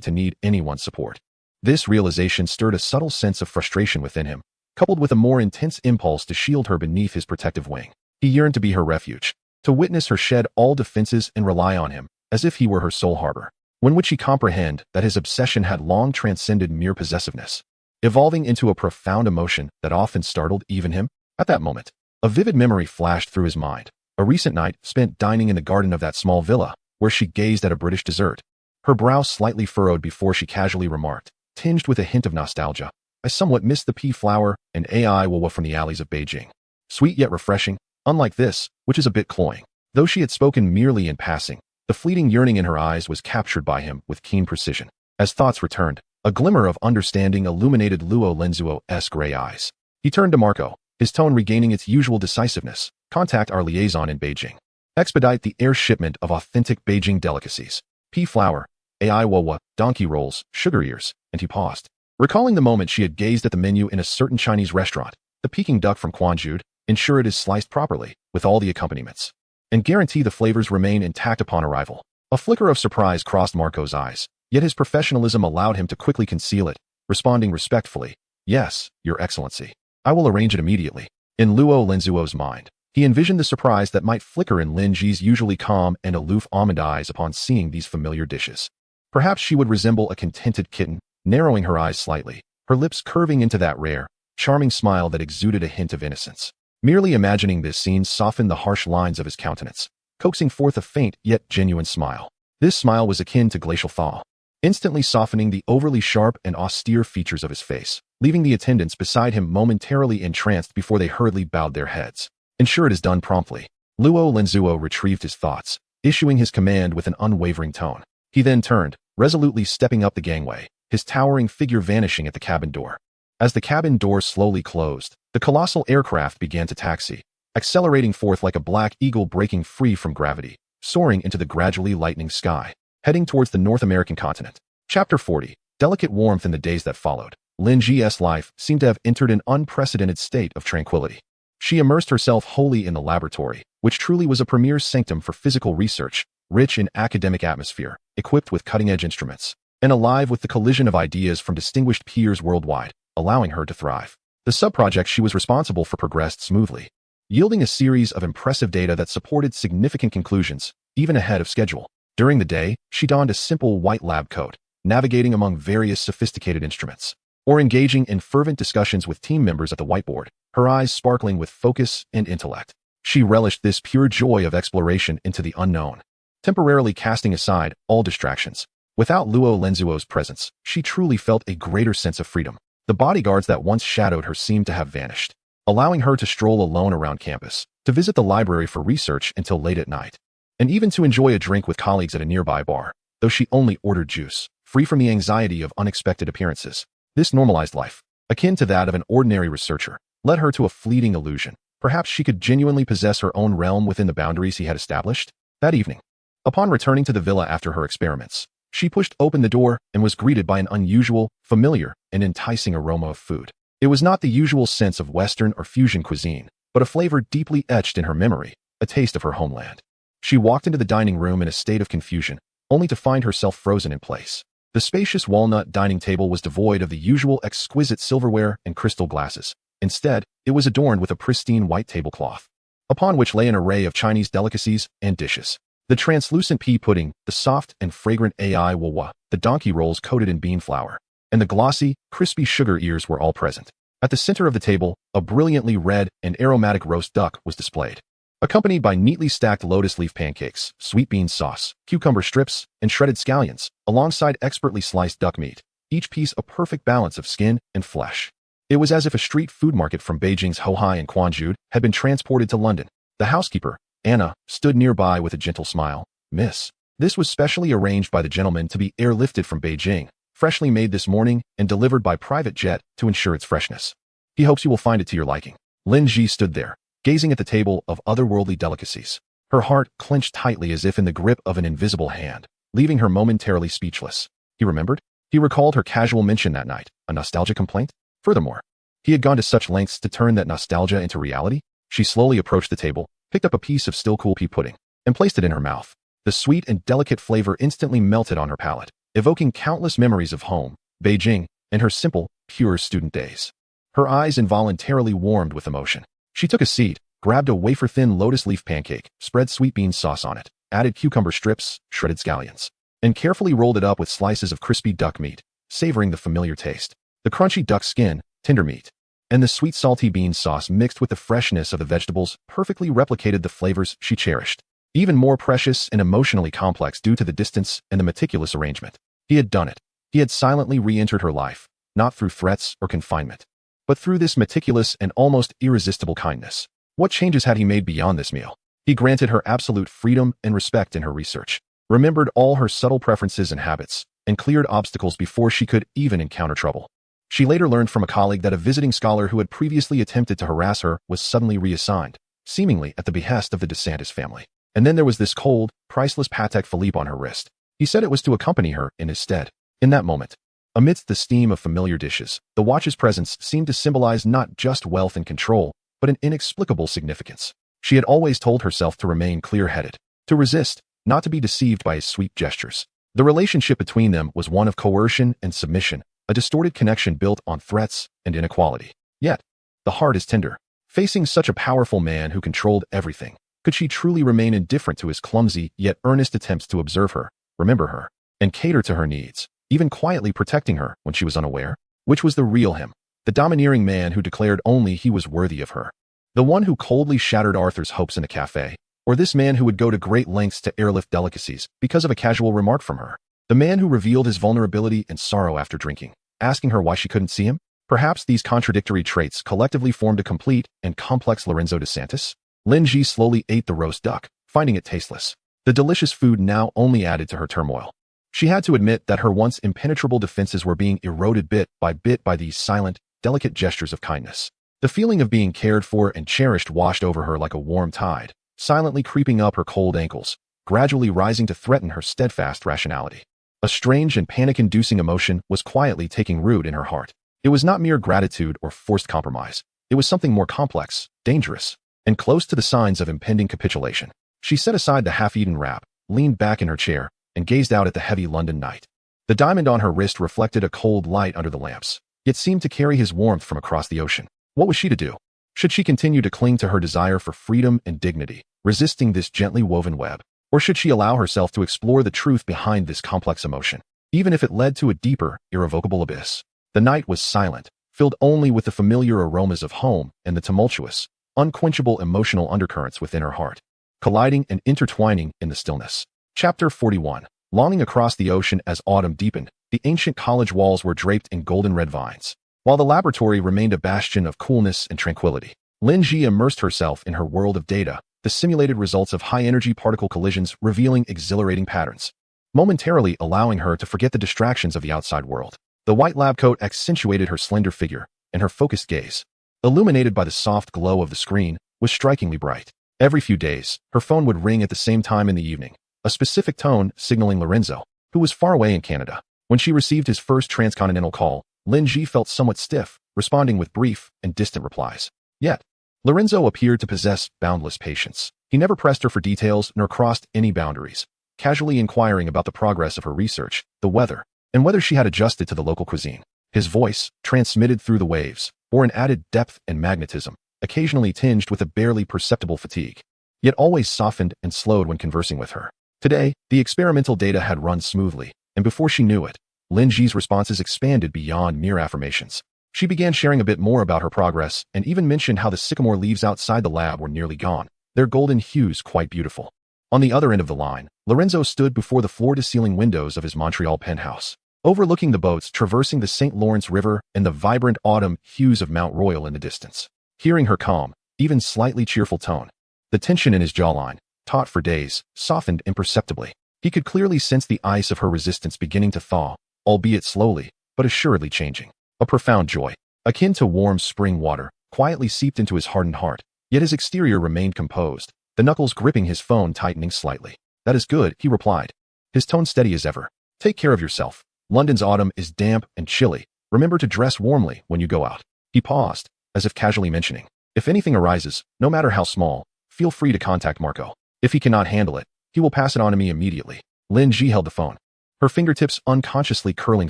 to need anyone's support. This realization stirred a subtle sense of frustration within him, coupled with a more intense impulse to shield her beneath his protective wing. He yearned to be her refuge, to witness her shed all defenses and rely on him, as if he were her sole harbor. When would she comprehend that his obsession had long transcended mere possessiveness, evolving into a profound emotion that often startled even him? At that moment, a vivid memory flashed through his mind, a recent night spent dining in the garden of that small villa, where she gazed at a British dessert. Her brow slightly furrowed before she casually remarked, tinged with a hint of nostalgia, I somewhat missed the pea flower and AI Wawa from the alleys of Beijing. Sweet yet refreshing, unlike this, which is a bit cloying. Though she had spoken merely in passing, the fleeting yearning in her eyes was captured by him with keen precision. As thoughts returned, a glimmer of understanding illuminated Luo Linzuo's gray eyes. He turned to Marco, his tone regaining its usual decisiveness. Contact our liaison in Beijing. Expedite the air shipment of authentic Beijing delicacies. Pea flour, AI Wawa, donkey rolls, sugar ears, and he paused. Recalling the moment she had gazed at the menu in a certain Chinese restaurant, the Peking duck from Quanzhou, ensure it is sliced properly, with all the accompaniments, and guarantee the flavors remain intact upon arrival. A flicker of surprise crossed Marco's eyes, yet his professionalism allowed him to quickly conceal it, responding respectfully, Yes, Your Excellency. I will arrange it immediately. In Luo Linzuo's mind, he envisioned the surprise that might flicker in Lin Ji's usually calm and aloof almond eyes upon seeing these familiar dishes. Perhaps she would resemble a contented kitten, narrowing her eyes slightly, her lips curving into that rare, charming smile that exuded a hint of innocence. Merely imagining this scene softened the harsh lines of his countenance, coaxing forth a faint yet genuine smile. This smile was akin to glacial thaw, instantly softening the overly sharp and austere features of his face, leaving the attendants beside him momentarily entranced before they hurriedly bowed their heads. Ensure it is done promptly. Luo Linzuo retrieved his thoughts, issuing his command with an unwavering tone. He then turned, resolutely stepping up the gangway, his towering figure vanishing at the cabin door. As the cabin door slowly closed, the colossal aircraft began to taxi, accelerating forth like a black eagle breaking free from gravity, soaring into the gradually lightening sky, heading towards the North American continent. Chapter 40. Delicate warmth. In the days that followed, Lin Ji's life seemed to have entered an unprecedented state of tranquility. She immersed herself wholly in the laboratory, which truly was a premier sanctum for physical research, rich in academic atmosphere, equipped with cutting-edge instruments, and alive with the collision of ideas from distinguished peers worldwide, allowing her to thrive. The sub-project she was responsible for progressed smoothly, yielding a series of impressive data that supported significant conclusions, even ahead of schedule. During the day, she donned a simple white lab coat, navigating among various sophisticated instruments, or engaging in fervent discussions with team members at the whiteboard, her eyes sparkling with focus and intellect. She relished this pure joy of exploration into the unknown, temporarily casting aside all distractions. Without Luo Linzuo's presence, she truly felt a greater sense of freedom. The bodyguards that once shadowed her seemed to have vanished, allowing her to stroll alone around campus, to visit the library for research until late at night, and even to enjoy a drink with colleagues at a nearby bar, though she only ordered juice, free from the anxiety of unexpected appearances. This normalized life, akin to that of an ordinary researcher, led her to a fleeting illusion. Perhaps she could genuinely possess her own realm within the boundaries he had established. That evening, upon returning to the villa after her experiments, she pushed open the door and was greeted by an unusual, familiar, and enticing aroma of food. It was not the usual sense of Western or fusion cuisine, but a flavor deeply etched in her memory, a taste of her homeland. She walked into the dining room in a state of confusion, only to find herself frozen in place. The spacious walnut dining table was devoid of the usual exquisite silverware and crystal glasses. Instead, it was adorned with a pristine white tablecloth, upon which lay an array of Chinese delicacies and dishes. The translucent pea pudding, the soft and fragrant AI Wawa, the donkey rolls coated in bean flour, and the glossy, crispy sugar ears were all present. At the center of the table, a brilliantly red and aromatic roast duck was displayed, accompanied by neatly stacked lotus leaf pancakes, sweet bean sauce, cucumber strips, and shredded scallions, alongside expertly sliced duck meat, each piece a perfect balance of skin and flesh. It was as if a street food market from Beijing's Hohai and Quanzhou had been transported to London. The housekeeper, Anna, stood nearby with a gentle smile. "Miss, this was specially arranged by the gentleman to be airlifted from Beijing, freshly made this morning and delivered by private jet to ensure its freshness. He hopes you will find it to your liking." Lin Ji stood there, gazing at the table of otherworldly delicacies. Her heart clenched tightly as if in the grip of an invisible hand, leaving her momentarily speechless. He remembered? He recalled her casual mention that night, a nostalgia complaint? Furthermore, he had gone to such lengths to turn that nostalgia into reality? She slowly approached the table, picked up a piece of still cool pea pudding, and placed it in her mouth. The sweet and delicate flavor instantly melted on her palate, evoking countless memories of home, Beijing, and her simple, pure student days. Her eyes involuntarily warmed with emotion. She took a seat, grabbed a wafer-thin lotus leaf pancake, spread sweet bean sauce on it, added cucumber strips, shredded scallions, and carefully rolled it up with slices of crispy duck meat, savoring the familiar taste. The crunchy duck skin, tender meat, and the sweet salty bean sauce mixed with the freshness of the vegetables perfectly replicated the flavors she cherished. Even more precious and emotionally complex due to the distance and the meticulous arrangement. He had done it. He had silently re-entered her life, not through threats or confinement, but through this meticulous and almost irresistible kindness. What changes had he made beyond this meal? He granted her absolute freedom and respect in her research, remembered all her subtle preferences and habits, and cleared obstacles before she could even encounter trouble. She later learned from a colleague that a visiting scholar who had previously attempted to harass her was suddenly reassigned, seemingly at the behest of the DeSantis family. And then there was this cold, priceless Patek Philippe on her wrist. He said it was to accompany her in his stead. In that moment, amidst the steam of familiar dishes, the watch's presence seemed to symbolize not just wealth and control, but an inexplicable significance. She had always told herself to remain clear-headed, to resist, not to be deceived by his sweet gestures. The relationship between them was one of coercion and submission, a distorted connection built on threats and inequality. Yet, the heart is tender. Facing such a powerful man who controlled everything, could she truly remain indifferent to his clumsy yet earnest attempts to observe her, remember her, and cater to her needs, even quietly protecting her when she was unaware? Which was the real him? The domineering man who declared only he was worthy of her? The one who coldly shattered Arthur's hopes in a cafe? Or this man who would go to great lengths to airlift delicacies because of a casual remark from her? The man who revealed his vulnerability and sorrow after drinking, asking her why she couldn't see him? Perhaps these contradictory traits collectively formed a complete and complex Lorenzo DeSantis? Lin Ji slowly ate the roast duck, finding it tasteless. The delicious food now only added to her turmoil. She had to admit that her once impenetrable defenses were being eroded bit by these silent, delicate gestures of kindness. The feeling of being cared for and cherished washed over her like a warm tide, silently creeping up her cold ankles, gradually rising to threaten her steadfast rationality. A strange and panic-inducing emotion was quietly taking root in her heart. It was not mere gratitude or forced compromise. It was something more complex, dangerous, and close to the signs of impending capitulation. She set aside the half-eaten wrap, leaned back in her chair, and gazed out at the heavy London night. The diamond on her wrist reflected a cold light under the lamps, yet seemed to carry his warmth from across the ocean. What was she to do? Should she continue to cling to her desire for freedom and dignity, resisting this gently woven web? Or should she allow herself to explore the truth behind this complex emotion, even if it led to a deeper, irrevocable abyss? The night was silent, filled only with the familiar aromas of home and the tumultuous, unquenchable emotional undercurrents within her heart, colliding and intertwining in the stillness. Chapter 41. Longing across the ocean. As autumn deepened, the ancient college walls were draped in golden red vines, while the laboratory remained a bastion of coolness and tranquility. Lin Ji immersed herself in her world of data, the simulated results of high-energy particle collisions revealing exhilarating patterns, momentarily allowing her to forget the distractions of the outside world. The white lab coat accentuated her slender figure, and her focused gaze, illuminated by the soft glow of the screen, was strikingly bright. Every few days, her phone would ring at the same time in the evening, a specific tone signaling Lorenzo, who was far away in Canada. When she received his first transcontinental call, Lin Ji felt somewhat stiff, responding with brief and distant replies. Yet, Lorenzo appeared to possess boundless patience. He never pressed her for details nor crossed any boundaries, casually inquiring about the progress of her research, the weather, and whether she had adjusted to the local cuisine. His voice, transmitted through the waves, bore an added depth and magnetism, occasionally tinged with a barely perceptible fatigue, yet always softened and slowed when conversing with her. Today, the experimental data had run smoothly, and before she knew it, Lin Ji's responses expanded beyond mere affirmations. She began sharing a bit more about her progress and even mentioned how the sycamore leaves outside the lab were nearly gone. their golden hues quite beautiful. On the other end of the line, Lorenzo stood before the floor-to-ceiling windows of his Montreal penthouse, overlooking the boats traversing the St. Lawrence River and the vibrant autumn hues of Mount Royal in the distance. Hearing her calm, even slightly cheerful tone, the tension in his jawline, taut for days, softened imperceptibly. He could clearly sense the ice of her resistance beginning to thaw, albeit slowly, but assuredly changing. A profound joy, akin to warm spring water, quietly seeped into his hardened heart, yet his exterior remained composed, the knuckles gripping his phone tightening slightly. "That is good," he replied, his tone steady as ever. "Take care of yourself. London's autumn is damp and chilly. Remember to dress warmly when you go out." He paused, as if casually mentioning, "If anything arises, no matter how small, feel free to contact Marco. If he cannot handle it, he will pass it on to me immediately." Lin Ji held the phone, her fingertips unconsciously curling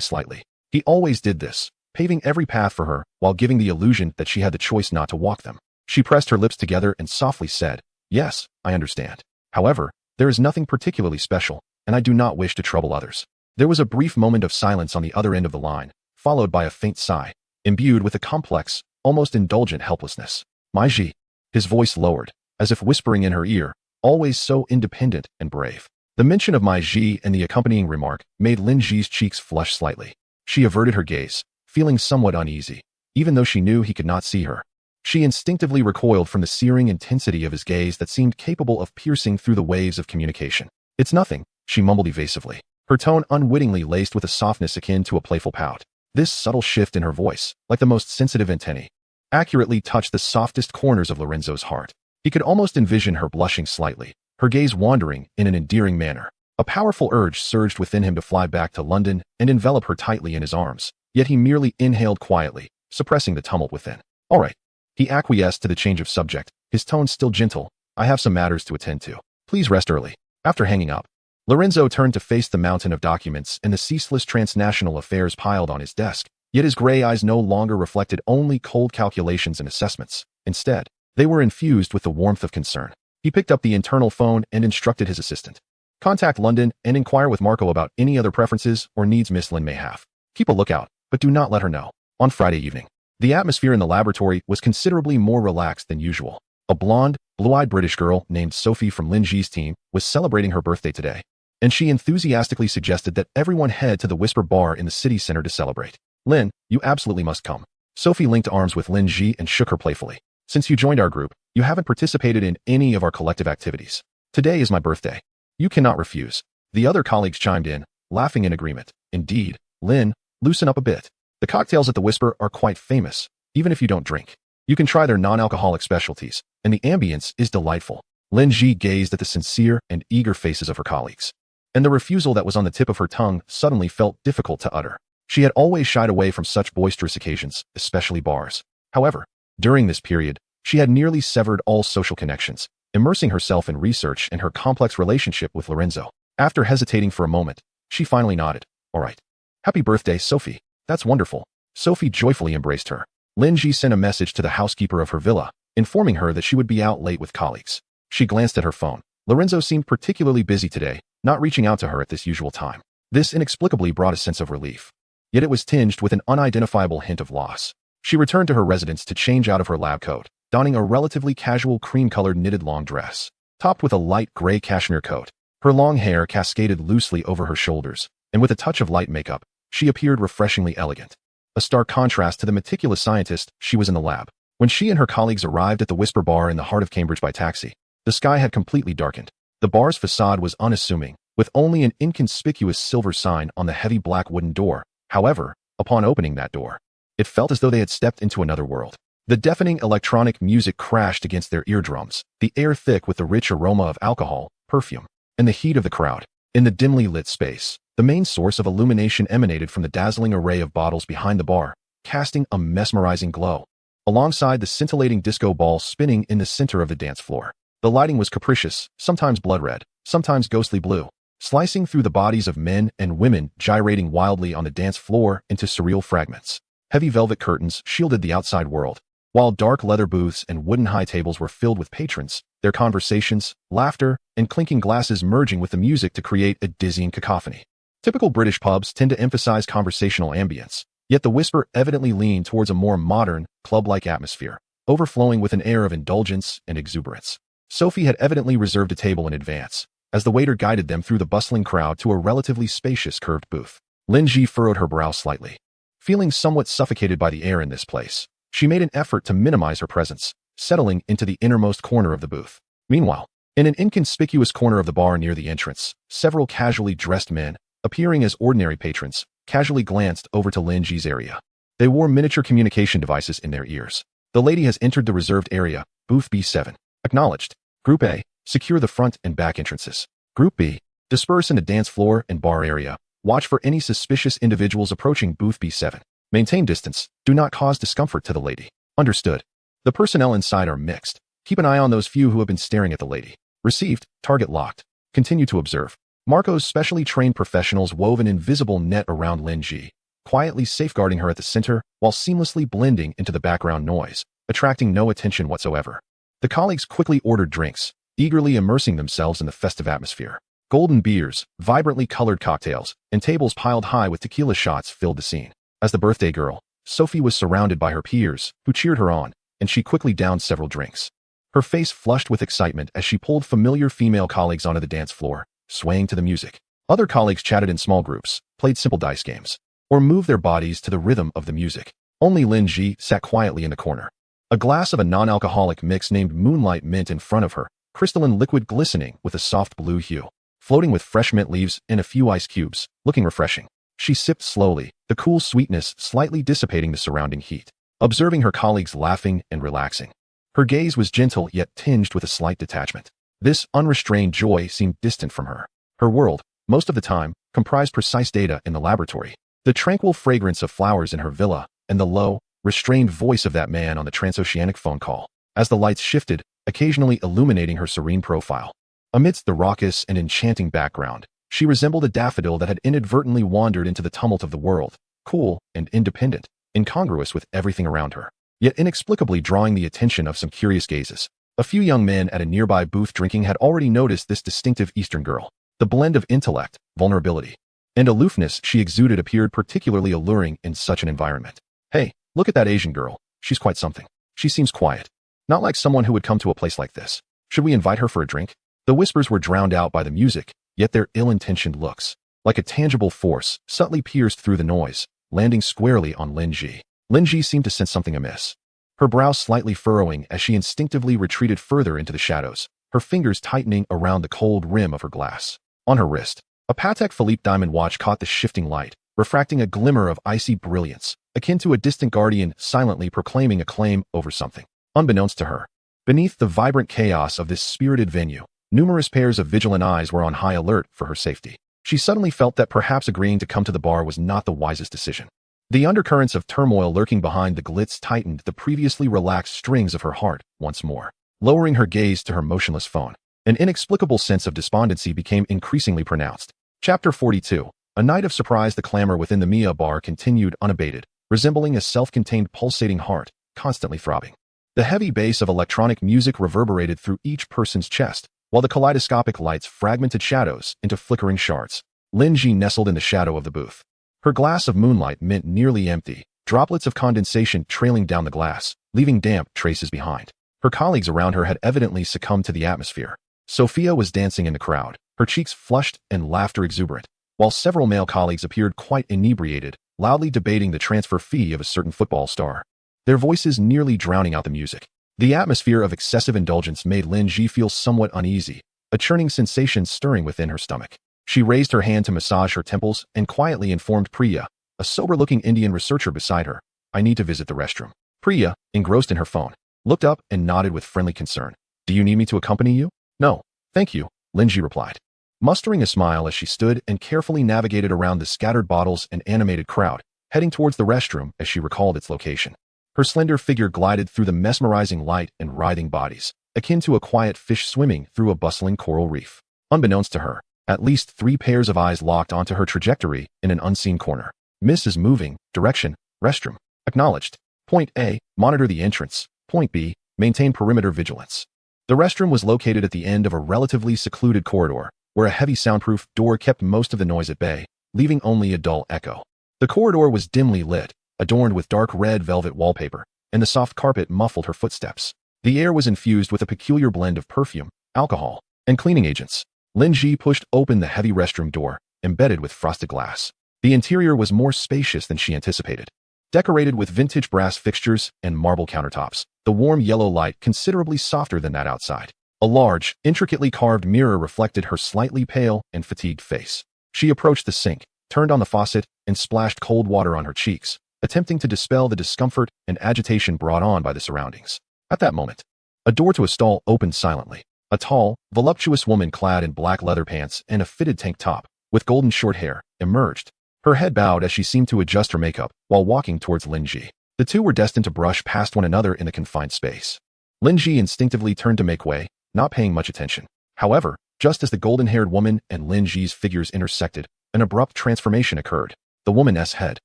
slightly. He always did this, paving every path for her while giving the illusion that she had the choice not to walk them. She pressed her lips together and softly said, "Yes, I understand. However, there is nothing particularly special, and I do not wish to trouble others." There was a brief moment of silence on the other end of the line, followed by a faint sigh, imbued with a complex, almost indulgent helplessness. "My Ji." His voice lowered, as if whispering in her ear, always so independent and brave. The mention of my Ji and the accompanying remark made Lin Ji's cheeks flush slightly. She averted her gaze, feeling somewhat uneasy, even though she knew he could not see her. She instinctively recoiled from the searing intensity of his gaze that seemed capable of piercing through the waves of communication. "It's nothing," she mumbled evasively, her tone unwittingly laced with a softness akin to a playful pout. This subtle shift in her voice, like the most sensitive antennae, accurately touched the softest corners of Lorenzo's heart. He could almost envision her blushing slightly, her gaze wandering in an endearing manner. A powerful urge surged within him to fly back to London and envelop her tightly in his arms, yet he merely inhaled quietly, suppressing the tumult within. "All right." He acquiesced to the change of subject, his tone still gentle. "I have some matters to attend to. Please rest early." After hanging up, Lorenzo turned to face the mountain of documents and the ceaseless transnational affairs piled on his desk, yet his gray eyes no longer reflected only cold calculations and assessments. Instead, they were infused with the warmth of concern. He picked up the internal phone and instructed his assistant, "Contact London and inquire with Marco about any other preferences or needs Miss Lin may have. Keep a lookout, but do not let her know." On Friday evening, the atmosphere in the laboratory was considerably more relaxed than usual. A blonde, blue-eyed British girl named Sophie from Lin Ji's team was celebrating her birthday today, and she enthusiastically suggested that everyone head to the Whisper Bar in the city center to celebrate. "Lin, you absolutely must come." Sophie linked arms with Lin Ji and shook her playfully. "Since you joined our group, you haven't participated in any of our collective activities. Today is my birthday. You cannot refuse." The other colleagues chimed in, laughing in agreement. "Indeed, Lin, loosen up a bit. The cocktails at the Whisper are quite famous, even if you don't drink. You can try their non-alcoholic specialties, and the ambience is delightful." Lin Ji gazed at the sincere and eager faces of her colleagues, and the refusal that was on the tip of her tongue suddenly felt difficult to utter. She had always shied away from such boisterous occasions, especially bars. However, during this period, she had nearly severed all social connections, immersing herself in research and her complex relationship with Lorenzo. After hesitating for a moment, she finally nodded. "All right. Happy birthday, Sophie. That's wonderful." Sophie joyfully embraced her. Lin Ji sent a message to the housekeeper of her villa, informing her that she would be out late with colleagues. She glanced at her phone. Lorenzo seemed particularly busy today, not reaching out to her at this usual time. This inexplicably brought a sense of relief. Yet it was tinged with an unidentifiable hint of loss. She returned to her residence to change out of her lab coat, donning a relatively casual cream-colored knitted long dress, topped with a light gray cashmere coat. Her long hair cascaded loosely over her shoulders, and with a touch of light makeup, she appeared refreshingly elegant. A stark contrast to the meticulous scientist she was in the lab. When she and her colleagues arrived at the Whisper Bar in the heart of Cambridge by taxi, the sky had completely darkened. The bar's facade was unassuming, with only an inconspicuous silver sign on the heavy black wooden door. However, upon opening that door, it felt as though they had stepped into another world. The deafening electronic music crashed against their eardrums, the air thick with the rich aroma of alcohol, perfume, and the heat of the crowd. In the dimly lit space, the main source of illumination emanated from the dazzling array of bottles behind the bar, casting a mesmerizing glow, alongside the scintillating disco ball spinning in the center of the dance floor. The lighting was capricious, sometimes blood red, sometimes ghostly blue, slicing through the bodies of men and women gyrating wildly on the dance floor into surreal fragments. Heavy velvet curtains shielded the outside world, while dark leather booths and wooden high tables were filled with patrons, their conversations, laughter, and clinking glasses merging with the music to create a dizzying cacophony. Typical British pubs tend to emphasize conversational ambience, yet the Whisper evidently leaned towards a more modern, club-like atmosphere, overflowing with an air of indulgence and exuberance. Sophie had evidently reserved a table in advance, as the waiter guided them through the bustling crowd to a relatively spacious curved booth. Lin Ji furrowed her brow slightly. Feeling somewhat suffocated by the air in this place, she made an effort to minimize her presence, settling into the innermost corner of the booth. Meanwhile, in an inconspicuous corner of the bar near the entrance, several casually dressed men, appearing as ordinary patrons, casually glanced over to Lin Ji's area. They wore miniature communication devices in their ears. The lady has entered the reserved area, booth B7. Acknowledged. Group A, secure the front and back entrances. Group B, disperse in the dance floor and bar area. Watch for any suspicious individuals approaching booth B7. Maintain distance. Do not cause discomfort to the lady. Understood. The personnel inside are mixed. Keep an eye on those few who have been staring at the lady. Received. Target locked. Continue to observe. Marco's specially trained professionals wove an invisible net around Lin Ji, quietly safeguarding her at the center while seamlessly blending into the background noise, attracting no attention whatsoever. The colleagues quickly ordered drinks, eagerly immersing themselves in the festive atmosphere. Golden beers, vibrantly colored cocktails, and tables piled high with tequila shots filled the scene. As the birthday girl, Sophie was surrounded by her peers, who cheered her on, and she quickly downed several drinks. Her face flushed with excitement as she pulled familiar female colleagues onto the dance floor, swaying to the music. Other colleagues chatted in small groups, played simple dice games, or moved their bodies to the rhythm of the music. Only Lin Ji sat quietly in the corner. A glass of a non-alcoholic mix named Moonlight Mint in front of her, crystalline liquid glistening with a soft blue hue, floating with fresh mint leaves and a few ice cubes, looking refreshing. She sipped slowly, the cool sweetness slightly dissipating the surrounding heat, observing her colleagues laughing and relaxing. Her gaze was gentle yet tinged with a slight detachment. This unrestrained joy seemed distant from her. Her world, most of the time, comprised precise data in the laboratory. The tranquil fragrance of flowers in her villa, and the low, restrained voice of that man on the transoceanic phone call, as the lights shifted, occasionally illuminating her serene profile. Amidst the raucous and enchanting background, she resembled a daffodil that had inadvertently wandered into the tumult of the world, cool and independent, incongruous with everything around her, yet inexplicably drawing the attention of some curious gazes. A few young men at a nearby booth drinking had already noticed this distinctive Eastern girl. The blend of intellect, vulnerability, and aloofness she exuded appeared particularly alluring in such an environment. Hey, look at that Asian girl. She's quite something. She seems quiet. Not like someone who would come to a place like this. Should we invite her for a drink? The whispers were drowned out by the music, yet their ill-intentioned looks, like a tangible force, subtly pierced through the noise, landing squarely on Lin Ji. Lin Ji seemed to sense something amiss. Her brow slightly furrowing as she instinctively retreated further into the shadows, her fingers tightening around the cold rim of her glass. On her wrist, a Patek Philippe diamond watch caught the shifting light, refracting a glimmer of icy brilliance, akin to a distant guardian silently proclaiming a claim over something. Unbeknownst to her, beneath the vibrant chaos of this spirited venue, numerous pairs of vigilant eyes were on high alert for her safety. She suddenly felt that perhaps agreeing to come to the bar was not the wisest decision. The undercurrents of turmoil lurking behind the glitz tightened the previously relaxed strings of her heart once more. Lowering her gaze to her motionless phone, an inexplicable sense of despondency became increasingly pronounced. Chapter 42. A night of surprise. The clamor within the Me.I'm bar continued unabated, resembling a self-contained pulsating heart, constantly throbbing. The heavy bass of electronic music reverberated through each person's chest, while the kaleidoscopic lights fragmented shadows into flickering shards. Lin Ji nestled in the shadow of the booth. Her glass of moonlight mint nearly empty, droplets of condensation trailing down the glass, leaving damp traces behind. Her colleagues around her had evidently succumbed to the atmosphere. Sophia was dancing in the crowd, her cheeks flushed and laughter exuberant, while several male colleagues appeared quite inebriated, loudly debating the transfer fee of a certain football star, their voices nearly drowning out the music. The atmosphere of excessive indulgence made Lin Ji feel somewhat uneasy, a churning sensation stirring within her stomach. She raised her hand to massage her temples and quietly informed Priya, a sober-looking Indian researcher beside her, "I need to visit the restroom." Priya, engrossed in her phone, looked up and nodded with friendly concern. "Do you need me to accompany you?" "No, thank you," Lin Ji replied, mustering a smile as she stood and carefully navigated around the scattered bottles and animated crowd, heading towards the restroom as she recalled its location. Her slender figure glided through the mesmerizing light and writhing bodies, akin to a quiet fish swimming through a bustling coral reef. Unbeknownst to her, at least 3 pairs of eyes locked onto her trajectory in an unseen corner. "Miss is moving. Direction, restroom." Acknowledged. Point A, monitor the entrance. Point B, maintain perimeter vigilance. The restroom was located at the end of a relatively secluded corridor, where a heavy soundproof door kept most of the noise at bay, leaving only a dull echo. The corridor was dimly lit, adorned with dark red velvet wallpaper, and the soft carpet muffled her footsteps. The air was infused with a peculiar blend of perfume, alcohol, and cleaning agents. Lin Ji pushed open the heavy restroom door, embedded with frosted glass. The interior was more spacious than she anticipated. Decorated with vintage brass fixtures and marble countertops, the warm yellow light considerably softer than that outside. A large, intricately carved mirror reflected her slightly pale and fatigued face. She approached the sink, turned on the faucet, and splashed cold water on her cheeks, attempting to dispel the discomfort and agitation brought on by the surroundings. At that moment, a door to a stall opened silently. A tall, voluptuous woman clad in black leather pants and a fitted tank top, with golden short hair, emerged. Her head bowed as she seemed to adjust her makeup while walking towards Lin Ji. The two were destined to brush past one another in the confined space. Lin Ji instinctively turned to make way, not paying much attention. However, just as the golden-haired woman and Lin Ji's figures intersected, an abrupt transformation occurred. The woman's head,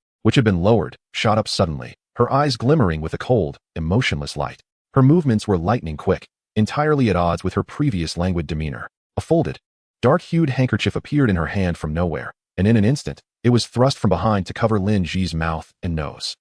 which had been lowered, shot up suddenly, her eyes glimmering with a cold, emotionless light. Her movements were lightning quick, entirely at odds with her previous languid demeanor. A folded, dark-hued handkerchief appeared in her hand from nowhere, and in an instant, it was thrust from behind to cover Lin Ji's mouth and nose.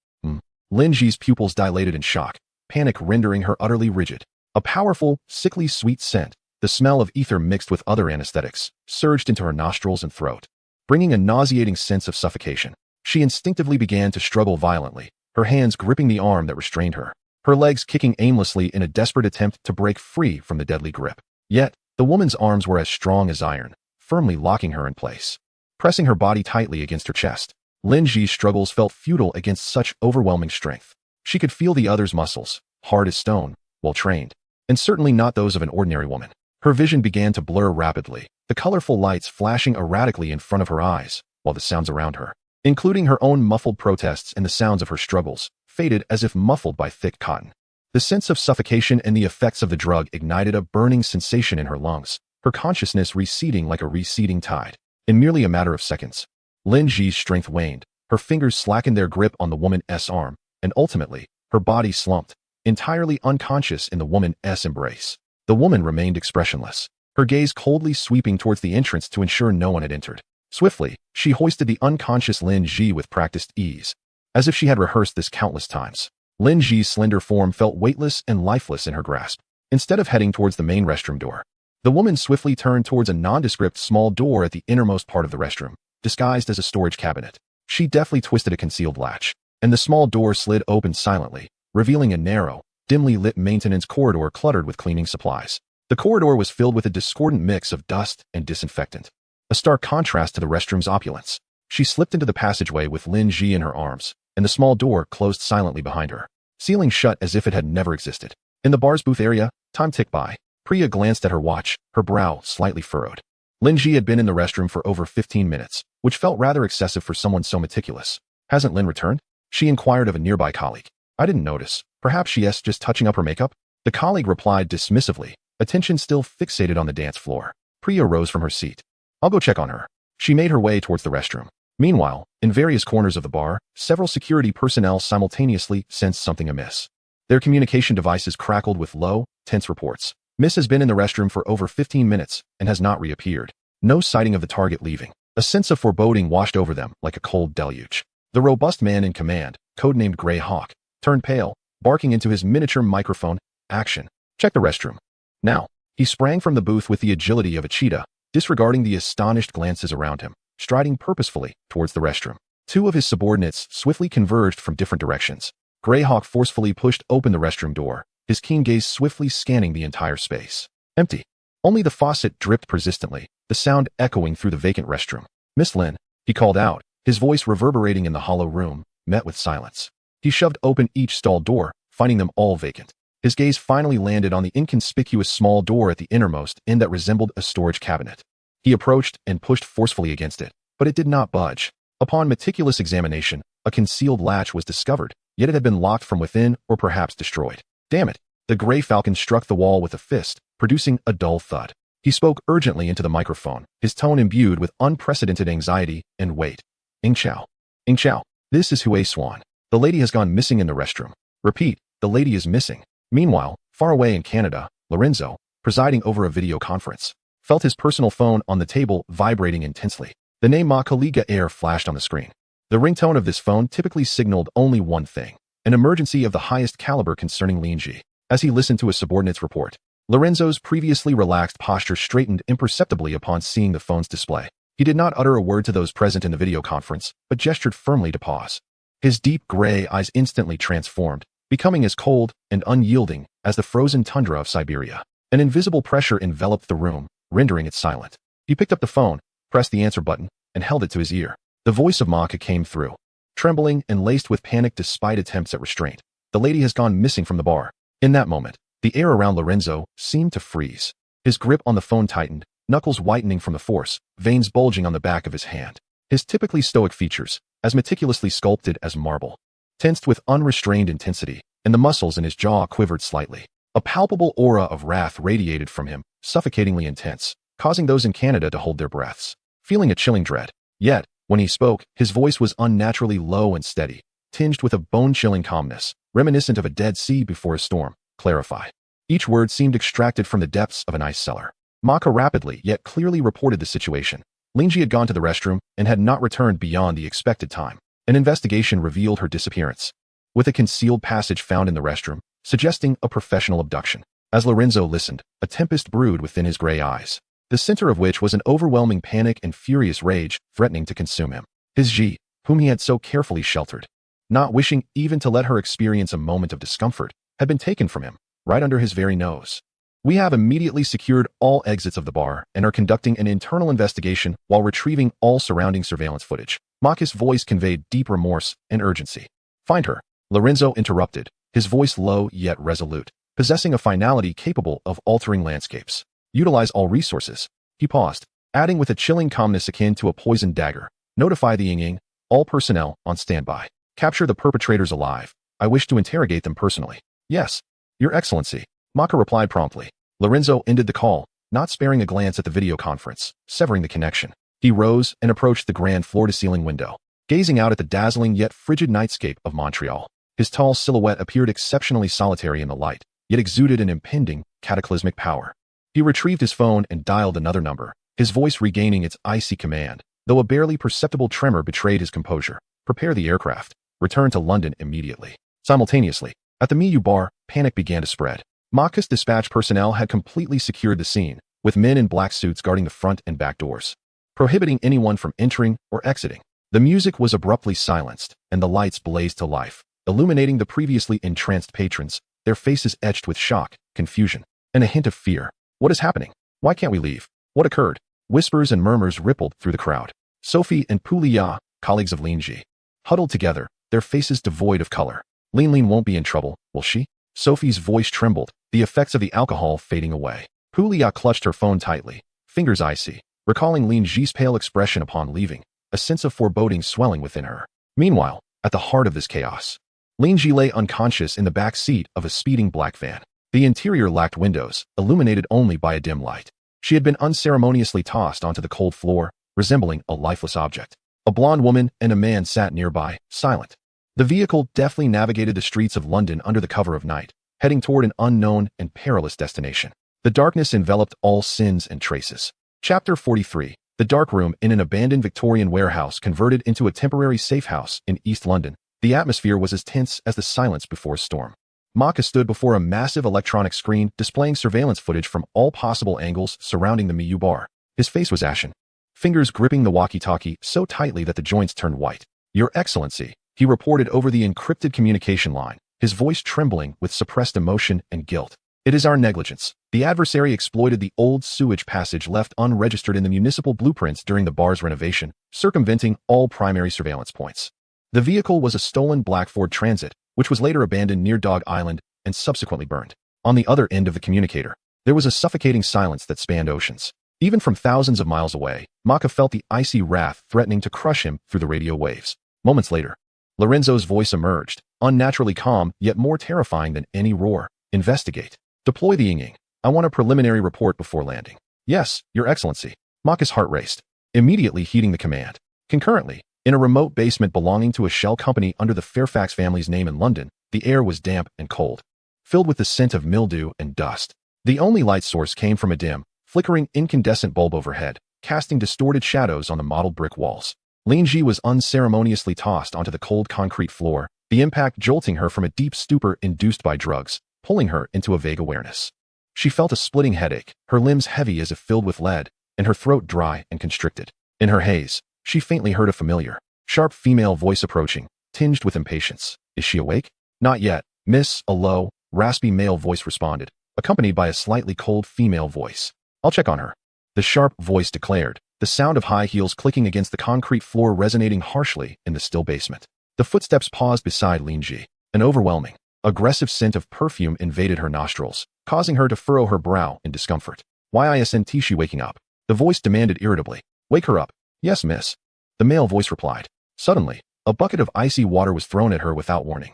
Lin Ji's pupils dilated in shock, panic rendering her utterly rigid. A powerful, sickly sweet scent, the smell of ether mixed with other anesthetics, surged into her nostrils and throat, bringing a nauseating sense of suffocation. She instinctively began to struggle violently, her hands gripping the arm that restrained her, her legs kicking aimlessly in a desperate attempt to break free from the deadly grip. Yet, the woman's arms were as strong as iron, firmly locking her in place. Pressing her body tightly against her chest, Lin Ji's struggles felt futile against such overwhelming strength. She could feel the other's muscles, hard as stone, well-trained, and certainly not those of an ordinary woman. Her vision began to blur rapidly, the colorful lights flashing erratically in front of her eyes, while the sounds around her, including her own muffled protests and the sounds of her struggles, faded as if muffled by thick cotton. The sense of suffocation and the effects of the drug ignited a burning sensation in her lungs, her consciousness receding like a receding tide. In merely a matter of seconds, Lin Ji's strength waned, her fingers slackened their grip on the woman's arm, and ultimately, her body slumped, entirely unconscious in the woman's embrace. The woman remained expressionless, her gaze coldly sweeping towards the entrance to ensure no one had entered. Swiftly, she hoisted the unconscious Lin Ji with practiced ease, as if she had rehearsed this countless times. Lin Ji's slender form felt weightless and lifeless in her grasp. Instead of heading towards the main restroom door, the woman swiftly turned towards a nondescript small door at the innermost part of the restroom, disguised as a storage cabinet. She deftly twisted a concealed latch, and the small door slid open silently, revealing a narrow, dimly lit maintenance corridor cluttered with cleaning supplies. The corridor was filled with a discordant mix of dust and disinfectant, a stark contrast to the restroom's opulence. She slipped into the passageway with Lin Ji in her arms, and the small door closed silently behind her, sealing shut as if it had never existed. In the bar's booth area, time ticked by. Priya glanced at her watch, her brow slightly furrowed. Lin Ji had been in the restroom for over 15 minutes, which felt rather excessive for someone so meticulous. Hasn't Lin returned? She inquired of a nearby colleague. I didn't notice. Perhaps she's just touching up her makeup? The colleague replied dismissively, attention still fixated on the dance floor. Priya rose from her seat. I'll go check on her. She made her way towards the restroom. Meanwhile, in various corners of the bar, several security personnel simultaneously sensed something amiss. Their communication devices crackled with low, tense reports. Miss has been in the restroom for over 15 minutes and has not reappeared. No sighting of the target leaving. A sense of foreboding washed over them like a cold deluge. The robust man in command, codenamed Grey Hawk, turned pale, barking into his miniature microphone, action. Check the restroom. Now, he sprang from the booth with the agility of a cheetah, disregarding the astonished glances around him, striding purposefully towards the restroom. Two of his subordinates swiftly converged from different directions. Grey Hawk forcefully pushed open the restroom door, his keen gaze swiftly scanning the entire space. Empty. Only the faucet dripped persistently, the sound echoing through the vacant restroom. Miss Lin, he called out, his voice reverberating in the hollow room, met with silence. He shoved open each stall door, finding them all vacant. His gaze finally landed on the inconspicuous small door at the innermost end that resembled a storage cabinet. He approached and pushed forcefully against it, but it did not budge. Upon meticulous examination, a concealed latch was discovered, yet it had been locked from within or perhaps destroyed. Damn it! The gray falcon struck the wall with a fist, producing a dull thud. He spoke urgently into the microphone, his tone imbued with unprecedented anxiety and weight. Ing Chao. Ing Chao. This is Hue Swan. The lady has gone missing in the restroom. Repeat, the lady is missing. Meanwhile, far away in Canada, Lorenzo, presiding over a video conference, felt his personal phone on the table vibrating intensely. The name Ma Kaliga Air flashed on the screen. The ringtone of this phone typically signaled only one thing, an emergency of the highest caliber concerning Lin Ji. as he listened to his subordinate's report. Lorenzo's previously relaxed posture straightened imperceptibly upon seeing the phone's display. He did not utter a word to those present in the video conference, but gestured firmly to pause. His deep gray eyes instantly transformed, becoming as cold and unyielding as the frozen tundra of Siberia. An invisible pressure enveloped the room, rendering it silent. He picked up the phone, pressed the answer button, and held it to his ear. The voice of Maka came through, trembling and laced with panic despite attempts at restraint. The lady has gone missing from the bar. In that moment, the air around Lorenzo seemed to freeze. His grip on the phone tightened, knuckles whitening from the force, veins bulging on the back of his hand. His typically stoic features, as meticulously sculpted as marble, tensed with unrestrained intensity, and the muscles in his jaw quivered slightly. A palpable aura of wrath radiated from him, suffocatingly intense, causing those in Canada to hold their breaths, feeling a chilling dread. Yet, when he spoke, his voice was unnaturally low and steady, tinged with a bone-chilling calmness, reminiscent of a dead sea before a storm. Clarify. Each word seemed extracted from the depths of an ice cellar. Maka rapidly yet clearly reported the situation. Linji had gone to the restroom and had not returned beyond the expected time. An investigation revealed her disappearance, with a concealed passage found in the restroom, suggesting a professional abduction. As Lorenzo listened, a tempest brewed within his gray eyes, the center of which was an overwhelming panic and furious rage threatening to consume him. His Ji, whom he had so carefully sheltered, not wishing even to let her experience a moment of discomfort, had been taken from him, right under his very nose. We have immediately secured all exits of the bar and are conducting an internal investigation while retrieving all surrounding surveillance footage. Maka's voice conveyed deep remorse and urgency. Find her, Lorenzo interrupted, his voice low yet resolute, possessing a finality capable of altering landscapes. Utilize all resources. He paused, adding with a chilling calmness akin to a poisoned dagger. Notify the Ying, all personnel on standby. Capture the perpetrators alive. I wish to interrogate them personally. Yes, Your Excellency, Maka replied promptly. Lorenzo ended the call, not sparing a glance at the video conference, severing the connection. He rose and approached the grand floor-to-ceiling window, gazing out at the dazzling yet frigid nightscape of Montreal. His tall silhouette appeared exceptionally solitary in the light, yet exuded an impending, cataclysmic power. He retrieved his phone and dialed another number, his voice regaining its icy command, though a barely perceptible tremor betrayed his composure. Prepare the aircraft. Return to London immediately. Simultaneously, at the Me.I'm bar, panic began to spread. Maka's dispatch personnel had completely secured the scene, with men in black suits guarding the front and back doors, prohibiting anyone from entering or exiting. The music was abruptly silenced, and the lights blazed to life, illuminating the previously entranced patrons, their faces etched with shock, confusion, and a hint of fear. What is happening? Why can't we leave? What occurred? Whispers and murmurs rippled through the crowd. Sophie and Pulia, colleagues of Linji, huddled together, their faces devoid of color. Lin won't be in trouble, will she? Sophie's voice trembled, the effects of the alcohol fading away. Pulia clutched her phone tightly, fingers icy, recalling Lin Ji's pale expression upon leaving, a sense of foreboding swelling within her. Meanwhile, at the heart of this chaos, Lin Ji lay unconscious in the back seat of a speeding black van. The interior lacked windows, illuminated only by a dim light. She had been unceremoniously tossed onto the cold floor, resembling a lifeless object. A blonde woman and a man sat nearby, silent. The vehicle deftly navigated the streets of London under the cover of night, heading toward an unknown and perilous destination. The darkness enveloped all sins and traces. Chapter 43. The dark room in an abandoned Victorian warehouse converted into a temporary safe house in East London. The atmosphere was as tense as the silence before a storm. Maka stood before a massive electronic screen displaying surveillance footage from all possible angles surrounding the Me.I'm bar. His face was ashen, fingers gripping the walkie-talkie so tightly that the joints turned white. Your Excellency, he reported over the encrypted communication line, his voice trembling with suppressed emotion and guilt. It is our negligence. The adversary exploited the old sewage passage left unregistered in the municipal blueprints during the bar's renovation, circumventing all primary surveillance points. The vehicle was a stolen black Ford Transit, which was later abandoned near Dog Island and subsequently burned. On the other end of the communicator, there was a suffocating silence that spanned oceans. Even from thousands of miles away, Maka felt the icy wrath threatening to crush him through the radio waves. Moments later, Lorenzo's voice emerged, unnaturally calm yet more terrifying than any roar. Investigate. Deploy the Ying. I want a preliminary report before landing. Yes, Your Excellency. Maka's heart raced, immediately heeding the command. Concurrently, in a remote basement belonging to a shell company under the Fairfax family's name in London, the air was damp and cold, filled with the scent of mildew and dust. The only light source came from a dim, flickering incandescent bulb overhead, casting distorted shadows on the mottled brick walls. Lin Ji was unceremoniously tossed onto the cold concrete floor, the impact jolting her from a deep stupor induced by drugs, pulling her into a vague awareness. She felt a splitting headache, her limbs heavy as if filled with lead, and her throat dry and constricted. In her haze, she faintly heard a familiar, sharp female voice approaching, tinged with impatience. Is she awake? Not yet, miss, a low, raspy male voice responded, accompanied by a slightly cold female voice. I'll check on her. The sharp voice declared, the sound of high heels clicking against the concrete floor resonating harshly in the still basement. The footsteps paused beside Lin Ji. An overwhelming, aggressive scent of perfume invaded her nostrils, causing her to furrow her brow in discomfort. Why isn't she waking up? The voice demanded irritably. Wake her up. Yes, miss. The male voice replied. Suddenly, a bucket of icy water was thrown at her without warning.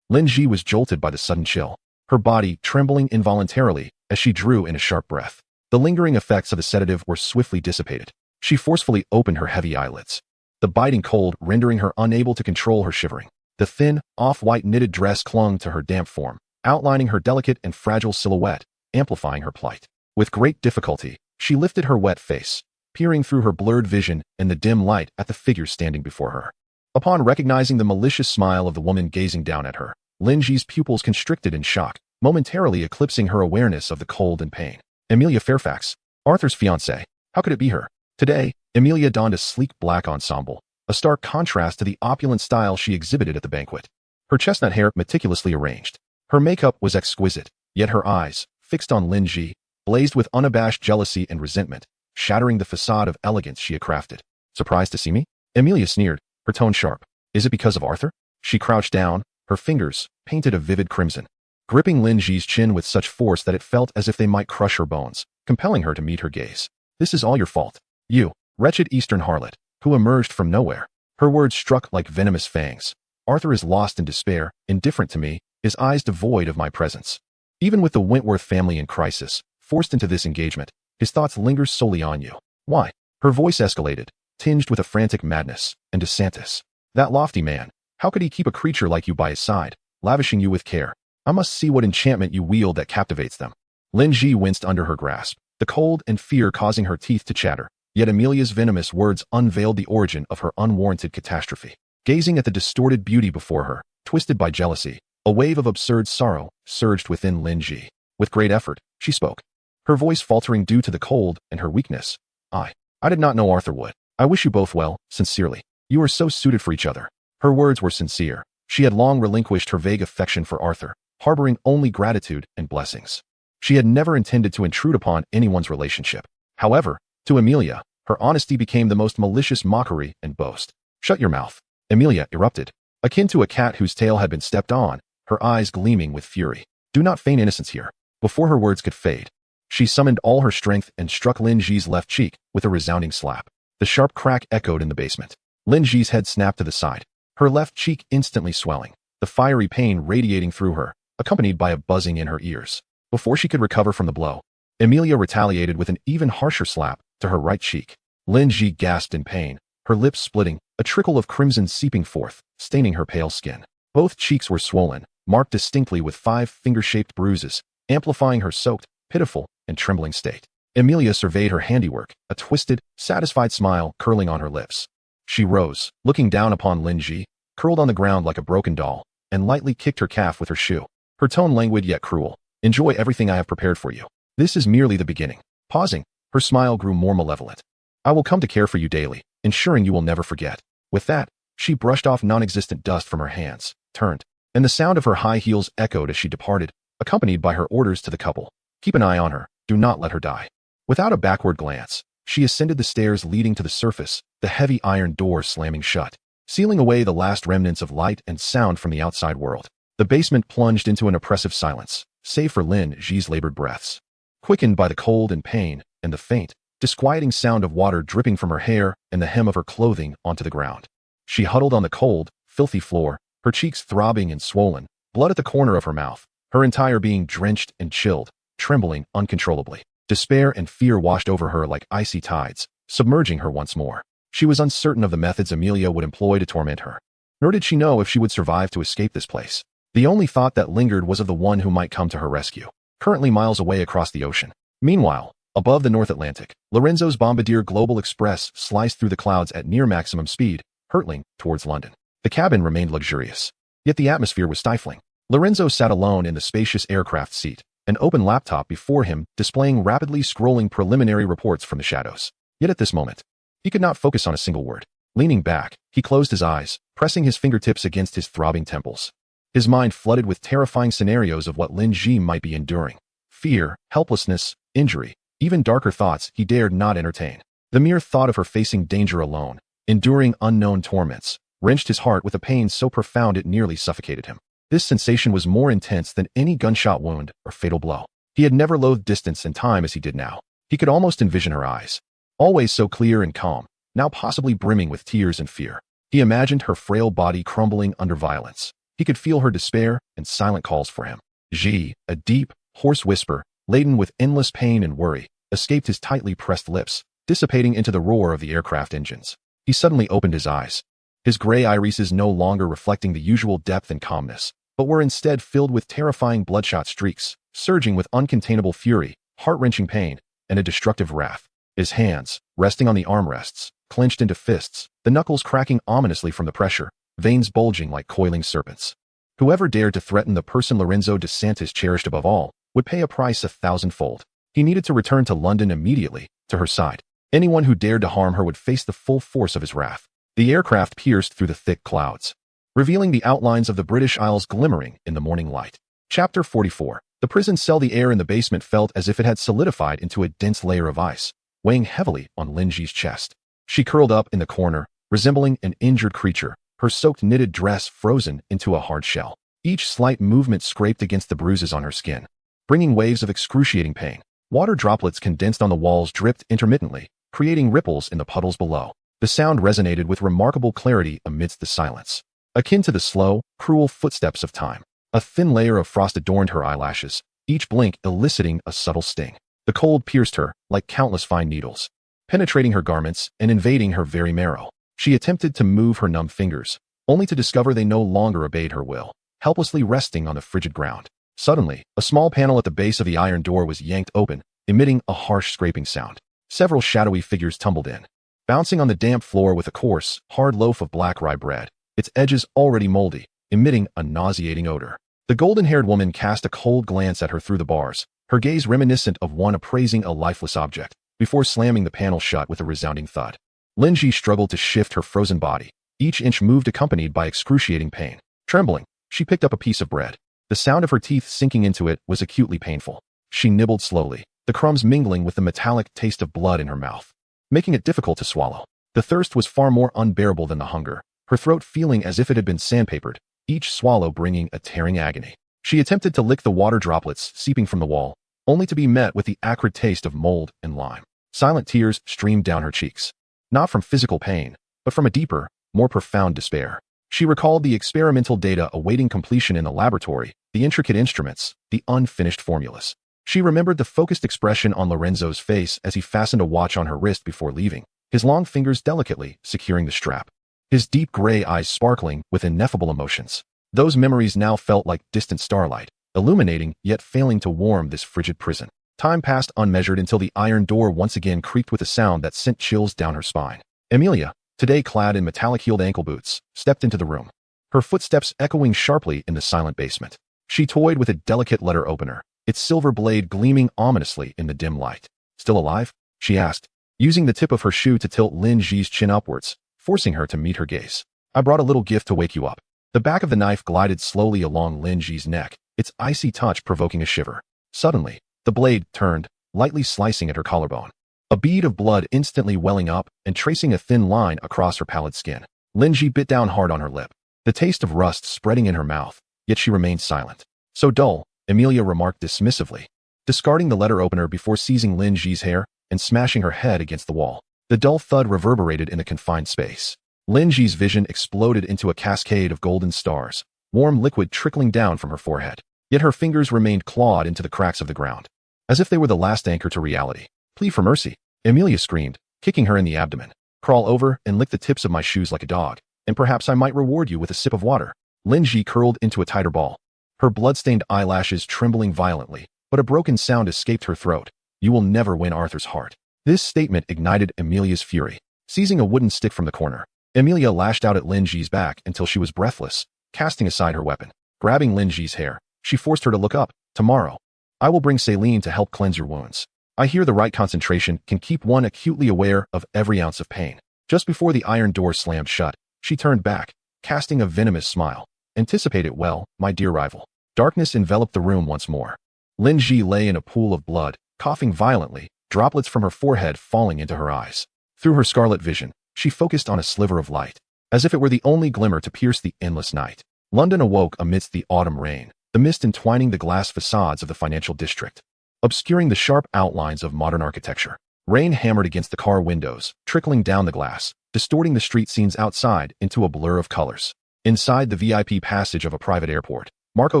Lin Ji was jolted by the sudden chill, her body trembling involuntarily as she drew in a sharp breath. The lingering effects of the sedative were swiftly dissipated. She forcefully opened her heavy eyelids, the biting cold rendering her unable to control her shivering. The thin, off-white knitted dress clung to her damp form, outlining her delicate and fragile silhouette, amplifying her plight. With great difficulty, she lifted her wet face, peering through her blurred vision in the dim light at the figure standing before her. Upon recognizing the malicious smile of the woman gazing down at her, Lin Ji's pupils constricted in shock, momentarily eclipsing her awareness of the cold and pain. Emilia Fairfax, Arthur's fiancée. How could it be her? Today, Emilia donned a sleek black ensemble, a stark contrast to the opulent style she exhibited at the banquet. Her chestnut hair meticulously arranged. Her makeup was exquisite, yet her eyes, fixed on Lin Ji, blazed with unabashed jealousy and resentment, shattering the facade of elegance she had crafted. Surprised to see me? Emilia sneered, her tone sharp. Is it because of Arthur? She crouched down, her fingers, painted a vivid crimson, gripping Lin Ji's chin with such force that it felt as if they might crush her bones, compelling her to meet her gaze. This is all your fault. You, wretched Eastern harlot, who emerged from nowhere. Her words struck like venomous fangs. Arthur is lost in despair, indifferent to me, his eyes devoid of my presence. Even with the Wentworth family in crisis, forced into this engagement, his thoughts linger solely on you. Why? Her voice escalated, tinged with a frantic madness. And DeSantis, that lofty man, how could he keep a creature like you by his side, lavishing you with care? I must see what enchantment you wield that captivates them. Lin Ji winced under her grasp, the cold and fear causing her teeth to chatter, yet Emilia's venomous words unveiled the origin of her unwarranted catastrophe. Gazing at the distorted beauty before her, twisted by jealousy, a wave of absurd sorrow surged within Lin Ji. With great effort, she spoke, her voice faltering due to the cold and her weakness. I did not know Arthur would. I wish you both well, sincerely. You are so suited for each other. Her words were sincere. She had long relinquished her vague affection for Arthur, harboring only gratitude and blessings. She had never intended to intrude upon anyone's relationship. However, to Emilia, her honesty became the most malicious mockery and boast. Shut your mouth. Emilia erupted, akin to a cat whose tail had been stepped on, her eyes gleaming with fury. Do not feign innocence here. Before her words could fade, she summoned all her strength and struck Lin Ji's left cheek with a resounding slap. The sharp crack echoed in the basement. Lin Ji's head snapped to the side, her left cheek instantly swelling, the fiery pain radiating through her, accompanied by a buzzing in her ears. Before she could recover from the blow, Emilia retaliated with an even harsher slap to her right cheek. Lin Ji gasped in pain, her lips splitting, a trickle of crimson seeping forth, staining her pale skin. Both cheeks were swollen, marked distinctly with 5 finger-shaped bruises, amplifying her soaked, pitiful, and trembling state. Emilia surveyed her handiwork, a twisted, satisfied smile curling on her lips. She rose, looking down upon Lin Ji, curled on the ground like a broken doll, and lightly kicked her calf with her shoe. Her tone languid yet cruel. Enjoy everything I have prepared for you. This is merely the beginning. Pausing, her smile grew more malevolent. I will come to care for you daily, ensuring you will never forget. With that, she brushed off non-existent dust from her hands, turned, and the sound of her high heels echoed as she departed, accompanied by her orders to the couple. Keep an eye on her. Do not let her die. Without a backward glance, she ascended the stairs leading to the surface, the heavy iron door slamming shut, sealing away the last remnants of light and sound from the outside world. The basement plunged into an oppressive silence, save for Lin Ji's labored breaths, quickened by the cold and pain, and the faint, disquieting sound of water dripping from her hair and the hem of her clothing onto the ground. She huddled on the cold, filthy floor, her cheeks throbbing and swollen, blood at the corner of her mouth, her entire being drenched and chilled, trembling uncontrollably. Despair and fear washed over her like icy tides, submerging her once more. She was uncertain of the methods Emilia would employ to torment her. Nor did she know if she would survive to escape this place. The only thought that lingered was of the one who might come to her rescue, currently miles away across the ocean. Meanwhile, above the North Atlantic, Lorenzo's Bombardier Global Express sliced through the clouds at near maximum speed, hurtling towards London. The cabin remained luxurious, yet the atmosphere was stifling. Lorenzo sat alone in the spacious aircraft seat, an open laptop before him displaying rapidly scrolling preliminary reports from the shadows. Yet at this moment, he could not focus on a single word. Leaning back, he closed his eyes, pressing his fingertips against his throbbing temples. His mind flooded with terrifying scenarios of what Lin Ji might be enduring. Fear, helplessness, injury, even darker thoughts he dared not entertain. The mere thought of her facing danger alone, enduring unknown torments, wrenched his heart with a pain so profound it nearly suffocated him. This sensation was more intense than any gunshot wound or fatal blow. He had never loathed distance and time as he did now. He could almost envision her eyes, always so clear and calm, now possibly brimming with tears and fear. He imagined her frail body crumbling under violence. He could feel her despair and silent calls for him. Ji, a deep, hoarse whisper, laden with endless pain and worry, escaped his tightly pressed lips, dissipating into the roar of the aircraft engines. He suddenly opened his eyes. His gray irises no longer reflecting the usual depth and calmness, but were instead filled with terrifying bloodshot streaks, surging with uncontainable fury, heart-wrenching pain, and a destructive wrath. His hands, resting on the armrests, clenched into fists, the knuckles cracking ominously from the pressure, veins bulging like coiling serpents. Whoever dared to threaten the person Lorenzo de Santis cherished above all would pay a price 1,000-fold. He needed to return to London immediately, to her side. Anyone who dared to harm her would face the full force of his wrath. The aircraft pierced through the thick clouds, revealing the outlines of the British Isles glimmering in the morning light. Chapter 44. The prison cell. The air in the basement felt as if it had solidified into a dense layer of ice, weighing heavily on Lin Ji's chest. She curled up in the corner, resembling an injured creature, her soaked knitted dress frozen into a hard shell. Each slight movement scraped against the bruises on her skin, bringing waves of excruciating pain. Water droplets condensed on the walls dripped intermittently, creating ripples in the puddles below. The sound resonated with remarkable clarity amidst the silence, akin to the slow, cruel footsteps of time. A thin layer of frost adorned her eyelashes, each blink eliciting a subtle sting. The cold pierced her, like countless fine needles, penetrating her garments and invading her very marrow. She attempted to move her numb fingers, only to discover they no longer obeyed her will, helplessly resting on the frigid ground. Suddenly, a small panel at the base of the iron door was yanked open, emitting a harsh scraping sound. Several shadowy figures tumbled in, bouncing on the damp floor with a coarse, hard loaf of black rye bread, its edges already moldy, emitting a nauseating odor. The golden-haired woman cast a cold glance at her through the bars, her gaze reminiscent of one appraising a lifeless object, before slamming the panel shut with a resounding thud. Lin Ji struggled to shift her frozen body. Each inch moved accompanied by excruciating pain. Trembling, she picked up a piece of bread. The sound of her teeth sinking into it was acutely painful. She nibbled slowly, the crumbs mingling with the metallic taste of blood in her mouth, making it difficult to swallow. The thirst was far more unbearable than the hunger, her throat feeling as if it had been sandpapered, each swallow bringing a tearing agony. She attempted to lick the water droplets seeping from the wall, only to be met with the acrid taste of mold and lime. Silent tears streamed down her cheeks, not from physical pain, but from a deeper, more profound despair. She recalled the experimental data awaiting completion in the laboratory, the intricate instruments, the unfinished formulas. She remembered the focused expression on Lorenzo's face as he fastened a watch on her wrist before leaving, his long fingers delicately securing the strap, his deep gray eyes sparkling with ineffable emotions. Those memories now felt like distant starlight, illuminating yet failing to warm this frigid prison. Time passed unmeasured until the iron door once again creaked with a sound that sent chills down her spine. Emilia, today clad in metallic-heeled ankle boots, stepped into the room, her footsteps echoing sharply in the silent basement. She toyed with a delicate letter opener, its silver blade gleaming ominously in the dim light. "Still alive?" she asked, using the tip of her shoe to tilt Lin Ji's chin upwards, forcing her to meet her gaze. "I brought a little gift to wake you up." The back of the knife glided slowly along Lin Ji's neck, its icy touch provoking a shiver. Suddenly, the blade turned, lightly slicing at her collarbone, a bead of blood instantly welling up and tracing a thin line across her pallid skin. Lin Ji bit down hard on her lip, the taste of rust spreading in her mouth, yet she remained silent. "So dull," Emilia remarked dismissively, discarding the letter opener before seizing Lin Ji's hair and smashing her head against the wall. The dull thud reverberated in the confined space. Lin Ji's vision exploded into a cascade of golden stars, warm liquid trickling down from her forehead. Yet her fingers remained clawed into the cracks of the ground, as if they were the last anchor to reality. "Plead for mercy," Emilia screamed, kicking her in the abdomen. "Crawl over and lick the tips of my shoes like a dog, and perhaps I might reward you with a sip of water." Lin Ji curled into a tighter ball, her blood-stained eyelashes trembling violently, but a broken sound escaped her throat. "You will never win Arthur's heart." This statement ignited Emilia's fury. Seizing a wooden stick from the corner, Emilia lashed out at Lin Ji's back until she was breathless, casting aside her weapon. Grabbing Lin Ji's hair, she forced her to look up. Tomorrow, I will bring saline to help cleanse your wounds. I hear the right concentration can keep one acutely aware of every ounce of pain. Just before the iron door slammed shut, she turned back, casting a venomous smile. Anticipate it well, my dear rival. Darkness enveloped the room once more. Lin Ji lay in a pool of blood, coughing violently, droplets from her forehead falling into her eyes. Through her scarlet vision, she focused on a sliver of light, as if it were the only glimmer to pierce the endless night. London awoke amidst the autumn rain, the mist entwining the glass facades of the financial district, obscuring the sharp outlines of modern architecture. Rain hammered against the car windows, trickling down the glass, distorting the street scenes outside into a blur of colors. Inside the VIP passage of a private airport, Marco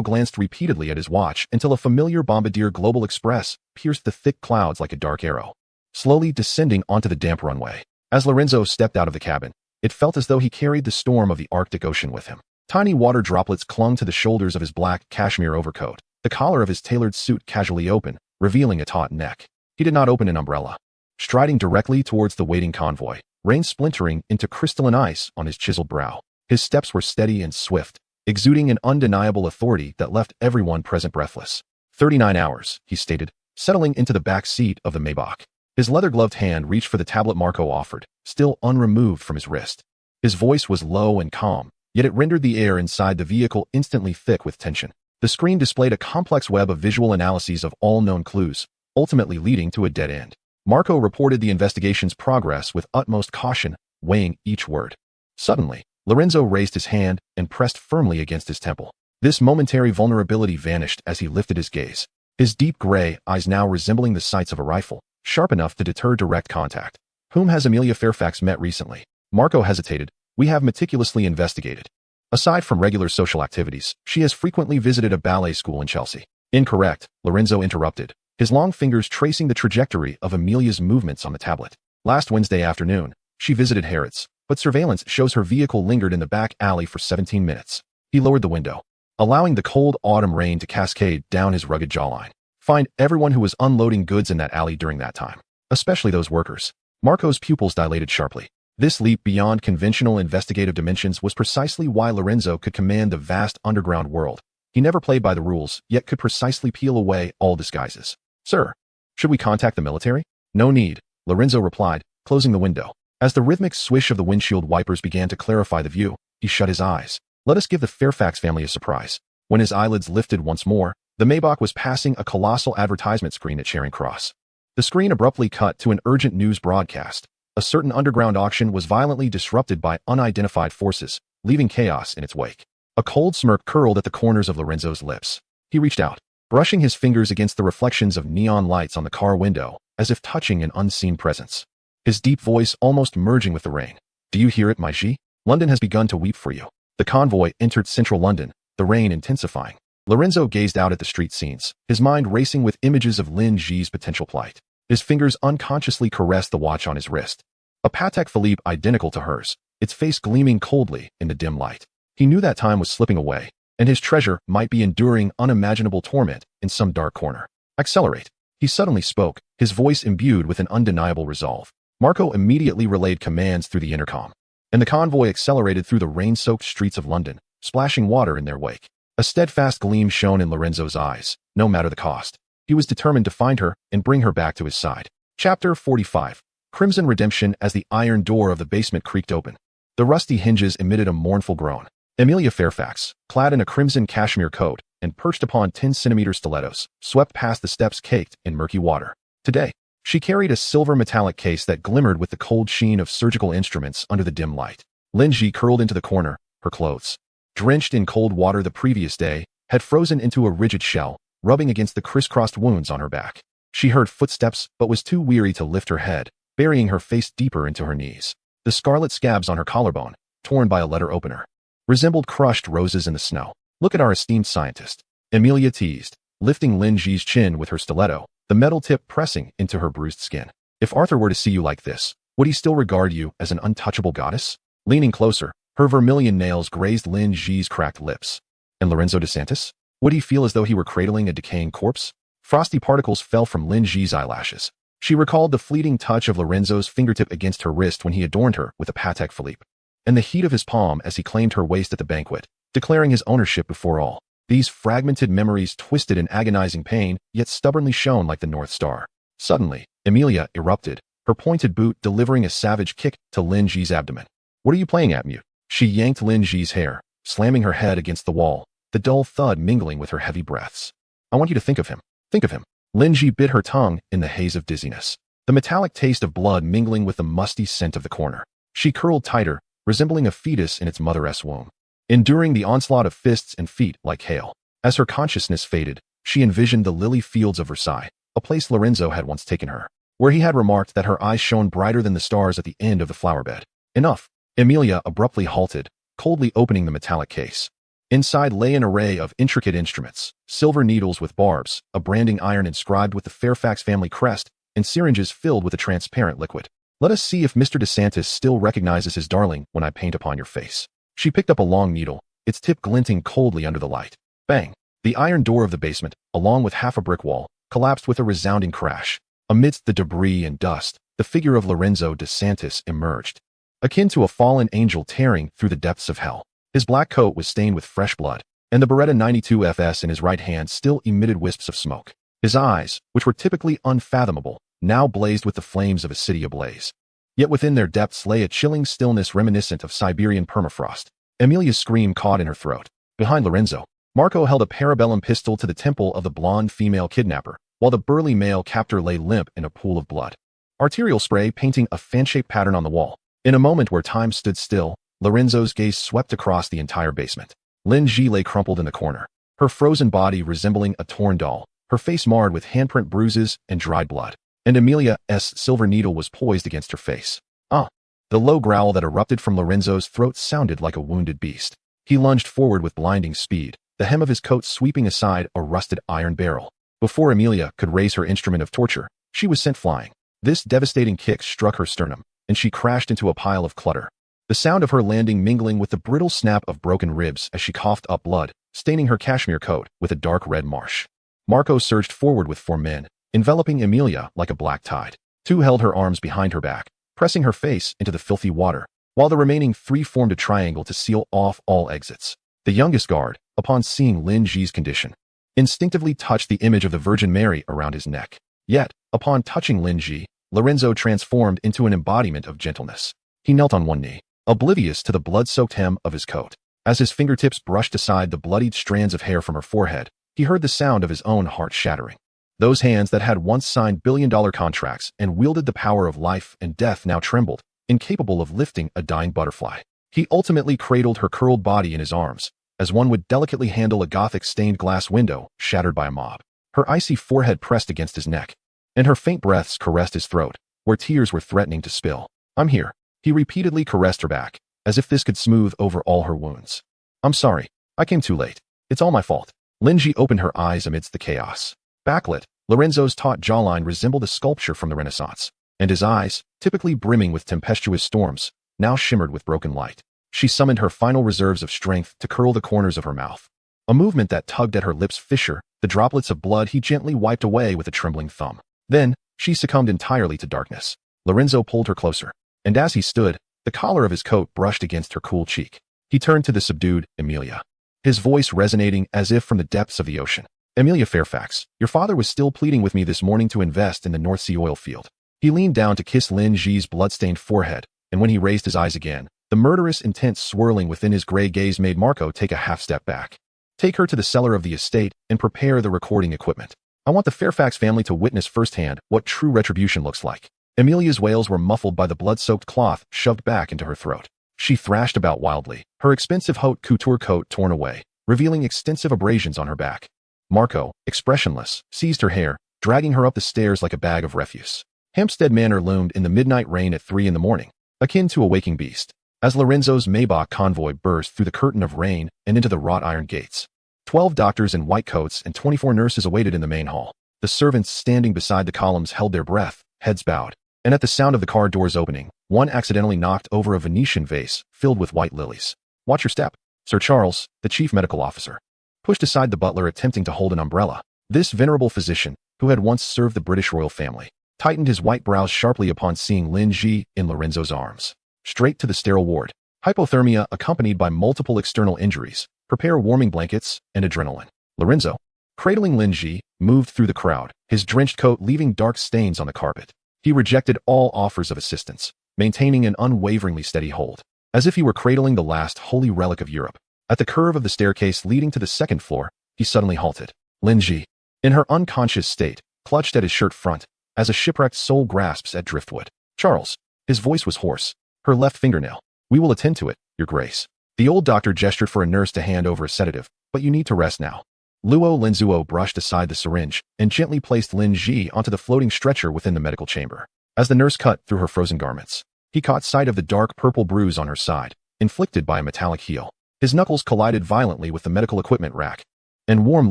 glanced repeatedly at his watch until a familiar Bombardier Global Express pierced the thick clouds like a dark arrow, slowly descending onto the damp runway. As Lorenzo stepped out of the cabin, it felt as though he carried the storm of the Arctic Ocean with him. Tiny water droplets clung to the shoulders of his black cashmere overcoat, the collar of his tailored suit casually open, revealing a taut neck. He did not open an umbrella. Striding directly towards the waiting convoy, rain splintering into crystalline ice on his chiseled brow. His steps were steady and swift, exuding an undeniable authority that left everyone present breathless. 39 hours, he stated, settling into the back seat of the Maybach. His leather-gloved hand reached for the tablet Marco offered, still unremoved from his wrist. His voice was low and calm, yet it rendered the air inside the vehicle instantly thick with tension. The screen displayed a complex web of visual analyses of all known clues, ultimately leading to a dead end. Marco reported the investigation's progress with utmost caution, weighing each word. Suddenly, Lorenzo raised his hand and pressed firmly against his temple. This momentary vulnerability vanished as he lifted his gaze, his deep gray eyes now resembling the sights of a rifle, sharp enough to deter direct contact. Whom has Amelia Fairfax met recently? Marco hesitated. We have meticulously investigated. Aside from regular social activities, she has frequently visited a ballet school in Chelsea. Incorrect, Lorenzo interrupted, his long fingers tracing the trajectory of Amelia's movements on the tablet. Last Wednesday afternoon, she visited Harrods, but surveillance shows her vehicle lingered in the back alley for 17 minutes. He lowered the window, allowing the cold autumn rain to cascade down his rugged jawline. Find everyone who was unloading goods in that alley during that time, especially those workers. Marco's pupils dilated sharply. This leap beyond conventional investigative dimensions was precisely why Lorenzo could command the vast underground world. He never played by the rules, yet could precisely peel away all disguises. Sir, should we contact the military? No need, Lorenzo replied, closing the window. As the rhythmic swish of the windshield wipers began to clarify the view, he shut his eyes. Let us give the Fairfax family a surprise. When his eyelids lifted once more, the Maybach was passing a colossal advertisement screen at Charing Cross. The screen abruptly cut to an urgent news broadcast. A certain underground auction was violently disrupted by unidentified forces, leaving chaos in its wake. A cold smirk curled at the corners of Lorenzo's lips. He reached out, brushing his fingers against the reflections of neon lights on the car window, as if touching an unseen presence. His deep voice almost merging with the rain. Do you hear it, my G? London has begun to weep for you. The convoy entered central London, the rain intensifying. Lorenzo gazed out at the street scenes, his mind racing with images of Lin Ji's potential plight. His fingers unconsciously caressed the watch on his wrist. A Patek Philippe identical to hers, its face gleaming coldly in the dim light. He knew that time was slipping away, and his treasure might be enduring unimaginable torment in some dark corner. Accelerate. He suddenly spoke, his voice imbued with an undeniable resolve. Marco immediately relayed commands through the intercom, and the convoy accelerated through the rain-soaked streets of London, splashing water in their wake. A steadfast gleam shone in Lorenzo's eyes, no matter the cost. He was determined to find her and bring her back to his side. Chapter 45. Crimson Redemption. As the iron door of the basement creaked open, the rusty hinges emitted a mournful groan. Amelia Fairfax, clad in a crimson cashmere coat and perched upon 10-centimeter stilettos, swept past the steps caked in murky water. Today, she carried a silver metallic case that glimmered with the cold sheen of surgical instruments under the dim light. Lin Ji curled into the corner, her clothes, drenched in cold water the previous day, had frozen into a rigid shell, rubbing against the crisscrossed wounds on her back. She heard footsteps but was too weary to lift her head, burying her face deeper into her knees. The scarlet scabs on her collarbone, torn by a letter opener, resembled crushed roses in the snow. Look at our esteemed scientist, Amelia teased, lifting Lin Ji's chin with her stiletto, the metal tip pressing into her bruised skin. If Arthur were to see you like this, would he still regard you as an untouchable goddess? Leaning closer, her vermilion nails grazed Lin Ji's cracked lips. And Lorenzo DeSantis? Would he feel as though he were cradling a decaying corpse? Frosty particles fell from Lin Ji's eyelashes. She recalled the fleeting touch of Lorenzo's fingertip against her wrist when he adorned her with a Patek Philippe, and the heat of his palm as he claimed her waist at the banquet, declaring his ownership before all. These fragmented memories twisted in agonizing pain, yet stubbornly shone like the North Star. Suddenly, Emilia erupted, her pointed boot delivering a savage kick to Lin Ji's abdomen. "What are you playing at, mute?" She yanked Lin Ji's hair, slamming her head against the wall, the dull thud mingling with her heavy breaths. "I want you to think of him. Think of him." Lin Ji bit her tongue in the haze of dizziness, the metallic taste of blood mingling with the musty scent of the corner. She curled tighter, resembling a fetus in its mother's womb, enduring the onslaught of fists and feet like hail. As her consciousness faded, she envisioned the lily fields of Versailles, a place Lorenzo had once taken her, where he had remarked that her eyes shone brighter than the stars at the end of the flowerbed. Enough. Emilia abruptly halted, coldly opening the metallic case. Inside lay an array of intricate instruments, silver needles with barbs, a branding iron inscribed with the Fairfax family crest, and syringes filled with a transparent liquid. "Let us see if Mr. DeSantis still recognizes his darling when I paint upon your face." She picked up a long needle, its tip glinting coldly under the light. Bang! The iron door of the basement, along with half a brick wall, collapsed with a resounding crash. Amidst the debris and dust, the figure of Lorenzo DeSantis emerged, akin to a fallen angel tearing through the depths of hell. His black coat was stained with fresh blood, and the Beretta 92 FS in his right hand still emitted wisps of smoke. His eyes, which were typically unfathomable, now blazed with the flames of a city ablaze. Yet within their depths lay a chilling stillness reminiscent of Siberian permafrost. Emilia's scream caught in her throat. Behind Lorenzo, Marco held a parabellum pistol to the temple of the blonde female kidnapper, while the burly male captor lay limp in a pool of blood, arterial spray painting a fan-shaped pattern on the wall. In a moment where time stood still, Lorenzo's gaze swept across the entire basement. Lin Ji lay crumpled in the corner, her frozen body resembling a torn doll, her face marred with handprint bruises and dried blood, and Emilia's silver needle was poised against her face. "Ah!" The low growl that erupted from Lorenzo's throat sounded like a wounded beast. He lunged forward with blinding speed, the hem of his coat sweeping aside a rusted iron barrel. Before Emilia could raise her instrument of torture, she was sent flying. This devastating kick struck her sternum, and she crashed into a pile of clutter, the sound of her landing mingling with the brittle snap of broken ribs as she coughed up blood, staining her cashmere coat with a dark red marsh. Marco surged forward with 4 men, enveloping Emilia like a black tide. 2 held her arms behind her back, pressing her face into the filthy water, while the remaining 3 formed a triangle to seal off all exits. The youngest guard, upon seeing Lin Ji's condition, instinctively touched the image of the Virgin Mary around his neck. Yet, upon touching Lin Ji, Lorenzo transformed into an embodiment of gentleness. He knelt on one knee, oblivious to the blood-soaked hem of his coat. As his fingertips brushed aside the bloodied strands of hair from her forehead, he heard the sound of his own heart shattering. Those hands that had once signed billion-dollar contracts and wielded the power of life and death now trembled, incapable of lifting a dying butterfly. He ultimately cradled her curled body in his arms, as one would delicately handle a Gothic stained glass window shattered by a mob. Her icy forehead pressed against his neck, and her faint breaths caressed his throat, where tears were threatening to spill. "I'm here." He repeatedly caressed her back, as if this could smooth over all her wounds. "I'm sorry. I came too late. It's all my fault." Lin Ji opened her eyes amidst the chaos. Backlit, Lorenzo's taut jawline resembled a sculpture from the Renaissance, and his eyes, typically brimming with tempestuous storms, now shimmered with broken light. She summoned her final reserves of strength to curl the corners of her mouth. A movement that tugged at her lips' fissure, the droplets of blood he gently wiped away with a trembling thumb. Then, she succumbed entirely to darkness. Lorenzo pulled her closer, and as he stood, the collar of his coat brushed against her cool cheek. He turned to the subdued Emilia, his voice resonating as if from the depths of the ocean. "Emilia Fairfax, your father was still pleading with me this morning to invest in the North Sea oil field." He leaned down to kiss Lin Ji's blood-stained forehead, and when he raised his eyes again, the murderous intent swirling within his gray gaze made Marco take a half-step back. "Take her to the cellar of the estate and prepare the recording equipment. I want the Fairfax family to witness firsthand what true retribution looks like." Emilia's wails were muffled by the blood-soaked cloth shoved back into her throat. She thrashed about wildly, her expensive haute couture coat torn away, revealing extensive abrasions on her back. Marco, expressionless, seized her hair, dragging her up the stairs like a bag of refuse. Hampstead Manor loomed in the midnight rain at 3 in the morning, akin to a waking beast, as Lorenzo's Maybach convoy burst through the curtain of rain and into the wrought iron gates. 12 doctors in white coats and 24 nurses awaited in the main hall. The servants standing beside the columns held their breath, heads bowed, and at the sound of the car doors opening, one accidentally knocked over a Venetian vase filled with white lilies. "Watch your step." Sir Charles, the chief medical officer, pushed aside the butler attempting to hold an umbrella. This venerable physician, who had once served the British royal family, tightened his white brows sharply upon seeing Lin Ji in Lorenzo's arms. Straight to the sterile ward. Hypothermia accompanied by multiple external injuries, Prepare warming blankets and adrenaline. Lorenzo, cradling Lin Ji, moved through the crowd, his drenched coat leaving dark stains on the carpet. He rejected all offers of assistance, maintaining an unwaveringly steady hold, as if he were cradling the last holy relic of Europe. At the curve of the staircase leading to the second floor, he suddenly halted. Lin Ji, in her unconscious state, clutched at his shirt front, as a shipwrecked soul grasps at driftwood. Charles. His voice was hoarse. Her left fingernail. We will attend to it, Your Grace. The old doctor gestured for a nurse to hand over a sedative, but you need to rest now. Luo Linzuo brushed aside the syringe and gently placed Lin Ji onto the floating stretcher within the medical chamber. As the nurse cut through her frozen garments, he caught sight of the dark purple bruise on her side, inflicted by a metallic heel. His knuckles collided violently with the medical equipment rack, and warm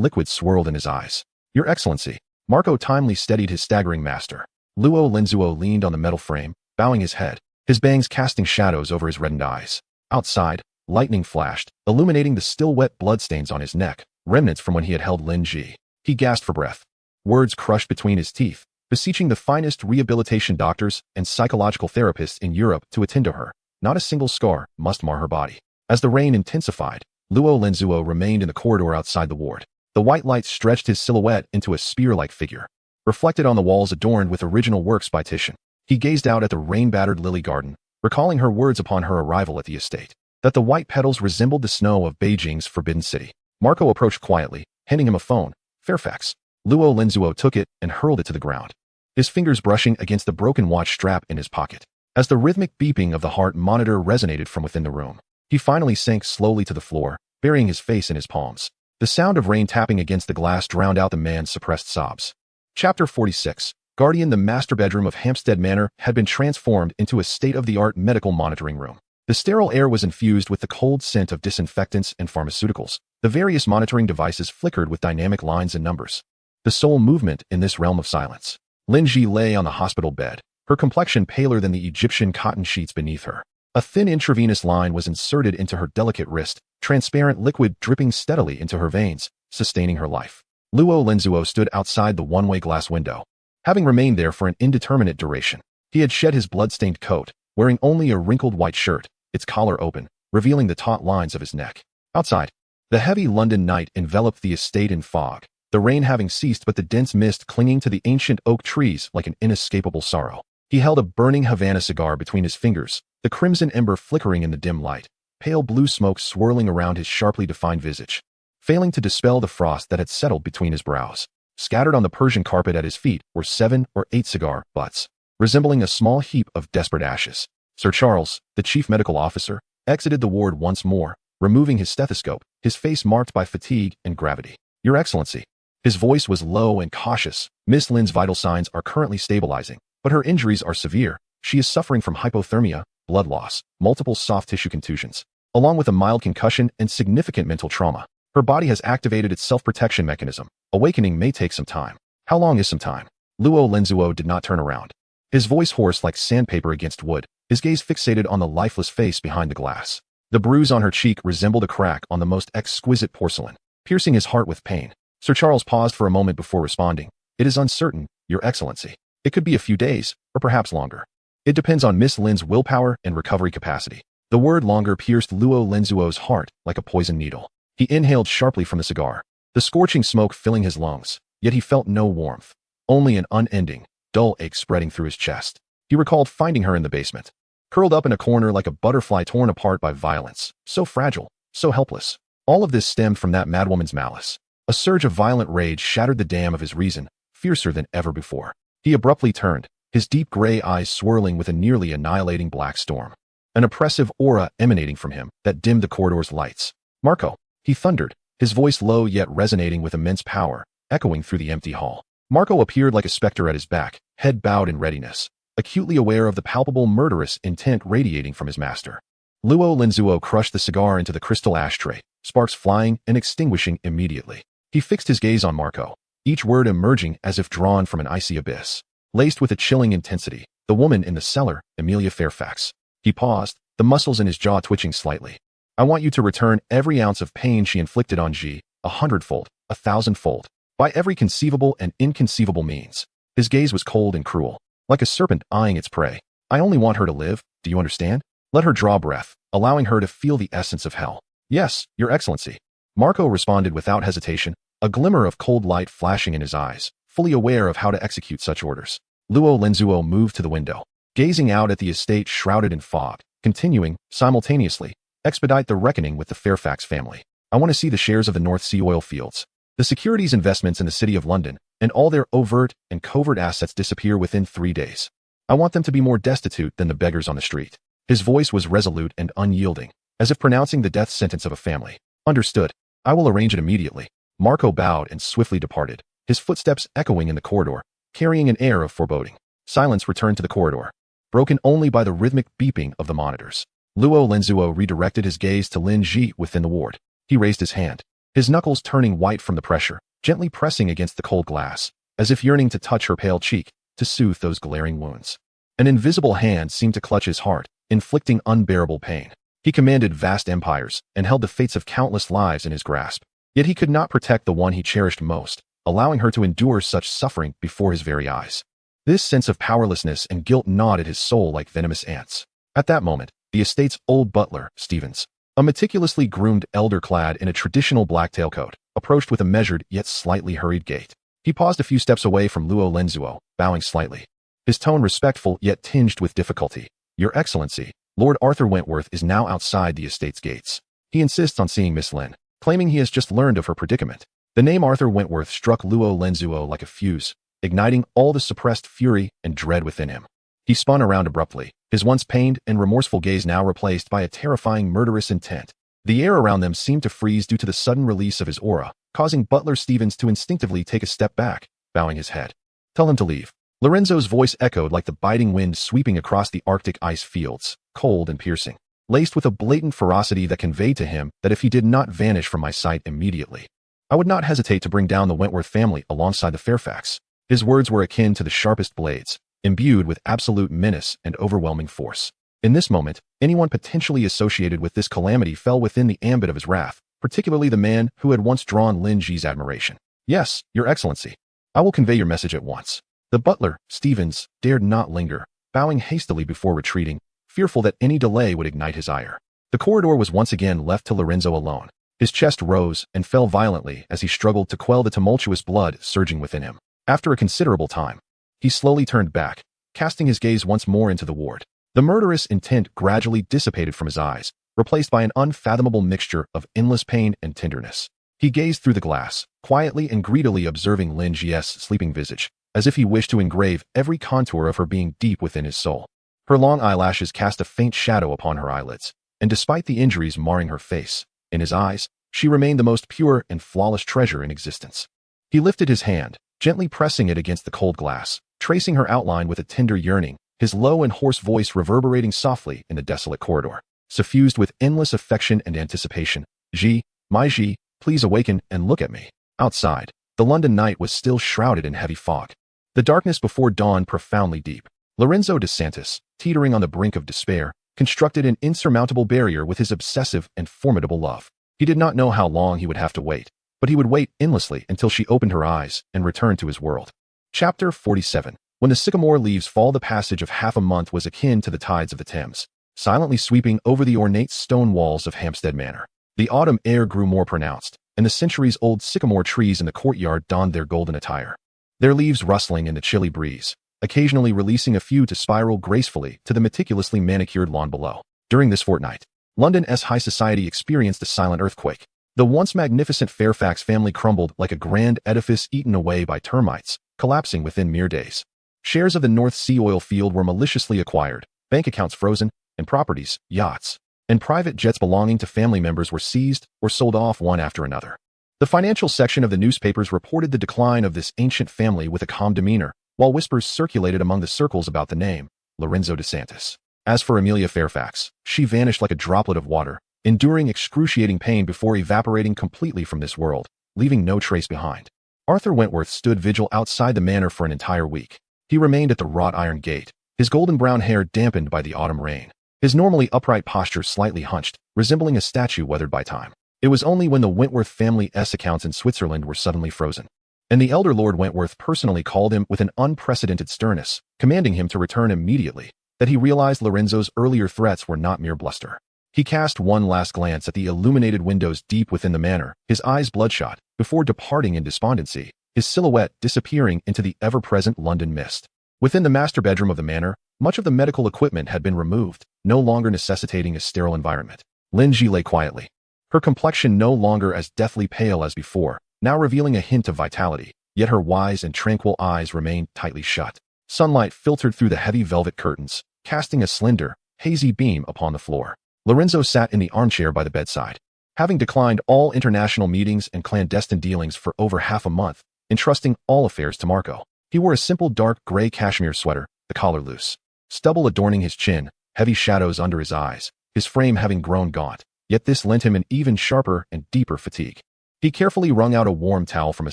liquid swirled in his eyes. Your Excellency. Marco timely steadied his staggering master. Luo Linzuo leaned on the metal frame, bowing his head, his bangs casting shadows over his reddened eyes. Outside, lightning flashed, illuminating the still wet bloodstains on his neck, remnants from when he had held Lin Ji. He gasped for breath. Words crushed between his teeth, beseeching the finest rehabilitation doctors and psychological therapists in Europe to attend to her. Not a single scar must mar her body. As the rain intensified, Luo Linzuo remained in the corridor outside the ward. The white light stretched his silhouette into a spear-like figure, reflected on the walls adorned with original works by Titian. He gazed out at the rain-battered lily garden, recalling her words upon her arrival at the estate, that the white petals resembled the snow of Beijing's Forbidden City. Marco approached quietly, handing him a phone. Fairfax. Luo Linzuo took it and hurled it to the ground, his fingers brushing against the broken watch strap in his pocket. As the rhythmic beeping of the heart monitor resonated from within the room, he finally sank slowly to the floor, burying his face in his palms. The sound of rain tapping against the glass drowned out the man's suppressed sobs. Chapter 46. Guardian. The master bedroom of Hampstead Manor had been transformed into a state-of-the-art medical monitoring room. The sterile air was infused with the cold scent of disinfectants and pharmaceuticals. The various monitoring devices flickered with dynamic lines and numbers. The sole movement in this realm of silence. Lin Ji lay on the hospital bed, her complexion paler than the Egyptian cotton sheets beneath her. A thin intravenous line was inserted into her delicate wrist, transparent liquid dripping steadily into her veins, sustaining her life. Luo Linzuo stood outside the one-way glass window. Having remained there for an indeterminate duration, he had shed his blood-stained coat, wearing only a wrinkled white shirt, its collar open, revealing the taut lines of his neck. Outside, the heavy London night enveloped the estate in fog, the rain having ceased but the dense mist clinging to the ancient oak trees like an inescapable sorrow. He held a burning Havana cigar between his fingers, the crimson ember flickering in the dim light, pale blue smoke swirling around his sharply defined visage, failing to dispel the frost that had settled between his brows. Scattered on the Persian carpet at his feet were 7 or 8 cigar butts, resembling a small heap of desperate ashes. Sir Charles, the chief medical officer, exited the ward once more, removing his stethoscope, his face marked by fatigue and gravity. Your Excellency. His voice was low and cautious. Miss Lin's vital signs are currently stabilizing, but her injuries are severe. She is suffering from hypothermia, blood loss, multiple soft tissue contusions, along with a mild concussion and significant mental trauma. Her body has activated its self-protection mechanism. Awakening may take some time. How long is some time? Luo Linzuo did not turn around. His voice hoarse like sandpaper against wood, his gaze fixated on the lifeless face behind the glass. The bruise on her cheek resembled a crack on the most exquisite porcelain, piercing his heart with pain. Sir Charles paused for a moment before responding. It is uncertain, Your Excellency. It could be a few days, or perhaps longer. It depends on Miss Lin's willpower and recovery capacity. The word longer pierced Luo Linzuo's heart like a poisoned needle. He inhaled sharply from the cigar, the scorching smoke filling his lungs, yet he felt no warmth, only an unending, dull ache spreading through his chest. He recalled finding her in the basement, curled up in a corner like a butterfly torn apart by violence, so fragile, so helpless. All of this stemmed from that madwoman's malice. A surge of violent rage shattered the dam of his reason, fiercer than ever before. He abruptly turned, his deep gray eyes swirling with a nearly annihilating black storm, an oppressive aura emanating from him that dimmed the corridor's lights. Marco, he thundered, his voice low yet resonating with immense power, echoing through the empty hall. Marco appeared like a specter at his back, head bowed in readiness, acutely aware of the palpable murderous intent radiating from his master. Luo Linzuo crushed the cigar into the crystal ashtray, sparks flying and extinguishing immediately. He fixed his gaze on Marco, each word emerging as if drawn from an icy abyss, laced with a chilling intensity. The woman in the cellar, Amelia Fairfax. He paused, the muscles in his jaw twitching slightly. I want you to return every ounce of pain she inflicted on Ji, 100-fold, 1,000-fold, by every conceivable and inconceivable means. His gaze was cold and cruel, like a serpent eyeing its prey. I only want her to live, do you understand? Let her draw breath, allowing her to feel the essence of hell. Yes, Your Excellency. Marco responded without hesitation, a glimmer of cold light flashing in his eyes, fully aware of how to execute such orders. Luo Lenzuo moved to the window, gazing out at the estate shrouded in fog, continuing, simultaneously, expedite the reckoning with the Fairfax family. I want to see the shares of the North Sea oil fields, the securities investments in the City of London, and all their overt and covert assets disappear within 3 days. I want them to be more destitute than the beggars on the street. His voice was resolute and unyielding, as if pronouncing the death sentence of a family. Understood. I will arrange it immediately. Marco bowed and swiftly departed, his footsteps echoing in the corridor, carrying an air of foreboding. Silence returned to the corridor, broken only by the rhythmic beeping of the monitors. Luo Lenzuo redirected his gaze to Lin Ji within the ward. He raised his hand, his knuckles turning white from the pressure, gently pressing against the cold glass, as if yearning to touch her pale cheek, to soothe those glaring wounds. An invisible hand seemed to clutch his heart, inflicting unbearable pain. He commanded vast empires and held the fates of countless lives in his grasp. Yet he could not protect the one he cherished most, allowing her to endure such suffering before his very eyes. This sense of powerlessness and guilt gnawed at his soul like venomous ants. At that moment, the estate's old butler, Stevens, a meticulously groomed elder clad in a traditional black tailcoat, approached with a measured yet slightly hurried gait. He paused a few steps away from Luo Lenzuo, bowing slightly, his tone respectful yet tinged with difficulty. Your Excellency, Lord Arthur Wentworth is now outside the estate's gates. He insists on seeing Miss Lin, claiming he has just learned of her predicament. The name Arthur Wentworth struck Luo Lenzuo like a fuse, igniting all the suppressed fury and dread within him. He spun around abruptly, his once pained and remorseful gaze now replaced by a terrifying murderous intent. The air around them seemed to freeze due to the sudden release of his aura, causing Butler Stevens to instinctively take a step back, bowing his head. Tell him to leave. Lorenzo's voice echoed like the biting wind sweeping across the Arctic ice fields, cold and piercing, laced with a blatant ferocity that conveyed to him that if he did not vanish from my sight immediately, I would not hesitate to bring down the Wentworth family alongside the Fairfax. His words were akin to the sharpest blades, imbued with absolute menace and overwhelming force. In this moment, anyone potentially associated with this calamity fell within the ambit of his wrath, particularly the man who had once drawn Lin Ji's admiration. Yes, Your Excellency. I will convey your message at once. The butler, Stevens, dared not linger, bowing hastily before retreating, fearful that any delay would ignite his ire. The corridor was once again left to Lorenzo alone. His chest rose and fell violently as he struggled to quell the tumultuous blood surging within him. After a considerable time, he slowly turned back, casting his gaze once more into the ward. The murderous intent gradually dissipated from his eyes, replaced by an unfathomable mixture of endless pain and tenderness. He gazed through the glass, quietly and greedily observing Lin Ji's sleeping visage, as if he wished to engrave every contour of her being deep within his soul. Her long eyelashes cast a faint shadow upon her eyelids, and despite the injuries marring her face, in his eyes, she remained the most pure and flawless treasure in existence. He lifted his hand, gently pressing it against the cold glass, tracing her outline with a tender yearning, his low and hoarse voice reverberating softly in the desolate corridor. Suffused with endless affection and anticipation, Ji, my Ji, please awaken and look at me. Outside, the London night was still shrouded in heavy fog. The darkness before dawn profoundly deep. Lorenzo de Santis, teetering on the brink of despair, constructed an insurmountable barrier with his obsessive and formidable love. He did not know how long he would have to wait, but he would wait endlessly until she opened her eyes and returned to his world. Chapter 47. When the sycamore leaves fall, the passage of half a month was akin to the tides of the Thames, silently sweeping over the ornate stone walls of Hampstead Manor. The autumn air grew more pronounced, and the centuries-old sycamore trees in the courtyard donned their golden attire, their leaves rustling in the chilly breeze, occasionally releasing a few to spiral gracefully to the meticulously manicured lawn below. During this fortnight, London's high society experienced a silent earthquake. The once magnificent Fairfax family crumbled like a grand edifice eaten away by termites, collapsing within mere days. Shares of the North Sea oil field were maliciously acquired, bank accounts frozen, and properties, yachts, and private jets belonging to family members were seized or sold off one after another. The financial section of the newspapers reported the decline of this ancient family with a calm demeanor, while whispers circulated among the circles about the name, Lorenzo de Santis. As for Amelia Fairfax, she vanished like a droplet of water, enduring excruciating pain before evaporating completely from this world, leaving no trace behind. Arthur Wentworth stood vigil outside the manor for an entire week. He remained at the wrought iron gate, his golden brown hair dampened by the autumn rain, his normally upright posture slightly hunched, resembling a statue weathered by time. It was only when the Wentworth family's accounts in Switzerland were suddenly frozen, and the elder Lord Wentworth personally called him with an unprecedented sternness, commanding him to return immediately, that he realized Lorenzo's earlier threats were not mere bluster. He cast one last glance at the illuminated windows deep within the manor, his eyes bloodshot, before departing in despondency, his silhouette disappearing into the ever-present London mist. Within the master bedroom of the manor, much of the medical equipment had been removed, no longer necessitating a sterile environment. Lin Ji lay quietly, her complexion no longer as deathly pale as before, now revealing a hint of vitality, yet her wise and tranquil eyes remained tightly shut. Sunlight filtered through the heavy velvet curtains, casting a slender, hazy beam upon the floor. Lorenzo sat in the armchair by the bedside. Having declined all international meetings and clandestine dealings for over half a month, entrusting all affairs to Marco, he wore a simple dark gray cashmere sweater, the collar loose. Stubble adorning his chin, heavy shadows under his eyes, his frame having grown gaunt, yet this lent him an even sharper and deeper fatigue. He carefully wrung out a warm towel from a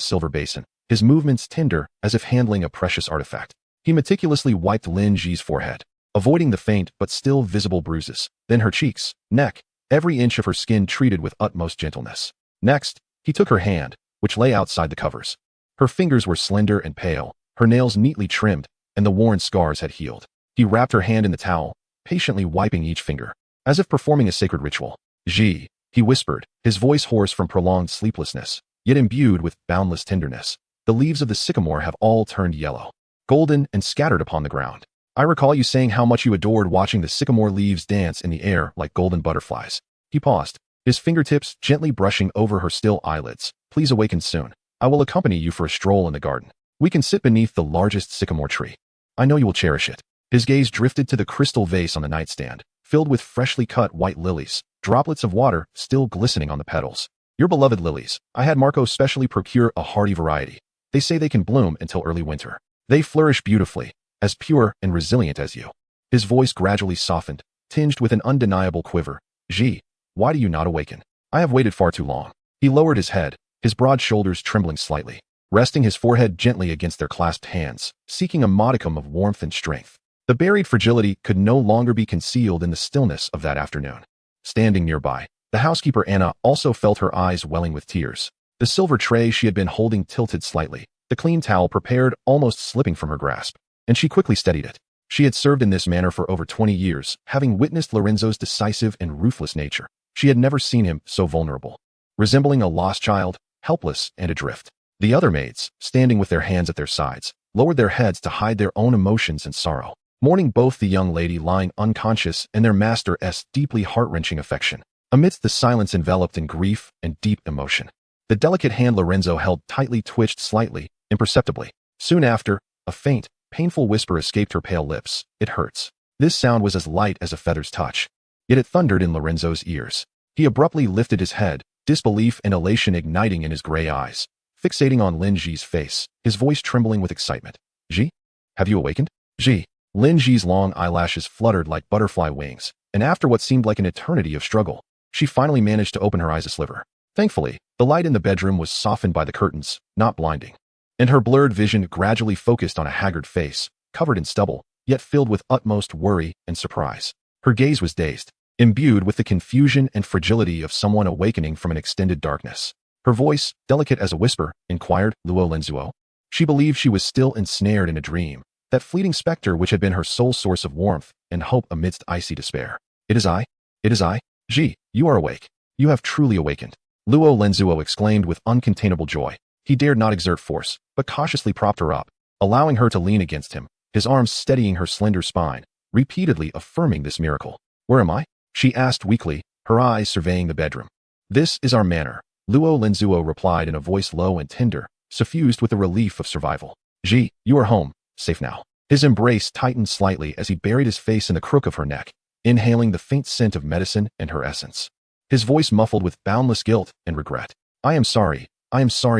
silver basin, his movements tender as if handling a precious artifact. He meticulously wiped Lin Ji's forehead, avoiding the faint but still visible bruises, then her cheeks, neck, every inch of her skin treated with utmost gentleness. Next, he took her hand, which lay outside the covers. Her fingers were slender and pale, her nails neatly trimmed, and the worn scars had healed. He wrapped her hand in the towel, patiently wiping each finger, as if performing a sacred ritual. "Ji," he whispered, his voice hoarse from prolonged sleeplessness, yet imbued with boundless tenderness. "The leaves of the sycamore have all turned yellow, golden and scattered upon the ground. I recall you saying how much you adored watching the sycamore leaves dance in the air like golden butterflies." He paused, his fingertips gently brushing over her still eyelids. "Please awaken soon. I will accompany you for a stroll in the garden. We can sit beneath the largest sycamore tree. I know you will cherish it." His gaze drifted to the crystal vase on the nightstand, filled with freshly cut white lilies, droplets of water still glistening on the petals. "Your beloved lilies. I had Marco specially procure a hardy variety. They say they can bloom until early winter. They flourish beautifully, as pure and resilient as you." His voice gradually softened, tinged with an undeniable quiver. "Ji, why do you not awaken? I have waited far too long." He lowered his head, his broad shoulders trembling slightly, resting his forehead gently against their clasped hands, seeking a modicum of warmth and strength. The buried fragility could no longer be concealed in the stillness of that afternoon. Standing nearby, the housekeeper Anna also felt her eyes welling with tears. The silver tray she had been holding tilted slightly, the clean towel prepared almost slipping from her grasp, and she quickly steadied it. She had served in this manner for over 20 years, having witnessed Lorenzo's decisive and ruthless nature. She had never seen him so vulnerable, resembling a lost child, helpless and adrift. The other maids, standing with their hands at their sides, lowered their heads to hide their own emotions and sorrow, mourning both the young lady lying unconscious and their master's deeply heart-wrenching affection. Amidst the silence enveloped in grief and deep emotion, the delicate hand Lorenzo held tightly twitched slightly, imperceptibly. Soon after, a faint, painful whisper escaped her pale lips. "It hurts." This sound was as light as a feather's touch, yet it thundered in Lorenzo's ears. He abruptly lifted his head, disbelief and elation igniting in his gray eyes, fixating on Lin Ji's face, his voice trembling with excitement. "Ji? Have you awakened?" "Ji." Lin Ji's long eyelashes fluttered like butterfly wings, and after what seemed like an eternity of struggle, she finally managed to open her eyes a sliver. Thankfully, the light in the bedroom was softened by the curtains, not blinding, and her blurred vision gradually focused on a haggard face, covered in stubble, yet filled with utmost worry and surprise. Her gaze was dazed, imbued with the confusion and fragility of someone awakening from an extended darkness. Her voice, delicate as a whisper, inquired, "Luo Lenzuo?" She believed she was still ensnared in a dream, that fleeting specter which had been her sole source of warmth and hope amidst icy despair. "It is I. It is I. Ji, you are awake. You have truly awakened." Luo Lenzuo exclaimed with uncontainable joy. He dared not exert force, but cautiously propped her up, allowing her to lean against him, his arms steadying her slender spine, repeatedly affirming this miracle. "Where am I?" she asked weakly, her eyes surveying the bedroom. "This is our manor," Luo Lenzuo replied in a voice low and tender, suffused with the relief of survival. "Ji, you are home. Safe now." His embrace tightened slightly as he buried his face in the crook of her neck, inhaling the faint scent of medicine and her essence. His voice muffled with boundless guilt and regret. I am sorry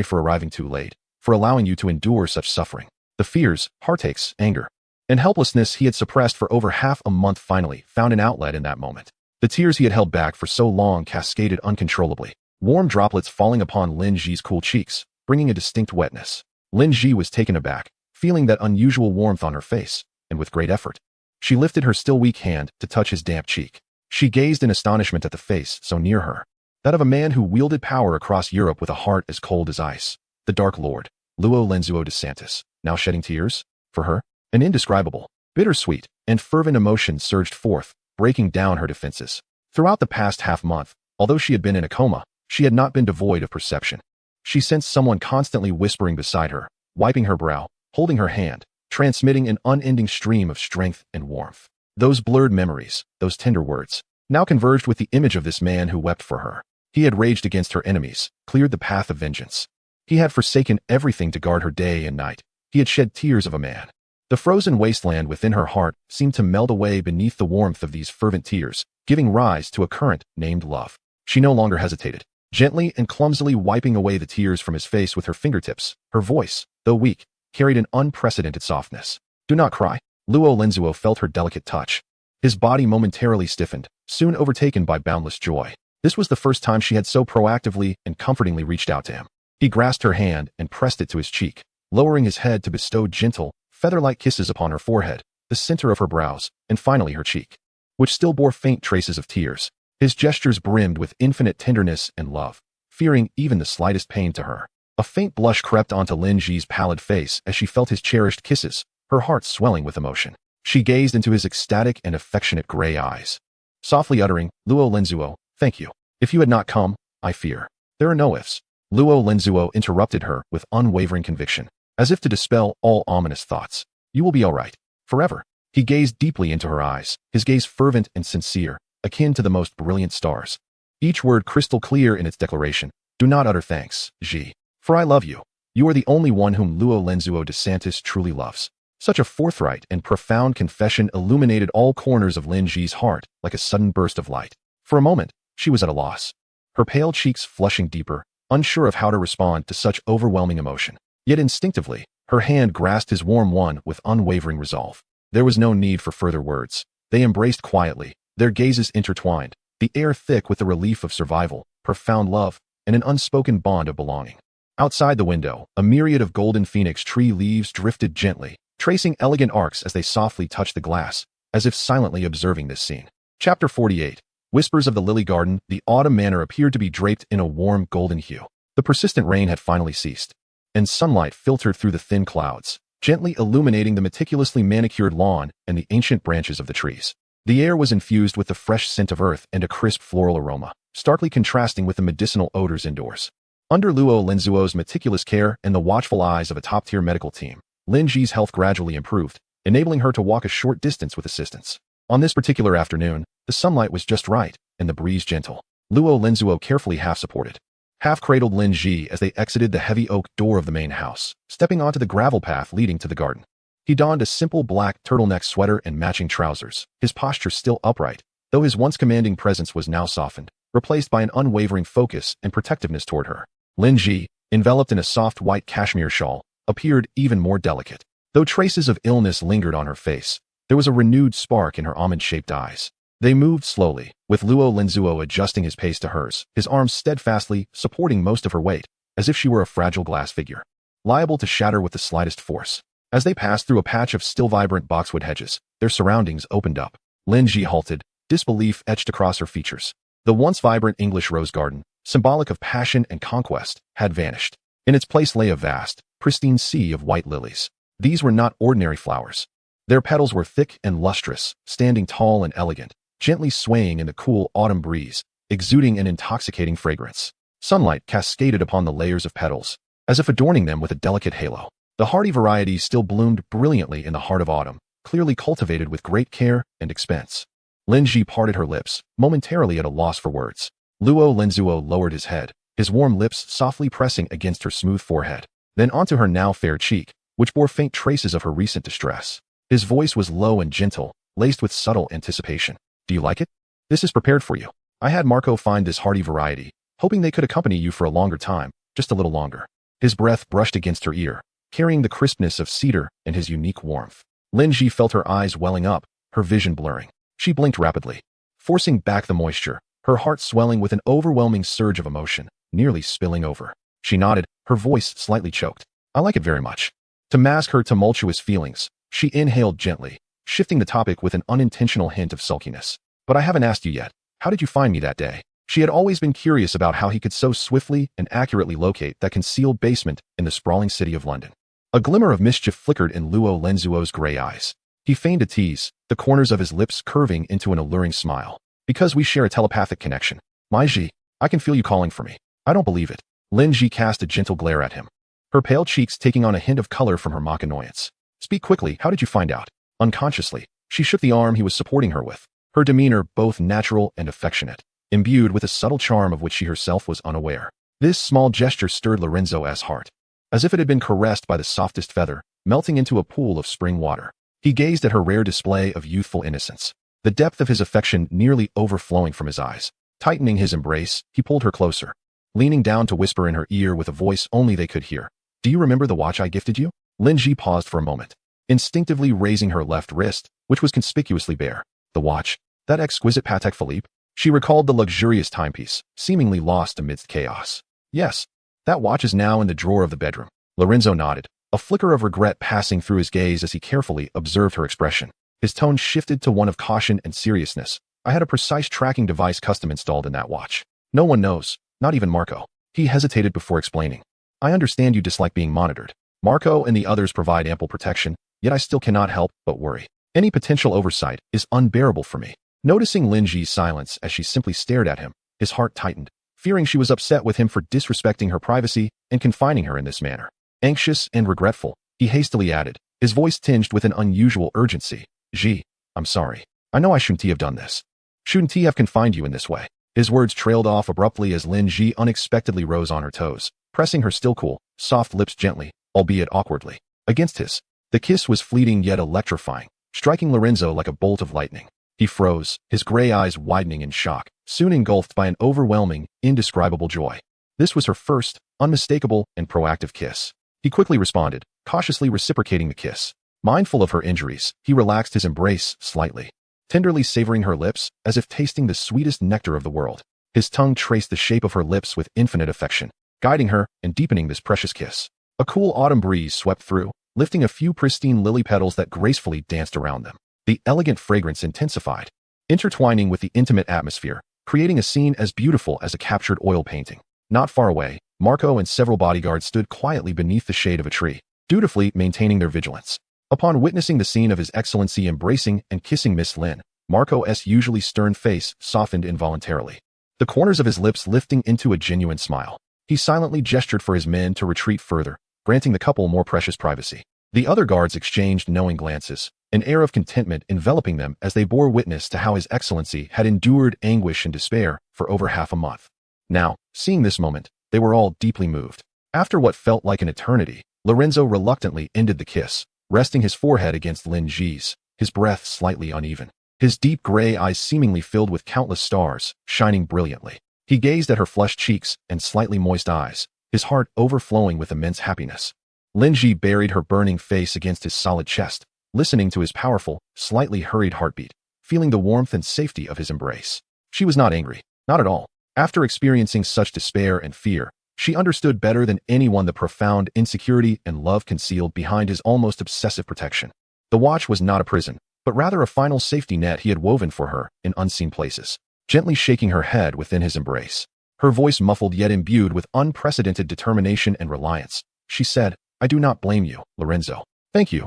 for arriving too late, for allowing you to endure such suffering." The fears, heartaches, anger, and helplessness he had suppressed for over half a month finally found an outlet in that moment. The tears he had held back for so long cascaded uncontrollably, warm droplets falling upon Lin Ji's cool cheeks, bringing a distinct wetness. Lin Ji was taken aback, feeling that unusual warmth on her face, and with great effort, she lifted her still weak hand to touch his damp cheek. She gazed in astonishment at the face so near her, that of a man who wielded power across Europe with a heart as cold as ice. The Dark Lord, Luo Lenzuo de Santis, now shedding tears? For her? An indescribable, bittersweet, and fervent emotion surged forth, breaking down her defenses. Throughout the past half-month, although she had been in a coma, she had not been devoid of perception. She sensed someone constantly whispering beside her, wiping her brow, holding her hand, transmitting an unending stream of strength and warmth. Those blurred memories, those tender words, now converged with the image of this man who wept for her. He had raged against her enemies, cleared the path of vengeance. He had forsaken everything to guard her day and night. He had shed tears of a man. The frozen wasteland within her heart seemed to melt away beneath the warmth of these fervent tears, giving rise to a current named love. She no longer hesitated, gently and clumsily wiping away the tears from his face with her fingertips. Her voice, though weak, carried an unprecedented softness. "Do not cry." Luo Lenzuo felt her delicate touch. His body momentarily stiffened, soon overtaken by boundless joy. This was the first time she had so proactively and comfortingly reached out to him. He grasped her hand and pressed it to his cheek, lowering his head to bestow gentle, feather-like kisses upon her forehead, the center of her brows, and finally her cheek, which still bore faint traces of tears. His gestures brimmed with infinite tenderness and love, fearing even the slightest pain to her. A faint blush crept onto Lin Ji's pallid face as she felt his cherished kisses, her heart swelling with emotion. She gazed into his ecstatic and affectionate gray eyes, softly uttering, "Luo Lenzuo, thank you. If you had not come, I fear." "There are no ifs." Luo Lenzuo interrupted her with unwavering conviction, as if to dispel all ominous thoughts. "You will be all right. Forever." He gazed deeply into her eyes, his gaze fervent and sincere, akin to the most brilliant stars. Each word crystal clear in its declaration. "Do not utter thanks, Ji. For I love you. You are the only one whom Luo Lenzuo de Santis truly loves." Such a forthright and profound confession illuminated all corners of Lin Ji's heart like a sudden burst of light. For a moment, she was at a loss, her pale cheeks flushing deeper, unsure of how to respond to such overwhelming emotion. Yet instinctively, her hand grasped his warm one with unwavering resolve. There was no need for further words. They embraced quietly, their gazes intertwined, the air thick with the relief of survival, profound love, and an unspoken bond of belonging. Outside the window, a myriad of golden phoenix tree leaves drifted gently, tracing elegant arcs as they softly touched the glass, as if silently observing this scene. Chapter 48. Whispers of the Lily Garden. The autumn manor appeared to be draped in a warm golden hue. The persistent rain had finally ceased, and sunlight filtered through the thin clouds, gently illuminating the meticulously manicured lawn and the ancient branches of the trees. The air was infused with the fresh scent of earth and a crisp floral aroma, starkly contrasting with the medicinal odors indoors. Under Luo Lenzuo's meticulous care and the watchful eyes of a top-tier medical team, Lin Ji's health gradually improved, enabling her to walk a short distance with assistance. On this particular afternoon, the sunlight was just right, and the breeze gentle. Luo Lenzuo carefully half-supported, half-cradled Lin Ji as they exited the heavy oak door of the main house, stepping onto the gravel path leading to the garden. He donned a simple black turtleneck sweater and matching trousers, his posture still upright, though his once commanding presence was now softened, replaced by an unwavering focus and protectiveness toward her. Lin Ji, enveloped in a soft white cashmere shawl, appeared even more delicate. Though traces of illness lingered on her face, there was a renewed spark in her almond-shaped eyes. They moved slowly, with Luo Lenzuo adjusting his pace to hers, his arms steadfastly supporting most of her weight, as if she were a fragile glass figure, liable to shatter with the slightest force. As they passed through a patch of still vibrant boxwood hedges, their surroundings opened up. Lin Ji halted, disbelief etched across her features. The once vibrant English rose garden, symbolic of passion and conquest, had vanished. In its place lay a vast, pristine sea of white lilies. These were not ordinary flowers. Their petals were thick and lustrous, standing tall and elegant, gently swaying in the cool autumn breeze, exuding an intoxicating fragrance. Sunlight cascaded upon the layers of petals, as if adorning them with a delicate halo. The hardy variety still bloomed brilliantly in the heart of autumn, clearly cultivated with great care and expense. Lin Ji parted her lips, momentarily at a loss for words. Luo Lenzuo lowered his head, his warm lips softly pressing against her smooth forehead, then onto her now fair cheek, which bore faint traces of her recent distress. His voice was low and gentle, laced with subtle anticipation. "Do you like it? This is prepared for you. I had Marco find this hardy variety, hoping they could accompany you for a longer time, just a little longer." His breath brushed against her ear, carrying the crispness of cedar and his unique warmth. Lin Ji felt her eyes welling up, her vision blurring. She blinked rapidly, forcing back the moisture, her heart swelling with an overwhelming surge of emotion, nearly spilling over. She nodded, her voice slightly choked. "I like it very much." To mask her tumultuous feelings, she inhaled gently, shifting the topic with an unintentional hint of sulkiness. "But I haven't asked you yet. How did you find me that day?" She had always been curious about how he could so swiftly and accurately locate that concealed basement in the sprawling city of London. A glimmer of mischief flickered in Luo Lenzuo's gray eyes. He feigned a tease, the corners of his lips curving into an alluring smile. Because we share a telepathic connection. My Ji, I can feel you calling for me. I don't believe it. Lin Ji cast a gentle glare at him, her pale cheeks taking on a hint of color from her mock annoyance. Speak quickly, how did you find out? Unconsciously, she shook the arm he was supporting her with, her demeanor both natural and affectionate, imbued with a subtle charm of which she herself was unaware. This small gesture stirred Lorenzo's heart, as if it had been caressed by the softest feather, melting into a pool of spring water. He gazed at her rare display of youthful innocence, the depth of his affection nearly overflowing from his eyes. Tightening his embrace, he pulled her closer, leaning down to whisper in her ear with a voice only they could hear. Do you remember the watch I gifted you? Lin Ji paused for a moment, instinctively raising her left wrist, which was conspicuously bare. The watch? That exquisite Patek Philippe? She recalled the luxurious timepiece, seemingly lost amidst chaos. Yes, that watch is now in the drawer of the bedroom. Lorenzo nodded, a flicker of regret passing through his gaze as he carefully observed her expression. His tone shifted to one of caution and seriousness. I had a precise tracking device custom installed in that watch. No one knows, not even Marco. He hesitated before explaining. I understand you dislike being monitored. Marco and the others provide ample protection, yet I still cannot help but worry. Any potential oversight is unbearable for me. Noticing Lin Ji's silence as she simply stared at him, his heart tightened, fearing she was upset with him for disrespecting her privacy and confining her in this manner. Anxious and regretful, he hastily added, his voice tinged with an unusual urgency. Ji, I'm sorry. I know I shouldn't have done this. Shouldn't have confined you in this way. His words trailed off abruptly as Lin Ji unexpectedly rose on her toes, pressing her still cool, soft lips gently, albeit awkwardly, against his. The kiss was fleeting yet electrifying, striking Lorenzo like a bolt of lightning. He froze, his gray eyes widening in shock, soon engulfed by an overwhelming, indescribable joy. This was her first, unmistakable, and proactive kiss. He quickly responded, cautiously reciprocating the kiss. Mindful of her injuries, he relaxed his embrace slightly, tenderly savoring her lips as if tasting the sweetest nectar of the world. His tongue traced the shape of her lips with infinite affection, guiding her and deepening this precious kiss. A cool autumn breeze swept through, lifting a few pristine lily petals that gracefully danced around them. The elegant fragrance intensified, intertwining with the intimate atmosphere, creating a scene as beautiful as a captured oil painting. Not far away, Marco and several bodyguards stood quietly beneath the shade of a tree, dutifully maintaining their vigilance. Upon witnessing the scene of His Excellency embracing and kissing Miss Lin, Marco's usually stern face softened involuntarily, the corners of his lips lifting into a genuine smile. He silently gestured for his men to retreat further, granting the couple more precious privacy. The other guards exchanged knowing glances, an air of contentment enveloping them as they bore witness to how His Excellency had endured anguish and despair for over half a month. Now, seeing this moment, they were all deeply moved. After what felt like an eternity, Lorenzo reluctantly ended the kiss, resting his forehead against Lin Ji's, his breath slightly uneven, his deep gray eyes seemingly filled with countless stars, shining brilliantly. He gazed at her flushed cheeks and slightly moist eyes, his heart overflowing with immense happiness. Lin Ji buried her burning face against his solid chest, listening to his powerful, slightly hurried heartbeat, feeling the warmth and safety of his embrace. She was not angry, not at all. After experiencing such despair and fear, she understood better than anyone the profound insecurity and love concealed behind his almost obsessive protection. The watch was not a prison, but rather a final safety net he had woven for her in unseen places. Gently shaking her head within his embrace, her voice muffled yet imbued with unprecedented determination and reliance, she said, I do not blame you, Lorenzo. Thank you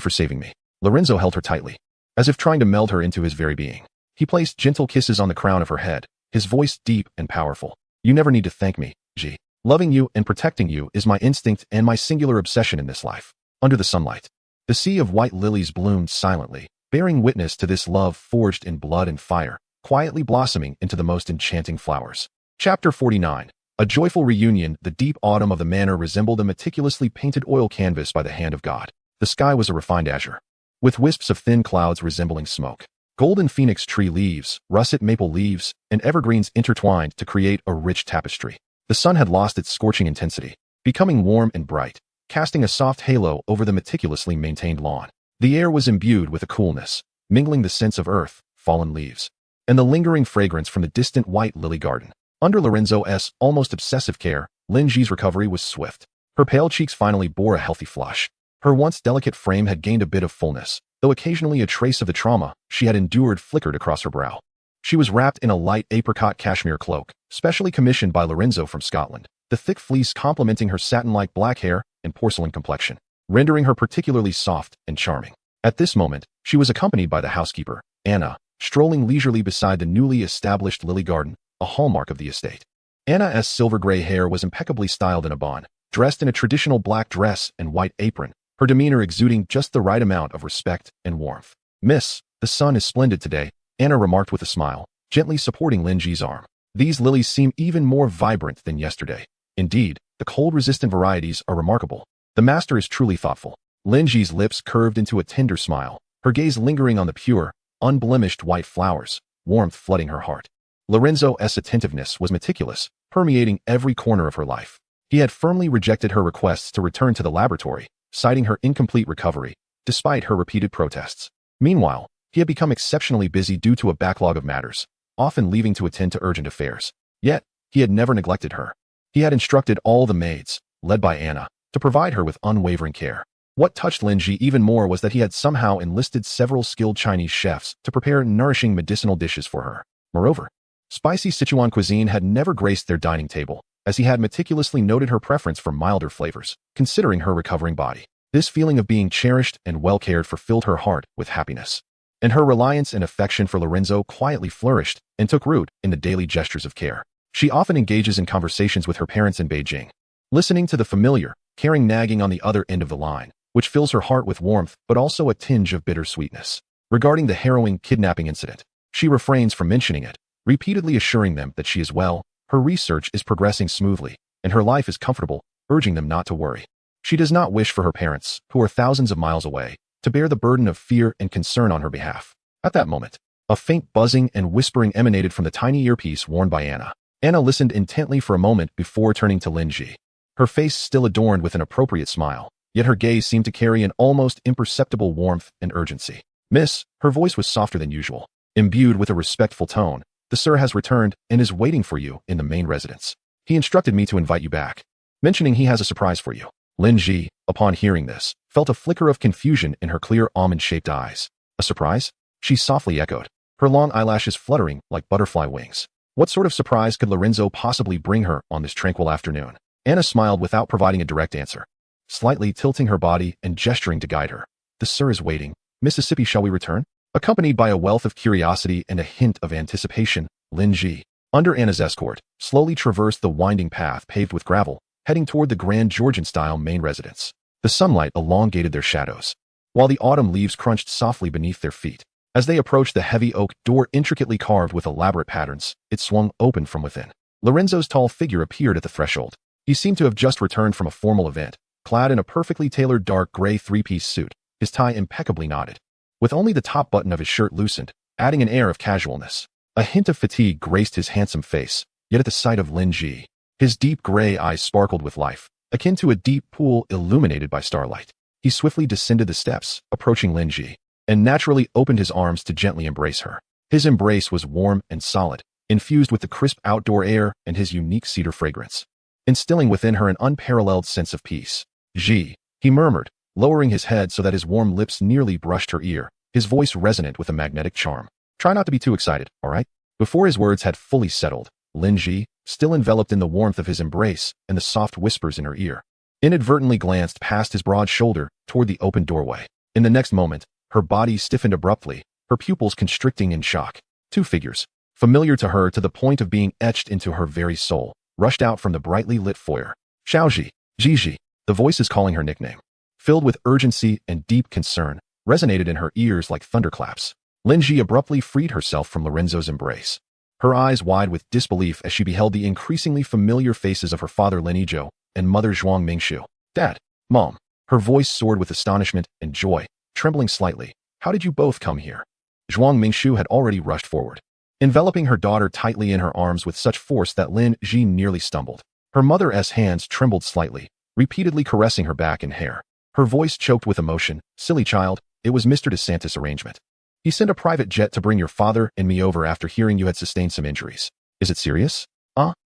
for saving me. Lorenzo held her tightly, as if trying to meld her into his very being. He placed gentle kisses on the crown of her head, his voice deep and powerful. You never need to thank me, Ji. Loving you and protecting you is my instinct and my singular obsession in this life. Under the sunlight, the sea of white lilies bloomed silently, bearing witness to this love forged in blood and fire, quietly blossoming into the most enchanting flowers. Chapter 49. A joyful reunion. The deep autumn of the manor resembled a meticulously painted oil canvas by the hand of God. The sky was a refined azure, with wisps of thin clouds resembling smoke. Golden phoenix tree leaves, russet maple leaves, and evergreens intertwined to create a rich tapestry. The sun had lost its scorching intensity, becoming warm and bright, casting a soft halo over the meticulously maintained lawn. The air was imbued with a coolness, mingling the scents of earth, fallen leaves, and the lingering fragrance from the distant white lily garden. Under Lorenzo's almost obsessive care, Lin Ji's recovery was swift. Her pale cheeks finally bore a healthy flush. Her once delicate frame had gained a bit of fullness, though occasionally a trace of the trauma she had endured flickered across her brow. She was wrapped in a light apricot cashmere cloak, specially commissioned by Lorenzo from Scotland, the thick fleece complementing her satin-like black hair and porcelain complexion, rendering her particularly soft and charming. At this moment, she was accompanied by the housekeeper, Anna, strolling leisurely beside the newly established lily garden, a hallmark of the estate. Anna's silver-gray hair was impeccably styled in a bun, dressed in a traditional black dress and white apron, her demeanor exuding just the right amount of respect and warmth. "Miss, the sun is splendid today," Anna remarked with a smile, gently supporting Lin Ji's arm. "These lilies seem even more vibrant than yesterday. Indeed, the cold-resistant varieties are remarkable. The master is truly thoughtful." Lin Ji's lips curved into a tender smile, her gaze lingering on the pure, unblemished white flowers, warmth flooding her heart. Lorenzo's attentiveness was meticulous, permeating every corner of her life. He had firmly rejected her requests to return to the laboratory, citing her incomplete recovery, despite her repeated protests. Meanwhile, he had become exceptionally busy due to a backlog of matters, often leaving to attend to urgent affairs. Yet, he had never neglected her. He had instructed all the maids, led by Anna, to provide her with unwavering care. What touched Lin Ji even more was that he had somehow enlisted several skilled Chinese chefs to prepare nourishing medicinal dishes for her. Moreover, spicy Sichuan cuisine had never graced their dining table, as he had meticulously noted her preference for milder flavors, considering her recovering body. This feeling of being cherished and well cared for filled her heart with happiness. And her reliance and affection for Lorenzo quietly flourished and took root in the daily gestures of care. She often engages in conversations with her parents in Beijing, listening to the familiar, caring nagging on the other end of the line, which fills her heart with warmth but also a tinge of bittersweetness. Regarding the harrowing kidnapping incident, she refrains from mentioning it, repeatedly assuring them that she is well, her research is progressing smoothly, and her life is comfortable, urging them not to worry. She does not wish for her parents, who are thousands of miles away, to bear the burden of fear and concern on her behalf. At that moment, a faint buzzing and whispering emanated from the tiny earpiece worn by Anna. Anna listened intently for a moment before turning to Lin Ji. Her face still adorned with an appropriate smile, yet her gaze seemed to carry an almost imperceptible warmth and urgency. "Miss," her voice was softer than usual, imbued with a respectful tone, "the sir has returned and is waiting for you in the main residence. He instructed me to invite you back, mentioning he has a surprise for you." Lin Ji, upon hearing this, felt a flicker of confusion in her clear almond-shaped eyes. "A surprise?" she softly echoed, her long eyelashes fluttering like butterfly wings. What sort of surprise could Lorenzo possibly bring her on this tranquil afternoon? Anna smiled without providing a direct answer, slightly tilting her body and gesturing to guide her. "The sir is waiting. Mississippi, shall we return?" Accompanied by a wealth of curiosity and a hint of anticipation, Lin Ji, under Anna's escort, slowly traversed the winding path paved with gravel, heading toward the grand Georgian-style main residence. The sunlight elongated their shadows, while the autumn leaves crunched softly beneath their feet. As they approached the heavy oak door intricately carved with elaborate patterns, it swung open from within. Lorenzo's tall figure appeared at the threshold. He seemed to have just returned from a formal event, clad in a perfectly tailored dark gray three-piece suit, his tie impeccably knotted, with only the top button of his shirt loosened, adding an air of casualness. A hint of fatigue graced his handsome face, yet at the sight of Lin Ji, his deep gray eyes sparkled with life, akin to a deep pool illuminated by starlight. He swiftly descended the steps, approaching Lin Ji, and naturally opened his arms to gently embrace her. His embrace was warm and solid, infused with the crisp outdoor air and his unique cedar fragrance, instilling within her an unparalleled sense of peace. "Ji," he murmured, lowering his head so that his warm lips nearly brushed her ear, his voice resonant with a magnetic charm. "Try not to be too excited, all right?" Before his words had fully settled, Lin Ji, still enveloped in the warmth of his embrace and the soft whispers in her ear, inadvertently glanced past his broad shoulder toward the open doorway. In the next moment, her body stiffened abruptly, her pupils constricting in shock. Two figures, familiar to her to the point of being etched into her very soul, rushed out from the brightly lit foyer. "Xiaoji, Gigi," the voices calling her nickname, filled with urgency and deep concern, resonated in her ears like thunderclaps. Lin Ji abruptly freed herself from Lorenzo's embrace, her eyes wide with disbelief as she beheld the increasingly familiar faces of her father Lin Yizhou and mother Zhuang Mingshu. "Dad, Mom," her voice soared with astonishment and joy, trembling slightly. "How did you both come here?" Zhuang Mingshu had already rushed forward, enveloping her daughter tightly in her arms with such force that Lin Ji nearly stumbled. Her mother's hands trembled slightly, repeatedly caressing her back and hair. Her voice choked with emotion. "Silly child, it was Mr. DeSantis' arrangement. He sent a private jet to bring your father and me over after hearing you had sustained some injuries. Is it serious?"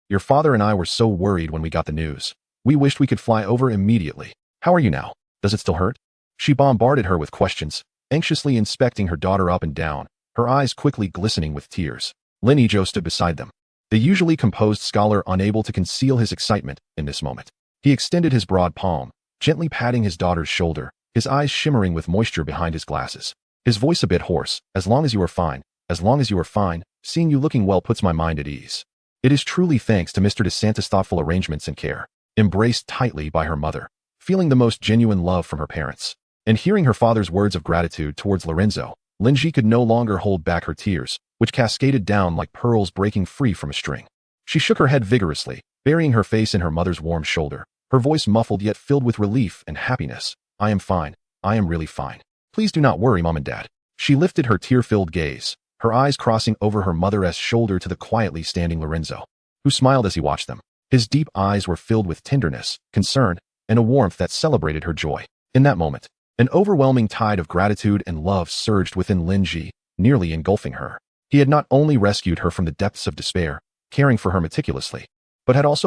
Your father and I were so worried when we got the news. We wished we could fly over immediately. How are you now? Does it still hurt?" She bombarded her with questions, anxiously inspecting her daughter up and down, her eyes quickly glistening with tears. Lin Yizhou stood beside them, the usually composed scholar unable to conceal his excitement in this moment. He extended his broad palm, gently patting his daughter's shoulder, his eyes shimmering with moisture behind his glasses. His voice a bit hoarse. "As long as you are fine, As long as you are fine, seeing you looking well puts my mind at ease. It is truly thanks to Mr. DeSantis' thoughtful arrangements and care. Embraced tightly by her mother, feeling the most genuine love from her parents, and hearing her father's words of gratitude towards Lorenzo, Linji could no longer hold back her tears, which cascaded down like pearls breaking free from a string. She shook her head vigorously, burying her face in her mother's warm shoulder, her voice muffled yet filled with relief and happiness. I am fine. I am really fine. Please do not worry, Mom and Dad. She lifted her tear-filled gaze, her eyes crossing over her mother's shoulder to the quietly standing Lorenzo, who smiled as he watched them. His deep eyes were filled with tenderness, concern, and a warmth that celebrated her joy. In that moment, an overwhelming tide of gratitude and love surged within Linji, nearly engulfing her. He had not only rescued her from the depths of despair, caring for her meticulously, but had also